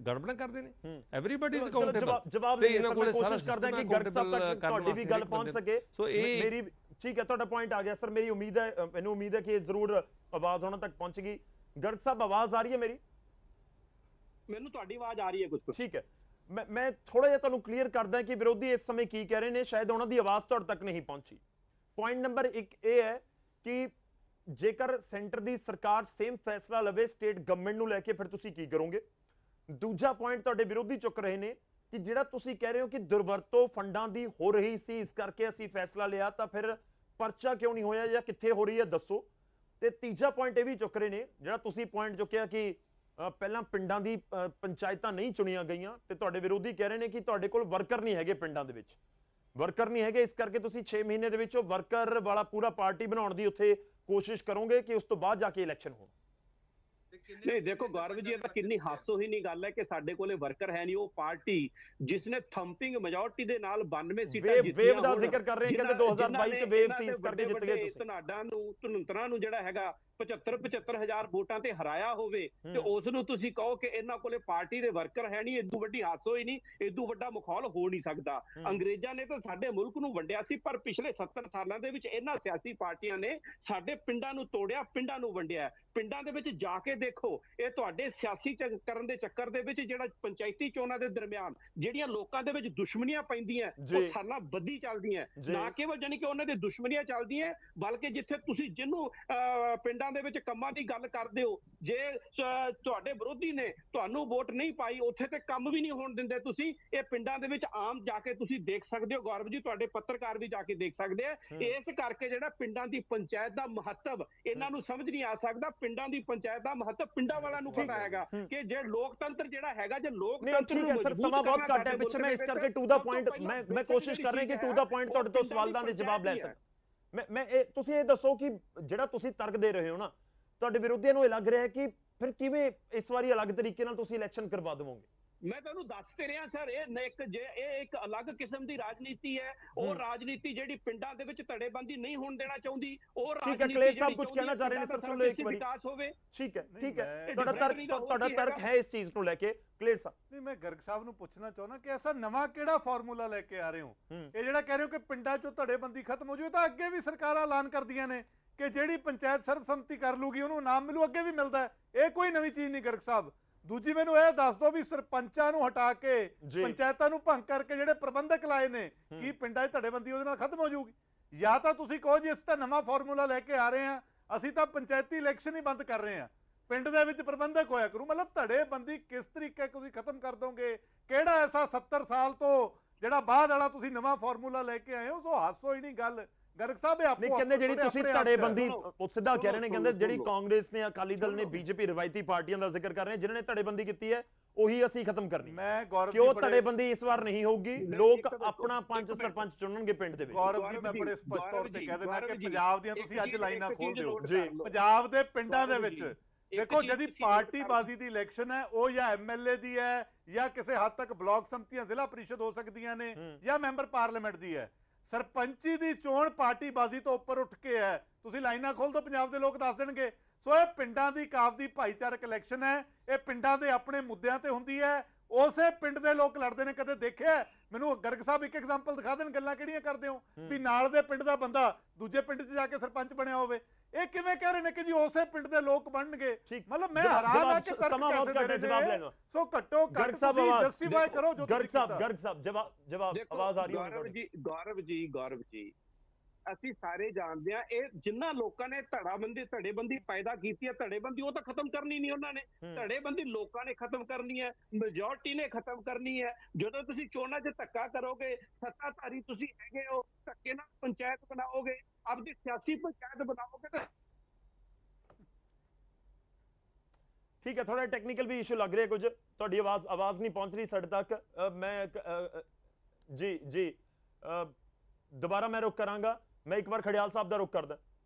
S4: ਗੜਬੜ ਕਰਦੇ ਨੇ? Everybody is accountable.
S1: ਜਵਾਬ ਲਈ ਮੈਂ ਕੋਸ਼ਿਸ਼ ਕਰਦਾ ਕਿ ਗਰਗ ਸਾਹਿਬ ਤੱਕ ਤੁਹਾਡੀ ਵੀ ਗੱਲ ਪਹੁੰਚ ਸਕੇ।
S4: ਸੋ ਇਹ
S1: ਮੇਰੀ ਠੀਕ ਹੈ, ਤੁਹਾਡਾ ਪੁਆਇੰਟ ਆ ਗਿਆ ਸਰ। ਮੇਰੀ ਉਮੀਦ ਹੈ, ਮੈਨੂੰ ਉਮੀਦ ਹੈ ਕਿ ਇਹ ਜ਼ਰੂਰ ਆਵਾਜ਼ ਉਹਨਾਂ ਤੱਕ ਪਹੁੰਚ ਗਈ। ਗਰਗ ਸਾਹਿਬ ਆਵਾਜ਼ ਆ ਰਹੀ ਹੈ ਮੇਰੀ?
S2: ਮੈਨੂੰ ਤੁਹਾਡੀ ਆਵਾਜ਼ ਆ ਰਹੀ ਹੈ ਕੁਝ।
S1: ਠੀਕ ਹੈ, ਮੈਂ ਥੋੜਾ ਜਿਹਾ ਤੁਹਾਨੂੰ ਕਲੀਅਰ ਕਰਦਾ ਕਿ ਵਿਰੋਧੀ ਇਸ ਸਮੇਂ ਕੀ ਕਹਿ ਰਹੇ ਨੇ, ਸ਼ਾਇਦ ਉਹਨਾਂ ਦੀ ਆਵਾਜ਼ ਤੁਹਾਡੇ ਤੱਕ ਨਹੀਂ ਪਹੁੰਚੀ। ਪੁਆਇੰਟ ਨੰਬਰ 1 ਇਹ ਹੈ ਕਿ ਜੇਕਰ ਸੈਂਟਰ ਦੀ ਸਰਕਾਰ ਸੇਮ ਫੈਸਲਾ ਲਵੇ ਸਟੇਟ ਗਵਰਨਮੈਂਟ ਨੂੰ ਲੈ ਕੇ, ਫਿਰ ਤੁਸੀਂ ਕੀ ਕਰੋਗੇ? ਦੂਜਾ ਪੁਆਇੰਟ ਤੁਹਾਡੇ ਵਿਰੋਧੀ ਚੁੱਕ ਰਹੇ ਨੇ ਕਿ ਜਿਹੜਾ ਤੁਸੀਂ ਕਹਿ ਰਹੇ ਹੋ ਕਿ ਦੁਰਵਰਤੋਂ ਫੰਡਾਂ ਦੀ ਹੋ ਰਹੀ ਸੀ, ਇਸ ਕਰਕੇ ਅਸੀਂ ਫੈਸਲਾ ਲਿਆ, ਤਾਂ ਫਿਰ ਪਰਚਾ ਕਿਉਂ ਨਹੀਂ ਹੋਇਆ ਜਾਂ ਕਿੱਥੇ ਹੋ ਰਹੀ ਹੈ ਦੱਸੋ। ਤੇ ਤੀਜਾ ਪੁਆਇੰਟ ਇਹ ਵੀ ਚੁੱਕ ਰਹੇ ਨੇ, ਜਿਹੜਾ ਤੁਸੀਂ ਪੁਆਇੰਟ ਚੁੱਕਿਆ ਕਿ ਪਹਿਲਾਂ ਪਿੰਡਾਂ ਦੀ ਪੰਚਾਇਤਾਂ ਨਹੀਂ ਚੁਣੀਆਂ ਗਈਆਂ, ਤੇ ਤੁਹਾਡੇ ਵਿਰੋਧੀ ਕਹਿ ਰਹੇ ਨੇ ਕਿ ਤੁਹਾਡੇ ਕੋਲ ਵਰਕਰ ਨਹੀਂ ਹੈਗੇ, ਪਿੰਡਾਂ ਦੇ ਵਿੱਚ ਵਰਕਰ ਨਹੀਂ ਹੈਗੇ, ਇਸ ਕਰਕੇ ਤੁਸੀਂ 6 ਮਹੀਨੇ ਦੇ ਵਿੱਚ ਉਹ ਵਰਕਰ ਵਾਲਾ ਪੂਰਾ ਪਾਰਟੀ ਬਣਾਉਣ ਦੀ ਉੱਥੇ ਕੋਸ਼ਿਸ਼ ਕਰੋਗੇ ਕਿ ਉਸ ਤੋਂ ਬਾਅਦ ਜਾ ਕੇ ਇਲੈਕਸ਼ਨ ਹੋਣ।
S2: ਨਹੀਂ ਦੇਖੋ ਗੌਰਵ ਜੀ, ਇਹ ਤਾਂ ਕਿੰਨੀ ਹਾਸੋਹੀਣੀ ਗੱਲ ਹੈ ਕਿ ਸਾਡੇ ਕੋਲੇ ਵਰਕਰ ਹੈ ਨਹੀਂ। ਉਹ ਪਾਰਟੀ ਜਿਸ ਨੇ ਥੰਪਿੰਗ ਮੈਜੋਰਟੀ ਦੇ ਨਾਲ 92 ਸੀਟਾਂ ਜਿੱਤੀਆਂ,
S1: ਵੇਵ ਦਾ ਜ਼ਿਕਰ ਕਰ ਰਹੇ ਕਹਿੰਦੇ 2022 ਚ ਵੇਵ ਸੀ, ਇਸ ਕਰਕੇ ਜਿੱਤ ਗਏ ਤੁਸੀਂ।
S2: ਧਨਾਡਾਂ ਨੂੰ ਜਿਹੜਾ ਹੈਗਾ 75 ਹਜ਼ਾਰ ਵੋਟਾਂ ਤੇ ਹਰਾਇਆ ਹੋਵੇ, ਤੇ ਉਸ ਨੂੰ ਤੁਸੀਂ ਕਹੋ ਕਿ ਇਹਨਾਂ ਕੋਲੇ ਪਾਰਟੀ ਦੇ ਵਰਕਰ ਹੈ ਨਹੀਂ, ਇਦੋਂ ਵੱਡੀ ਹਾਸੋ ਹੀ ਨਹੀਂ, ਇਦੋਂ ਵੱਡਾ ਮਖੌਲ ਹੋ ਨਹੀਂ ਸਕਦਾ। ਅੰਗਰੇਜ਼ਾਂ ਨੇ ਤਾਂ ਸਾਡੇ ਮੁਲਕ ਨੂੰ ਵੰਡਿਆ ਸੀ, ਪਰ ਪਿਛਲੇ 70 ਸਾਲਾਂ ਦੇ ਵਿੱਚ ਇਹਨਾਂ ਸਿਆਸੀ ਪਾਰਟੀਆਂ ਨੇ ਸਾਡੇ ਪਿੰਡਾਂ ਨੂੰ ਤੋੜਿਆ, ਪਿੰਡਾਂ ਨੂੰ ਵੰਡਿਆ। ਪਿੰਡਾਂ ਦੇ ਵਿੱਚ ਜਾ ਕੇ ਦੇਖੋ, ਇਹ ਤੁਹਾਡੇ ਸਿਆਸੀ ਕਰਨ ਦੇ ਚੱਕਰ ਦੇ ਵਿੱਚ ਜਿਹੜਾ ਪੰਚਾਇਤੀ ਚੋਣਾਂ ਦੇ ਦਰਮਿਆਨ ਜਿਹੜੀਆਂ ਲੋਕਾਂ ਦੇ ਵਿੱਚ ਦੁਸ਼ਮਣੀਆਂ ਪੈਂਦੀਆਂ, ਉਹ ਸਾਲਾਂ ਬੱਧੀ ਚੱਲਦੀਆਂ। ਨਾ ਕੇਵਲ ਜਾਨੀ ਕਿ ਉਹਨਾਂ ਦੇ ਦੁਸ਼ਮਣੀਆਂ ਚੱਲਦੀਆਂ, ਬਲਕਿ ਜਿੱਥੇ ਤੁਸੀਂ ਜਿਹਨੂੰ ਪਿੰਡਾਂ ਦੇ ਵਿੱਚ ਕੰਮਾਂ ਦੀ ਗੱਲ ਕਰਦੇ ਹੋ, ਜੇ ਤੁਹਾਡੇ ਵਿਰੋਧੀ ਨੇ ਤੁਹਾਨੂੰ ਵੋਟ ਨਹੀਂ ਪਾਈ, ਉੱਥੇ ਤੇ ਕੰਮ ਵੀ ਨਹੀਂ ਹੋਣ ਦਿੰਦੇ ਤੁਸੀਂ। ਇਹ ਪਿੰਡਾਂ ਦੇ ਵਿੱਚ ਆਮ ਜਾ ਕੇ ਤੁਸੀਂ ਦੇਖ ਸਕਦੇ ਹੋ ਗੌਰਵ ਜੀ, ਤੁਹਾਡੇ ਪੱਤਰਕਾਰ ਵੀ ਜਾ ਕੇ ਦੇਖ ਸਕਦੇ ਆ। ਇਸ ਕਰਕੇ ਜਿਹੜਾ ਪਿੰਡਾਂ ਦੀ ਪੰਚਾਇਤ ਦਾ ਮਹੱਤਵ ਇਹਨਾਂ ਨੂੰ ਸਮਝ ਨਹੀਂ ਆ ਸਕਦਾ। ਪਿੰਡਾਂ ਦੀ ਪੰਚਾਇਤ ਦਾ ਮਹੱਤਵ ਪਿੰਡਾਂ ਵਾਲਿਆਂ ਨੂੰ ਪਤਾ ਹੈਗਾ ਕਿ ਜੇ ਲੋਕਤੰਤਰ ਜਿਹੜਾ ਹੈਗਾ, ਜੇ ਲੋਕਤੰਤਰ ਨੂੰ ਮਜ਼ਬੂਤ
S1: ਸਮਾਂ ਬਹੁਤ ਘੱਟ ਹੈ ਪਿੱਛੇ, ਮੈਂ ਇਸ ਕਰਕੇ ਟੂ ਦਾ ਪੁਆਇੰਟ ਮੈਂ ਕੋਸ਼ਿਸ਼ ਕਰ ਰਿਹਾ ਕਿ ਟੂ ਦਾ ਪੁਆਇੰਟ ਤੁਹਾਡੇ ਤੋਂ ਸਵਾਲਾਂ ਦੇ ਜਵਾਬ ਲੈ ਸਕਾਂ। ਮੈਂ ਤੁਸੀਂ ਇਹ ਦੱਸੋ ਕਿ ਜਿਹੜਾ ਤੁਸੀਂ ਤਰਕ ਦੇ ਰਹੇ ਹੋ ਨਾ, ਤੁਹਾਡੇ ਵਿਰੋਧੀਆਂ ਨੂੰ ਇਹ ਲੱਗ ਰਿਹਾ ਹੈ ਕਿ ਫਿਰ ਕਿਵੇਂ ਇਸ ਵਾਰੀ ਅਲੱਗ ਤਰੀਕੇ ਨਾਲ ਤੁਸੀਂ ਇਲੈਕਸ਼ਨ ਕਰਵਾ ਦੇਵੋਗੇ?
S2: ਮੈਂ ਤੁਹਾਨੂੰ ਦੱਸ ਤੇ ਰਿਹਾ ਸਰ, ਇਹ ਇੱਕ ਅਲੱਗ ਕਿਸਮ ਦੀ ਰਾਜਨੀਤੀ ਹੈ। ਉਹ ਰਾਜਨੀਤੀ ਜਿਹੜੀ ਪਿੰਡਾਂ ਦੇ ਵਿੱਚ ਧੜੇਬੰਦੀ ਨਹੀਂ ਹੋਣ ਦੇਣਾ ਚਾਹੁੰਦੀ, ਉਹ ਰਾਜਨੀਤੀ
S1: ਕਲੇਰ ਸਾਹਿਬ ਕੁਝ ਕਹਿਣਾ ਚਾਹ ਰਹੇ ਨੇ ਸਰ, ਸੁਣ ਲਓ ਇੱਕ ਵਾਰੀ। ਵਿਕਾਸ ਹੋਵੇ। ਠੀਕ ਹੈ ਤੁਹਾਡਾ ਤਰਕ ਹੈ ਇਸ ਚੀਜ਼ ਨੂੰ ਲੈ ਕੇ ਕਲੇਰ ਸਾਹਿਬ?
S3: ਨਹੀਂ, ਮੈਂ ਗਰਗ ਸਾਹਿਬ ਨੂੰ ਪੁੱਛਣਾ ਚਾਹੁੰਦਾ ਕਿ ਐਸਾ ਨਵਾਂ ਕਿਹੜਾ ਫਾਰਮੂਲਾ ਲੈ ਕੇ ਆ ਰਹੇ ਹੋ? ਇਹ ਜਿਹੜਾ ਕਹਿ ਰਹੇ ਹੋ ਕਿ ਪਿੰਡਾਂ 'ਚੋਂ ਧੜੇਬੰਦੀ ਖਤਮ ਹੋ ਜਾਵੇ, ਤਾਂ ਅੱਗੇ ਵੀ ਸਰਕਾਰਾਂ ਐਲਾਨ ਕਰਦੀਆਂ ਨੇ ਕਿ ਜਿਹੜੀ ਪੰਚਾਇਤ ਸਰਬਸੰਮਤੀ ਕਰ ਲੂਗੀ ਉਹਨੂੰ ਇਨਾਮ ਮਿਲੂ, ਅੱਗੇ ਵੀ ਮਿਲਦਾ ਹੈ। ਇਹ ਕੋਈ ਨਵੀਂ ਚੀਜ਼ ਨਹੀਂ ਗਰਗ ਸਾਹਿਬ। ਦੂਜੀ ਮੈਨੂੰ ਇਹ ਦੱਸ ਦਿਓ ਵੀ ਸਰਪੰਚਾਂ ਨੂੰ ਹਟਾ ਕੇ ਪੰਚਾਇਤਾਂ ਨੂੰ ਭੰਗ ਕਰਕੇ ਜਿਹੜੇ ਪ੍ਰਬੰਧਕ ਲਾਏ ਨੇ, ਕੀ ਪਿੰਡਾਂ 'ਚ ਧੜੇਬੰਦੀ ਉਹਦੇ ਨਾਲ ਖਤਮ ਹੋ ਜਾਊਗੀ? ਜਾਂ ਤਾਂ ਤੁਸੀਂ ਕਹੋ ਜੀ ਅਸੀਂ ਤਾਂ ਨਵਾਂ ਫਾਰਮੂਲਾ ਲੈ ਕੇ ਆ ਰਹੇ ਹਾਂ, ਅਸੀਂ ਤਾਂ ਪੰਚਾਇਤੀ ਇਲੈਕਸ਼ਨ ਹੀ ਬੰਦ ਕਰ ਰਹੇ ਹਾਂ, ਪਿੰਡ ਦੇ ਵਿੱਚ ਪ੍ਰਬੰਧਕ ਹੋਇਆ ਕਰੂ। ਮਤਲਬ ਧੜੇਬੰਦੀ ਕਿਸ ਤਰੀਕੇ ਤੁਸੀਂ ਖਤਮ ਕਰ ਦੋਗੇ? ਕਿਹੜਾ ਐਸਾ 70 ਸਾਲ ਤੋਂ ਜਿਹੜਾ ਬਾਅਦ ਵਾਲਾ ਤੁਸੀਂ ਨਵਾਂ ਫਾਰਮੂਲਾ ਲੈ ਕੇ ਆਏ ਹੋ? ਸੋ ਹਾਸੋ ਹੀ ਨਹੀਂ ਗੱਲ ਗਰਗ ਸਾਹਿਬ।
S1: ਨਹੀਂ ਕਹਿੰਦੇ ਜਿਹੜੀ ਤੁਸੀਂ ਧੜੇਬੰਦੀ ਸਿੱਧਾ ਕਹਿ ਰਹੇ ਨੇ, ਕਹਿੰਦੇ ਜਿਹੜੀ ਕਾਂਗਰਸ ਨੇ, ਅਕਾਲੀ ਦਲ ਨੇ, ਬੀਜੇਪੀ ਰਵਾਇਤੀ ਪਾਰਟੀਆਂ ਦਾ ਜ਼ਿਕਰ ਕਰ ਰਹੇ ਨੇ, ਜਿਨ੍ਹਾਂ ਨੇ ਧੜੇਬੰਦੀ ਕੀਤੀ ਹੈ ਉਹੀ ਅਸੀਂ ਖਤਮ ਕਰਨੀ।
S3: ਮੈਂ ਗੌਰਵ
S1: ਕਿਉਂ ਧੜੇਬੰਦੀ ਇਸ ਵਾਰ ਨਹੀਂ ਹੋਊਗੀ? ਲੋਕ ਆਪਣਾ ਪੰਚ ਸਰਪੰਚ ਚੁਣਨਗੇ ਪਿੰਡ ਦੇ ਵਿੱਚ।
S3: ਗੌਰਵ ਜੀ, ਮੈਂ ਬੜੇ ਸਪਸ਼ਟ ਤੌਰ ਤੇ ਕਹਿ ਦਿੰਦਾ ਕਿ ਪੰਜਾਬ ਦੀਆਂ ਤੁਸੀਂ ਅੱਜ ਲਾਈਨਾਂ ਖੋਲ ਦਿਓ। ਪੰਜਾਬ ਦੇ ਪਿੰਡਾਂ ਦੇ ਵਿੱਚ ਦੇਖੋ, ਜਿਹਦੀ ਪਾਰਟੀ ਬਾਜ਼ੀ ਦੀ ਇਲੈਕਸ਼ਨ ਹੈ, ਉਹ ਜਾਂ ਐਮਐਲਏ ਦੀ ਹੈ, ਜਾਂ ਕਿਸੇ ਹੱਦ ਤੱਕ ਬਲਾਕ ਸੰਮਤੀਆਂ, ਜ਼ਿਲ੍ਹਾ ਪ੍ਰੀਸ਼ਦ ਹੋ ਸਕਦੀਆਂ ਨੇ, ਜਾਂ ਮੈਂਬਰ ਪਾਰਲੀਮੈਂਟ ਦੀ ਹੈ। ਸਰਪੰਚੀ ਦੀ ਚੋਣ ਪਾਰਟੀ ਬਾਜ਼ੀ ਤੋਂ ਉੱਪਰ ਉੱਠ ਕੇ ਹੈ। ਤੁਸੀਂ ਲਾਈਨਾਂ ਖੋਲ ਦੋ, ਪੰਜਾਬ ਦੇ ਲੋਕ ਦੱਸ ਦੇਣਗੇ। ਸੋ ਇਹ ਪਿੰਡਾਂ ਦੀ ਕਾਫ ਦੀ ਭਾਈਚਾਰਕ ਇਲੈਕਸ਼ਨ ਹੈ। ਇਹ ਪਿੰਡਾਂ ਦੇ ਆਪਣੇ ਮੁੱਦਿਆਂ ਤੇ ਹੁੰਦੀ ਹੈ, ਉਸੇ ਪਿੰਡ ਦੇ ਲੋਕ ਲੜਦੇ ਨੇ। ਕਦੇ ਦੇਖਿਆ ਮੈਨੂੰ ਗਰਗ ਸਾਹਿਬ ਇੱਕ ਐਗਜ਼ਾਮਪਲ ਦਿਖਾ ਦੇਣ, ਗੱਲਾਂ ਕਿਹੜੀਆਂ ਕਰਦੇ ਹੋ ਵੀ ਨਾਲ ਦੇ ਪਿੰਡ ਦਾ ਬੰਦਾ ਦੂਜੇ ਪਿੰਡ 'ਚ ਜਾ ਕੇ ਸਰਪੰਚ ਬਣਿਆ ਹੋਵੇ? ਇਹ ਕਿਵੇਂ ਕਹਿ ਰਹੇ ਨੇ ਕਿ ਜੀ ਉਸੇ ਪਿੰਡ ਦੇ ਲੋਕ ਬਣਨਗੇ? ਮਤਲਬ ਮੈਂ ਹੈਰਾਨ ਆ ਕਿ ਤਰਕ ਕੈਸੇ ਦੇ ਰਹੇ ਨੇ। ਸੋ ਘੱਟੋ ਘੱਟ ਤੁਸੀਂ ਜਸਟੀਫਾਈ ਕਰੋ ਜੋ
S1: ਗਰਗ ਸਾਹਿਬ ਜਵਾਬ ਆਵਾਜ਼ ਆ ਰਹੀ ਹੈ?
S2: ਗੌਰਵ ਜੀ ਅਸੀਂ ਸਾਰੇ ਜਾਣਦੇ ਆ, ਇਹ ਜਿੰਨਾ ਲੋਕਾਂ ਨੇ ਧੜੇਬੰਦੀ ਪੈਦਾ ਕੀਤੀ ਹੈ, ਧੜੇਬੰਦੀ ਉਹ ਤਾਂ ਖਤਮ ਕਰਨੀ ਨਹੀਂ ਉਹਨਾਂ ਨੇ। ਧੜੇਬੰਦੀ ਲੋਕਾਂ ਨੇ ਖਤਮ ਕਰਨੀ ਹੈ, ਮੈਜੋਰਟੀ ਨੇ ਖਤਮ ਕਰਨੀ ਹੈ। ਜਦੋਂ ਤੁਸੀਂ ਚੋਣਾਂ 'ਚ ਧੱਕਾ ਕਰੋਗੇ, ਸੱਤਾਧਾਰੀ ਤੁਸੀਂ ਹੈਗੇ ਹੋ, ਧੱਕੇ ਨਾਲ ਪੰਚਾਇਤ ਬਣਾਓਗੇ, ਆਪਦੀ ਸਿਆਸੀ ਪੰਚਾਇਤ ਬਣਾਓਗੇ ਤਾਂ
S1: ਠੀਕ ਹੈ। ਥੋੜਾ ਟੈਕਨੀਕਲ ਵੀ ਇਸ਼ੂ ਲੱਗ ਰਿਹਾ ਕੁਝ, ਤੁਹਾਡੀ ਆਵਾਜ਼ ਨਹੀਂ ਪਹੁੰਚ ਰਹੀ ਸਾਡੇ ਤੱਕ। ਮੈਂ ਜੀ ਦੁਬਾਰਾ ਮੈਂ ਰੁਕ ਕਰਾਂਗਾ, ਮੈਂ ਇੱਕ ਵਾਰ ਖੜਿਆਲ ਸਾਹਿਬ ਦਾ ਰੁਕ ਕਰਦਾ।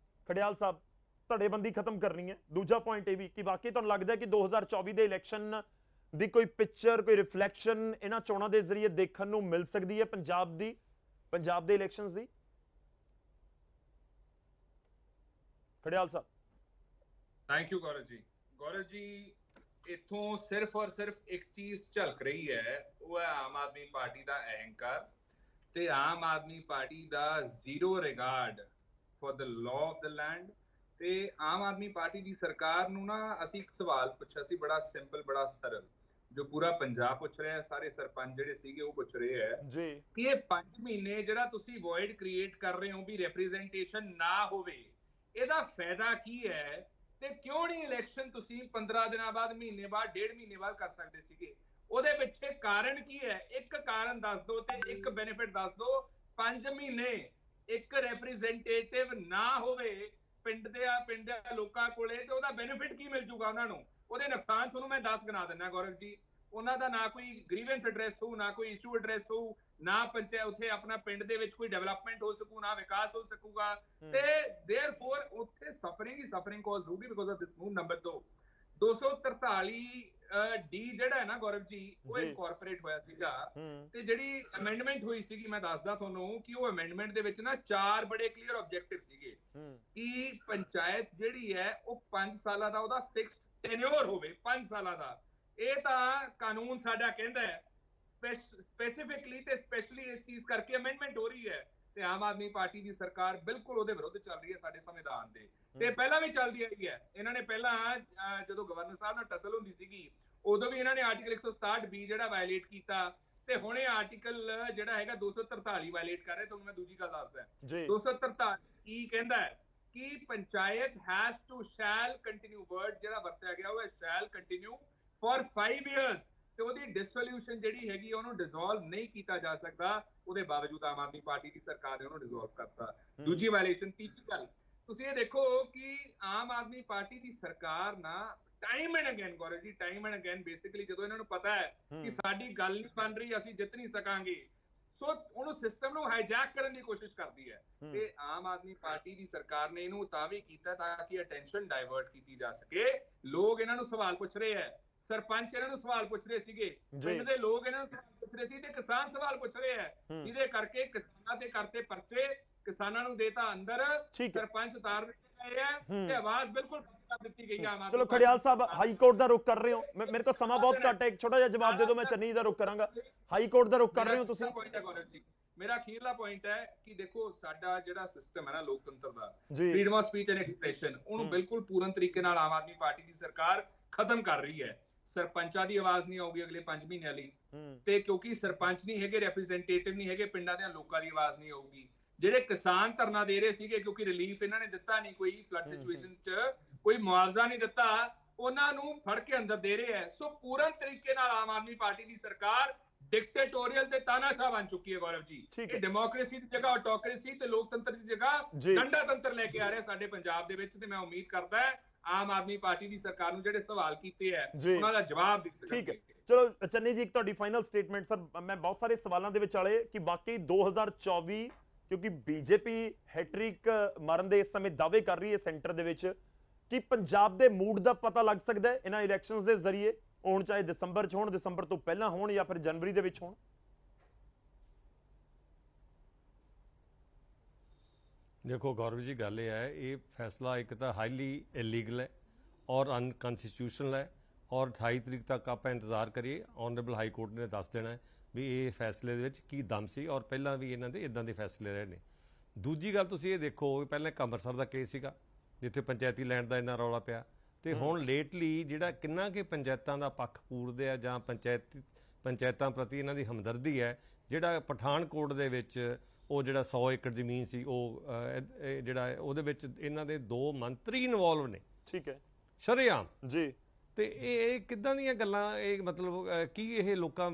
S1: ਖੜਿਆਲ ਸਾਹਿਬ, ਧੜੇਬੰਦੀ ਖਤਮ ਕਰਨੀ ਹੈ। ਦੂਜਾ ਪੁਆਇੰਟ ਇਹ ਵੀ ਕਿ ਵਾਕਈ ਤੁਹਾਨੂੰ ਲੱਗਦਾ ਕਿ 2024 ਦੇ ਇਲੈਕਸ਼ਨ ਦੀ ਕੋਈ ਪਿਕਚਰ, ਕੋਈ ਰਿਫਲੈਕਸ਼ਨ ਇਹਨਾਂ ਚੋਣਾਂ ਦੇ ਜ਼ਰੀਏ ਦੇਖਣ ਨੂੰ ਮਿਲ ਸਕਦੀ ਹੈ ਪੰਜਾਬ ਦੇ elections the? Kharial Sahib.
S5: Thank you Gaurav ji ਇੱਥੋਂ ਸਿਰਫ ਔਰ ਸਿਰਫ ਇੱਕ ਚੀਜ਼ ਝਲਕ ਰਹੀ ਹੈ, ਉਹ ਹੈ ਆਮ ਆਦਮੀ ਪਾਰਟੀ ਦਾ ਅਹੰਕਾਰ ਤੇ ਆਮ ਆਦਮੀ ਪਾਰਟੀ ਦਾ zero regard for the law of the land. ਤੇ ਆਮ ਆਦਮੀ ਪਾਰਟੀ ਦੀ ਸਰਕਾਰ ਨੂੰ ਨਾ ਅਸੀਂ ਇੱਕ ਸਵਾਲ ਪੁੱਛਿਆ ਸੀ, ਬੜਾ ਸਿੰਪਲ, ਬੜਾ ਸਰਲ, ਜੋ ਪੂਰਾ ਪੰਜਾਬ ਪੁੱਛ ਰਿਹਾ, ਸਾਰੇ ਸਰਪੰਚ ਜਿਹੜੇ ਸੀਗੇ ਉਹ ਪੁੱਛ ਰਹੇ ਹੈ ਜੀ ਕਿ ਇਹ 5 ਮਹੀਨੇ ਜਿਹੜਾ ਤੁਸੀਂ ਵੋਇਡ ਕ੍ਰੀਏਟ ਕਰ ਰਹੇ ਹੋ ਵੀ ਰਿਪਰੈਜ਼ੈਂਟੇਸ਼ਨ ਨਾ ਹੋਵੇ, ਇਹਦਾ ਫਾਇਦਾ ਕੀ ਹੈ? ਤੇ ਕਿਉਂ ਨਹੀਂ ਇਲੈਕਸ਼ਨ ਤੁਸੀਂ 15 ਦਿਨਾਂ ਬਾਅਦ, ਮਹੀਨੇ ਬਾਅਦ, 1.5 ਮਹੀਨੇ ਬਾਅਦ ਕਰ ਸਕਦੇ ਸੀਗੇ? ਉਹਦੇ ਪਿੱਛੇ ਕਾਰਨ ਕੀ ਹੈ? ਇੱਕ ਕਾਰਨ ਦੱਸ ਦਿਓ ਤੇ ਇੱਕ ਬੈਨੀਫਿਟ ਦੱਸ ਦਿਓ। 5 ਮਹੀਨੇ ਇੱਕ ਰਿਪਰੈਜ਼ੈਂਟੇਟਿਵ ਨਾ ਹੋਵੇ ਪਿੰਡ ਦੇ ਲੋਕਾਂ ਕੋਲੇ, ਤੇ ਉਹਦਾ ਬੈਨੀਫਿਟ ਕੀ ਮਿਲ ਜੂਗਾ ਉਹਨਾਂ ਨੂੰ? ਉਹਦੇ ਨੁਕਸਾਨ ਤੁਹਾਨੂੰ ਮੈਂ 10 ਗਿਣਾ ਦਿੰਦਾ ਗੌਰਵ ਜੀ। ਉਹਨਾਂ ਦਾ ਨਾ ਕੋਈ ਗ੍ਰੀਵੈਂਸ ਐਡਰੈਸ ਹੋਊ, ਨਾ ਕੋਈ ਇਸ਼ੂ ਐਡਰੈਸ ਹੋਊ, ਨਾ ਪੰਚਾਇਤ ਉੱਥੇ ਆਪਣਾ ਪਿੰਡ ਦੇ ਵਿੱਚ ਕੋਈ ਡਿਵੈਲਪਮੈਂਟ ਹੋ ਸਕੂ, ਨਾ ਵਿਕਾਸ ਹੋ ਸਕੂਗਾ, ਤੇ ਦੇਅਰਫੋਰ ਉੱਥੇ ਸਫਰਿੰਗ ਕਾਜ਼ ਹੋਊਗੀ because of this move. Number 2, 243 D ਜਿਹੜਾ ਹੈ ਨਾ ਗੌਰਵ ਜੀ, ਉਹ ਇਨਕੋਰਪੋਰੇਟ ਹੋਇਆ ਸੀਗਾ, ਤੇ ਜਿਹੜੀ ਅਮੈਂਡਮੈਂਟ ਹੋਈ ਸੀਗੀ, ਮੈਂ ਦੱਸਦਾ ਤੁਹਾਨੂੰ ਕਿ ਉਹ ਅਮੈਂਡਮੈਂਟ ਦੇ ਵਿੱਚ ਨਾ 4 ਬੜੇ ਕਲੀਅਰ ਆਬਜੈਕਟਿਵ ਸੀਗੇ ਕਿ ਪੰਚਾਇਤ ਜਿਹੜੀ ਹੈ ਉਹ 5 ਸਾਲਾਂ ਦਾ ਉਹਦਾ ਫਿਕਸਡ ਟੈਨਿਓਰ ਹੋਵੇ, 5 ਸਾਲਾਂ ਦਾ। ਇਹ ਤਾਂ ਕਾਨੂੰਨ ਸਾਡਾ ਕਹਿੰਦਾ ਹੈ, ਸਪੈਸੀਫਿਕਲੀ ਤੇ ਸਪੈਸ਼ਲੀ ਇਸ ਚੀਜ਼ ਕਰਕੇ ਅਮੈਂਡਮੈਂਟ ਹੋ ਰਹੀ ਹੈ, ਤੇ ਆਮ ਆਦਮੀ ਪਾਰਟੀ ਦੀ ਸਰਕਾਰ ਬਿਲਕੁਲ ਉਹਦੇ ਵਿਰੁੱਧ ਚੱਲ ਰਹੀ ਹੈ ਸਾਡੇ ਸੰਵਿਧਾਨ ਦੇ, ਤੇ ਪਹਿਲਾਂ ਵੀ ਚੱਲਦੀ ਆਈ ਹੈ। ਇਹਨਾਂ ਨੇ ਪਹਿਲਾਂ ਜਦੋਂ ਗਵਰਨਰ ਸਾਹਿਬ ਨਾਲ ਟਸਲ ਹੁੰਦੀ ਸੀਗੀ, ਉਦੋਂ ਵੀ ਇਹਨਾਂ ਨੇ ਆਰਟੀਕਲ 167 ਬੀ ਜਿਹੜਾ ਵਾਇਲੇਟ ਕੀਤਾ, ਤੇ ਹੁਣ ਇਹ ਆਰਟੀਕਲ ਜਿਹੜਾ ਹੈਗਾ 243 ਵਾਇਲੇਟ ਕਰ ਰਿਹਾ। ਤੁਹਾਨੂੰ ਮੈਂ ਦੂਜੀ ਗੱਲ ਦੱਸਦਾ, 243 ਕੀ ਕਹਿੰਦਾ ਹੈ ਕਿ panchayat has to shall continue, word ਜਿਹੜਾ ਵਰਤਿਆ ਗਿਆ ਉਹ ਹੈ ਸ਼ੈਲ ਕੰਟੀਨਿਊ ਫॉर 5 ਇਅਰਸ, ਤੇ ਉਹਦੀ ਡਿਸੋਲਿਊਸ਼ਨ ਜਿਹੜੀ ਹੈਗੀ ਉਹਨੂੰ ਡਿਸੋਲਵ ਨਹੀਂ ਕੀਤਾ ਜਾ ਸਕਦਾ। ਉਹਦੇ ਬਾਵਜੂਦ ਆਮ ਆਦਮੀ ਪਾਰਟੀ ਦੀ ਸਰਕਾਰ ਨੇ ਉਹਨੂੰ ਡਿਸੋਲਵ ਕਰਤਾ। ਦੂਜੀ ਵਾਇਲੇਸ਼ਨ। ਤੀਜੀ ਗੱਲ, ਤੁਸੀਂ ਇਹ ਦੇਖੋ ਕਿ ਆਮ ਆਦਮੀ ਪਾਰਟੀ ਦੀ ਸਰਕਾਰ ਨਾ time and again, Gaurav ji, time and again, basically ਜਦੋਂ ਇਹਨਾਂ ਨੂੰ ਪਤਾ ਹੈ ਕਿ ਸਾਡੀ ਗੱਲ ਨਹੀਂ ਬਣ ਰਹੀ, ਅਸੀਂ ਜਿੱਤ ਨਹੀਂ ਸਕਾਂਗੇ, ਸੋ ਉਹਨੂੰ ਸਿਸਟਮ ਨੂੰ ਹਾਈਜੈਕ ਕਰਨ ਦੀ ਕੋਸ਼ਿਸ਼ ਕਰਦੀ ਹੈ। ਤੇ ਆਮ ਆਦਮੀ ਪਾਰਟੀ ਦੀ ਸਰਕਾਰ ਨੇ ਇਹਨੂੰ ਤਾਂ ਵੀ ਕੀਤਾ ਤਾਂ ਕਿ ਅਟੈਂਸ਼ਨ ਡਾਇਵਰਟ ਕੀਤੀ ਜਾ ਸਕੇ। ਲੋਕ ਇਹਨਾਂ ਨੂੰ ਸਵਾਲ ਪੁੱਛ ਰਹੇ ਹੈ, ਸਰਪੰਚ ਇਹਨਾਂ ਨੂੰ ਸਵਾਲ ਪੁੱਛ ਰਹੇ ਸੀਗੇ, ਪਿੰਡ ਦੇ ਲੋਕ ਇਹਨਾਂ ਨੂੰ ਸਵਾਲ ਪੁੱਛ ਰਹੇ ਸੀ, ਤੇ ਕਿਸਾਨ ਸਵਾਲ ਪੁੱਛ ਰਹੇ ਹੈ, ਜਿਹਦੇ ਕਰਕੇ ਕਿਸਾਨਾਂ ਦੇ ਕਰਤੇ ਪਰਚੇ, ਕਿਸਾਨਾਂ ਨੂੰ ਦੇਤਾ ਅੰਦਰ, ਸਰਪੰਚ ਉਤਾਰ ਦਿੱਤੇ ਗਏ ਹੈ, ਤੇ ਆਵਾਜ਼ ਬਿਲਕੁਲ ਕਰ ਦਿੱਤੀ ਗਈ ਹੈ।
S1: ਚਲੋ ਖੜਿਆਲ ਸਾਹਿਬ, ਹਾਈ ਕੋਰਟ ਦਾ ਰੁਖ ਕਰ ਰਹੇ ਹੋ, ਮੇਰੇ ਕੋਲ ਸਮਾਂ ਬਹੁਤ ਘੱਟ ਹੈ, ਇੱਕ ਛੋਟਾ ਜਿਹਾ ਜਵਾਬ ਦੇ ਦਿਓ, ਮੈਂ ਚੰਨੀ ਦਾ ਰੁਖ ਕਰਾਂਗਾ। ਹਾਈ ਕੋਰਟ ਦਾ ਰੁਖ ਕਰ ਰਹੇ ਹੋ ਤੁਸੀਂ?
S5: ਮੇਰਾ ਅਖੀਰਲਾ ਪੁਆਇੰਟ ਹੈ ਕਿ ਦੇਖੋ ਸਾਡਾ ਜਿਹੜਾ ਸਿਸਟਮ ਹੈ ਨਾ ਲੋਕਤੰਤਰ ਦਾ, freedom of speech and expression, ਉਹਨੂੰ ਬਿਲਕੁਲ ਪੂਰਨ ਤਰੀਕੇ ਨਾਲ ਆਮ ਆਦਮੀ ਪਾਰਟੀ ਦੀ ਸਰਕਾਰ ਖਤਮ ਕਰ ਰਹੀ ਹੈ। ਸਰਪੰਚਾਂ ਦੀ ਆਵਾਜ਼ ਨਹੀਂ ਆਊਗੀ ਅਗਲੇ 5 ਮਹੀਨਿਆਂ ਲਈ, ਤੇ ਕਿਉਂਕਿ ਸਰਪੰਚ ਨਹੀਂ ਹੈਗੇ, ਰਿਪਰੈਜ਼ੈਂਟੇਟਿਵ ਨਹੀਂ ਹੈਗੇ, ਪਿੰਡਾਂ ਦੇ ਲੋਕਾਂ ਦੀ ਆਵਾਜ਼ ਨਹੀਂ ਆਊਗੀ। ਜਿਹੜੇ ਕਿਸਾਨ ਧਰਨਾ ਦੇ ਰਹੇ ਸੀਗੇ ਕਿਉਂਕਿ ਰਿਲੀਫ ਇਹਨਾਂ ਨੇ ਦਿੱਤਾ ਨਹੀਂ, ਕੋਈ ਫਲੱਡ ਸਿਚੁਏਸ਼ਨ 'ਚ ਕੋਈ ਮੁਆਵਜ਼ਾ ਨਹੀਂ ਦਿੱਤਾ, ਉਹਨਾਂ ਨੂੰ ਫੜ ਕੇ ਅੰਦਰ ਦੇ ਰਹੇ ਹੈ। ਸੋ ਪੂਰਨ ਤਰੀਕੇ ਨਾਲ ਆਮ ਆਦਮੀ ਪਾਰਟੀ ਦੀ ਸਰਕਾਰ ਡਿਕਟੇਟੋਰੀਅਲ ਤੇ ਤਾਨਾਸ਼ਾਹ ਬਣ ਚੁੱਕੀ ਹੈ ਗੌਰਵ ਜੀ। ਇਹ ਡੈਮੋਕ੍ਰੇਸੀ ਦੀ ਜਗ੍ਹਾ ਆਟੋਕ੍ਰੇਸੀ ਤੇ ਲੋਕਤੰਤਰ ਦੀ ਜਗ੍ਹਾ ਡੰਡਾ ਤੰਤਰ ਲੈ ਕੇ ਆ ਰਿਹਾ ਸਾਡੇ ਪੰਜਾਬ ਦੇ ਵਿੱਚ, ਤੇ ਮੈਂ ਉਮੀਦ ਕਰਦਾ ਆਮ ਆਦਮੀ ਪਾਰਟੀ ਦੀ ਸਰਕਾਰ ਨੂੰ ਜਿਹੜੇ ਸਵਾਲ ਕੀਤੇ ਹੈ ਉਹਨਾਂ ਦਾ ਜਵਾਬ ਦਿੱਤਾ।
S1: ਠੀਕ ਹੈ, ਚਲੋ ਚੰਨੀ ਜੀ, ਇੱਕ ਤੁਹਾਡੀ ਫਾਈਨਲ ਸਟੇਟਮੈਂਟ। ਸਰ, ਮੈਂ ਬਹੁਤ ਸਾਰੇ ਸਵਾਲਾਂ ਦੇ ਵਿੱਚ ਆਲੇ ਕਿ ਬਾਕੀ 2024 ਕਿਉਂਕਿ ਬੀਜੇਪੀ ਹੈਟ੍ਰਿਕ ਮਾਰਨ ਦੇ ਇਸ ਸਮੇਂ ਦਾਅਵੇ ਕਰ ਰਹੀ ਹੈ ਸੈਂਟਰ ਦੇ ਵਿੱਚ, ਕਿ ਪੰਜਾਬ ਦੇ ਮੂਡ ਦਾ ਪਤਾ ਲੱਗ ਸਕਦਾ ਹੈ ਇਹਨਾਂ ਇਲੈਕਸ਼ਨਸ ਦੇ ਜ਼ਰੀਏ, ਹੋਣ ਚਾਹੇ ਦਸੰਬਰ 'ਚ ਹੋਣ, ਦਸੰਬਰ ਤੋਂ ਪਹਿਲਾਂ ਹੋਣ, ਜਾਂ ਫਿਰ ਜਨਵਰੀ ਦੇ ਵਿੱਚ ਹੋਣ?
S4: ਦੇਖੋ ਗੌਰਵ ਜੀ, ਗੱਲ ਇਹ ਹੈ, ਇਹ ਫੈਸਲਾ ਇੱਕ ਤਾਂ ਹਾਈਲੀ ਇਲੀਗਲ ਹੈ ਔਰ ਅਨਕਨਸਟੀਟਿਊਸ਼ਨਲ ਹੈ, ਔਰ 28 ਤਰੀਕ ਤੱਕ ਆਪਾਂ ਇੰਤਜ਼ਾਰ ਕਰੀਏ। ਆਨਰੇਬਲ ਹਾਈ ਕੋਰਟ ਨੇ ਦੱਸ ਦੇਣਾ ਵੀ ਇਹ ਫੈਸਲੇ ਦੇ ਵਿੱਚ ਕੀ ਦਮ ਸੀ, ਔਰ ਪਹਿਲਾਂ ਵੀ ਇਹਨਾਂ ਦੇ ਇਦਾਂ ਦੇ ਫੈਸਲੇ ਰਹੇ ਨੇ। ਦੂਜੀ ਗੱਲ ਤੁਸੀਂ ਇਹ ਦੇਖੋ, ਪਹਿਲਾਂ ਇੱਕ ਅੰਮ੍ਰਿਤਸਰ ਦਾ ਕੇਸ ਸੀਗਾ ਜਿੱਥੇ ਪੰਚਾਇਤੀ ਲੈਂਡ ਦਾ ਇੰਨਾ ਰੌਲਾ ਪਿਆ, ਤੇ ਹੁਣ ਲੇਟਲੀ ਜਿਹੜਾ ਕਿੰਨਾ ਕਿ ਪੰਚਾਇਤਾਂ ਦਾ ਪੱਖ ਪੂਰਦੇ ਆ ਜਾਂ ਪੰਚਾਇਤਾਂ ਪ੍ਰਤੀ ਇਹਨਾਂ ਦੀ ਹਮਦਰਦੀ ਹੈ, ਜਿਹੜਾ ਪਠਾਨਕੋਟ ਦੇ ਵਿੱਚ ਉਹ ਜਿਹੜਾ 100 ਏਕੜ ਜ਼ਮੀਨ ਸੀ, ਉਹ ਜਿਹੜਾ ਉਹਦੇ ਵਿੱਚ ਇਹਨਾਂ ਦੇ 2 ਮੰਤਰੀ ਇਨਵੋਲਵ ਨੇ। ਠੀਕ ਹੈ, ਸ਼ਰੇਆਮ ਜੀ। ਤੇ ਇਹ ਕਿੱਦਾਂ ਦੀਆਂ ਗੱਲਾਂ, ਇਹ ਮਤਲਬ ਕੀ ਇਹ ਲੋਕਾਂ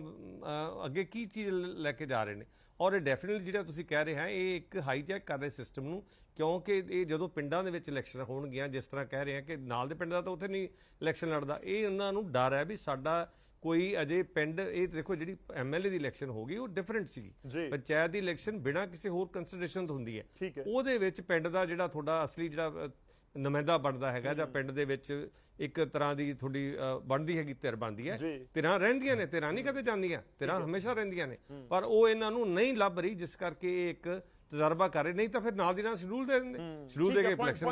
S4: ਅੱਗੇ ਕੀ ਚੀਜ਼ ਲੈ ਕੇ ਜਾ ਰਹੇ ਨੇ? ਔਰ ਇਹ ਡੈਫੀਨਿਟਲੀ ਜਿਹੜਾ ਤੁਸੀਂ ਕਹਿ ਰਹੇ ਹੋ, ਇਹ ਇੱਕ ਹਾਈਜੈਕ ਕਰ ਰਹੇ ਸਿਸਟਮ ਨੂੰ, ਕਿਉਂਕਿ ਇਹ ਜਦੋਂ ਪਿੰਡਾਂ ਦੇ ਵਿੱਚ ਇਲੈਕਸ਼ਨ ਹੋਣਗੀਆਂ, ਜਿਸ ਤਰ੍ਹਾਂ ਕਹਿ ਰਹੇ ਆ ਕਿ ਨਾਲ ਦੇ ਪਿੰਡ ਦਾ ਤਾਂ ਉੱਥੇ ਨਹੀਂ ਇਲੈਕਸ਼ਨ ਲੜਦਾ, ਇਹ ਉਹਨਾਂ ਨੂੰ ਡਰ ਹੈ ਵੀ ਸਾਡਾ ਕੋਈ ਅਜੇ ਪਿੰਡ ਇਹ ਦੇਖੋ ਜਿਹੜੀ ਐਮਐਲਏ ਦੀ ਇਲੈਕਸ਼ਨ ਹੋ ਗਈ ਉਹ ਡਿਫਰੈਂਟ ਸੀ, ਪੰਚਾਇਤ ਦੀ ਇਲੈਕਸ਼ਨ ਬਿਨਾਂ ਕਿਸੇ ਹੋਰ ਕੰਸੀਡਰੇਸ਼ਨ ਤੋਂ ਹੁੰਦੀ ਹੈ। ਉਹਦੇ ਵਿੱਚ ਪਿੰਡ ਦਾ ਜਿਹੜਾ ਤੁਹਾਡਾ ਅਸਲੀ ਜਿਹੜਾ ਨੁਮਾਇੰਦਾ ਬਣਦਾ ਹੈਗਾ ਜਾਂ ਪਿੰਡ ਦੇ ਵਿੱਚ ਇੱਕ ਤਰ੍ਹਾਂ ਦੀ ਤੁਹਾਡੀ ਬਣਦੀ ਹੈਗੀ ਧਿਰ ਬਣਦੀ ਹੈ, ਧਿਰਾਂ ਰਹਿੰਦੀਆਂ ਨੇ, ਧਿਰਾਂ ਨਹੀਂ ਕਦੇ ਜਾਂਦੀਆਂ, ਧਿਰਾਂ ਹਮੇਸ਼ਾ ਰਹਿੰਦੀਆਂ ਨੇ, ਪਰ ਉਹ ਇਹਨਾਂ ਨੂੰ ਨਹੀਂ ਲੱਭ ਰਹੀ, ਜਿਸ ਕਰਕੇ ਇਹ ਇੱਕ ਤਜਰਬਾ ਕਰ ਰਹੇ। ਨਹੀਂ ਤਾਂ ਫਿਰ ਨਾਲ ਦੀ ਨਾਲ ਸ਼ਡਿਊਲ ਦੇ ਦਿੰਦੇ, ਸ਼ਡਿਊਲ ਦੇ ਕੇ ਇਲੈਕਸ਼ਨ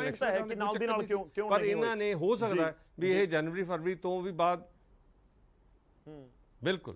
S4: ਪਰ ਇਹਨਾਂ ਨੇ ਹੋ ਸਕਦਾ ਵੀ ਇਹ ਜਨਵਰੀ ਫਰਵਰੀ ਤੋਂ ਵੀ ਬਾਅਦ ਬਿਲਕੁਲ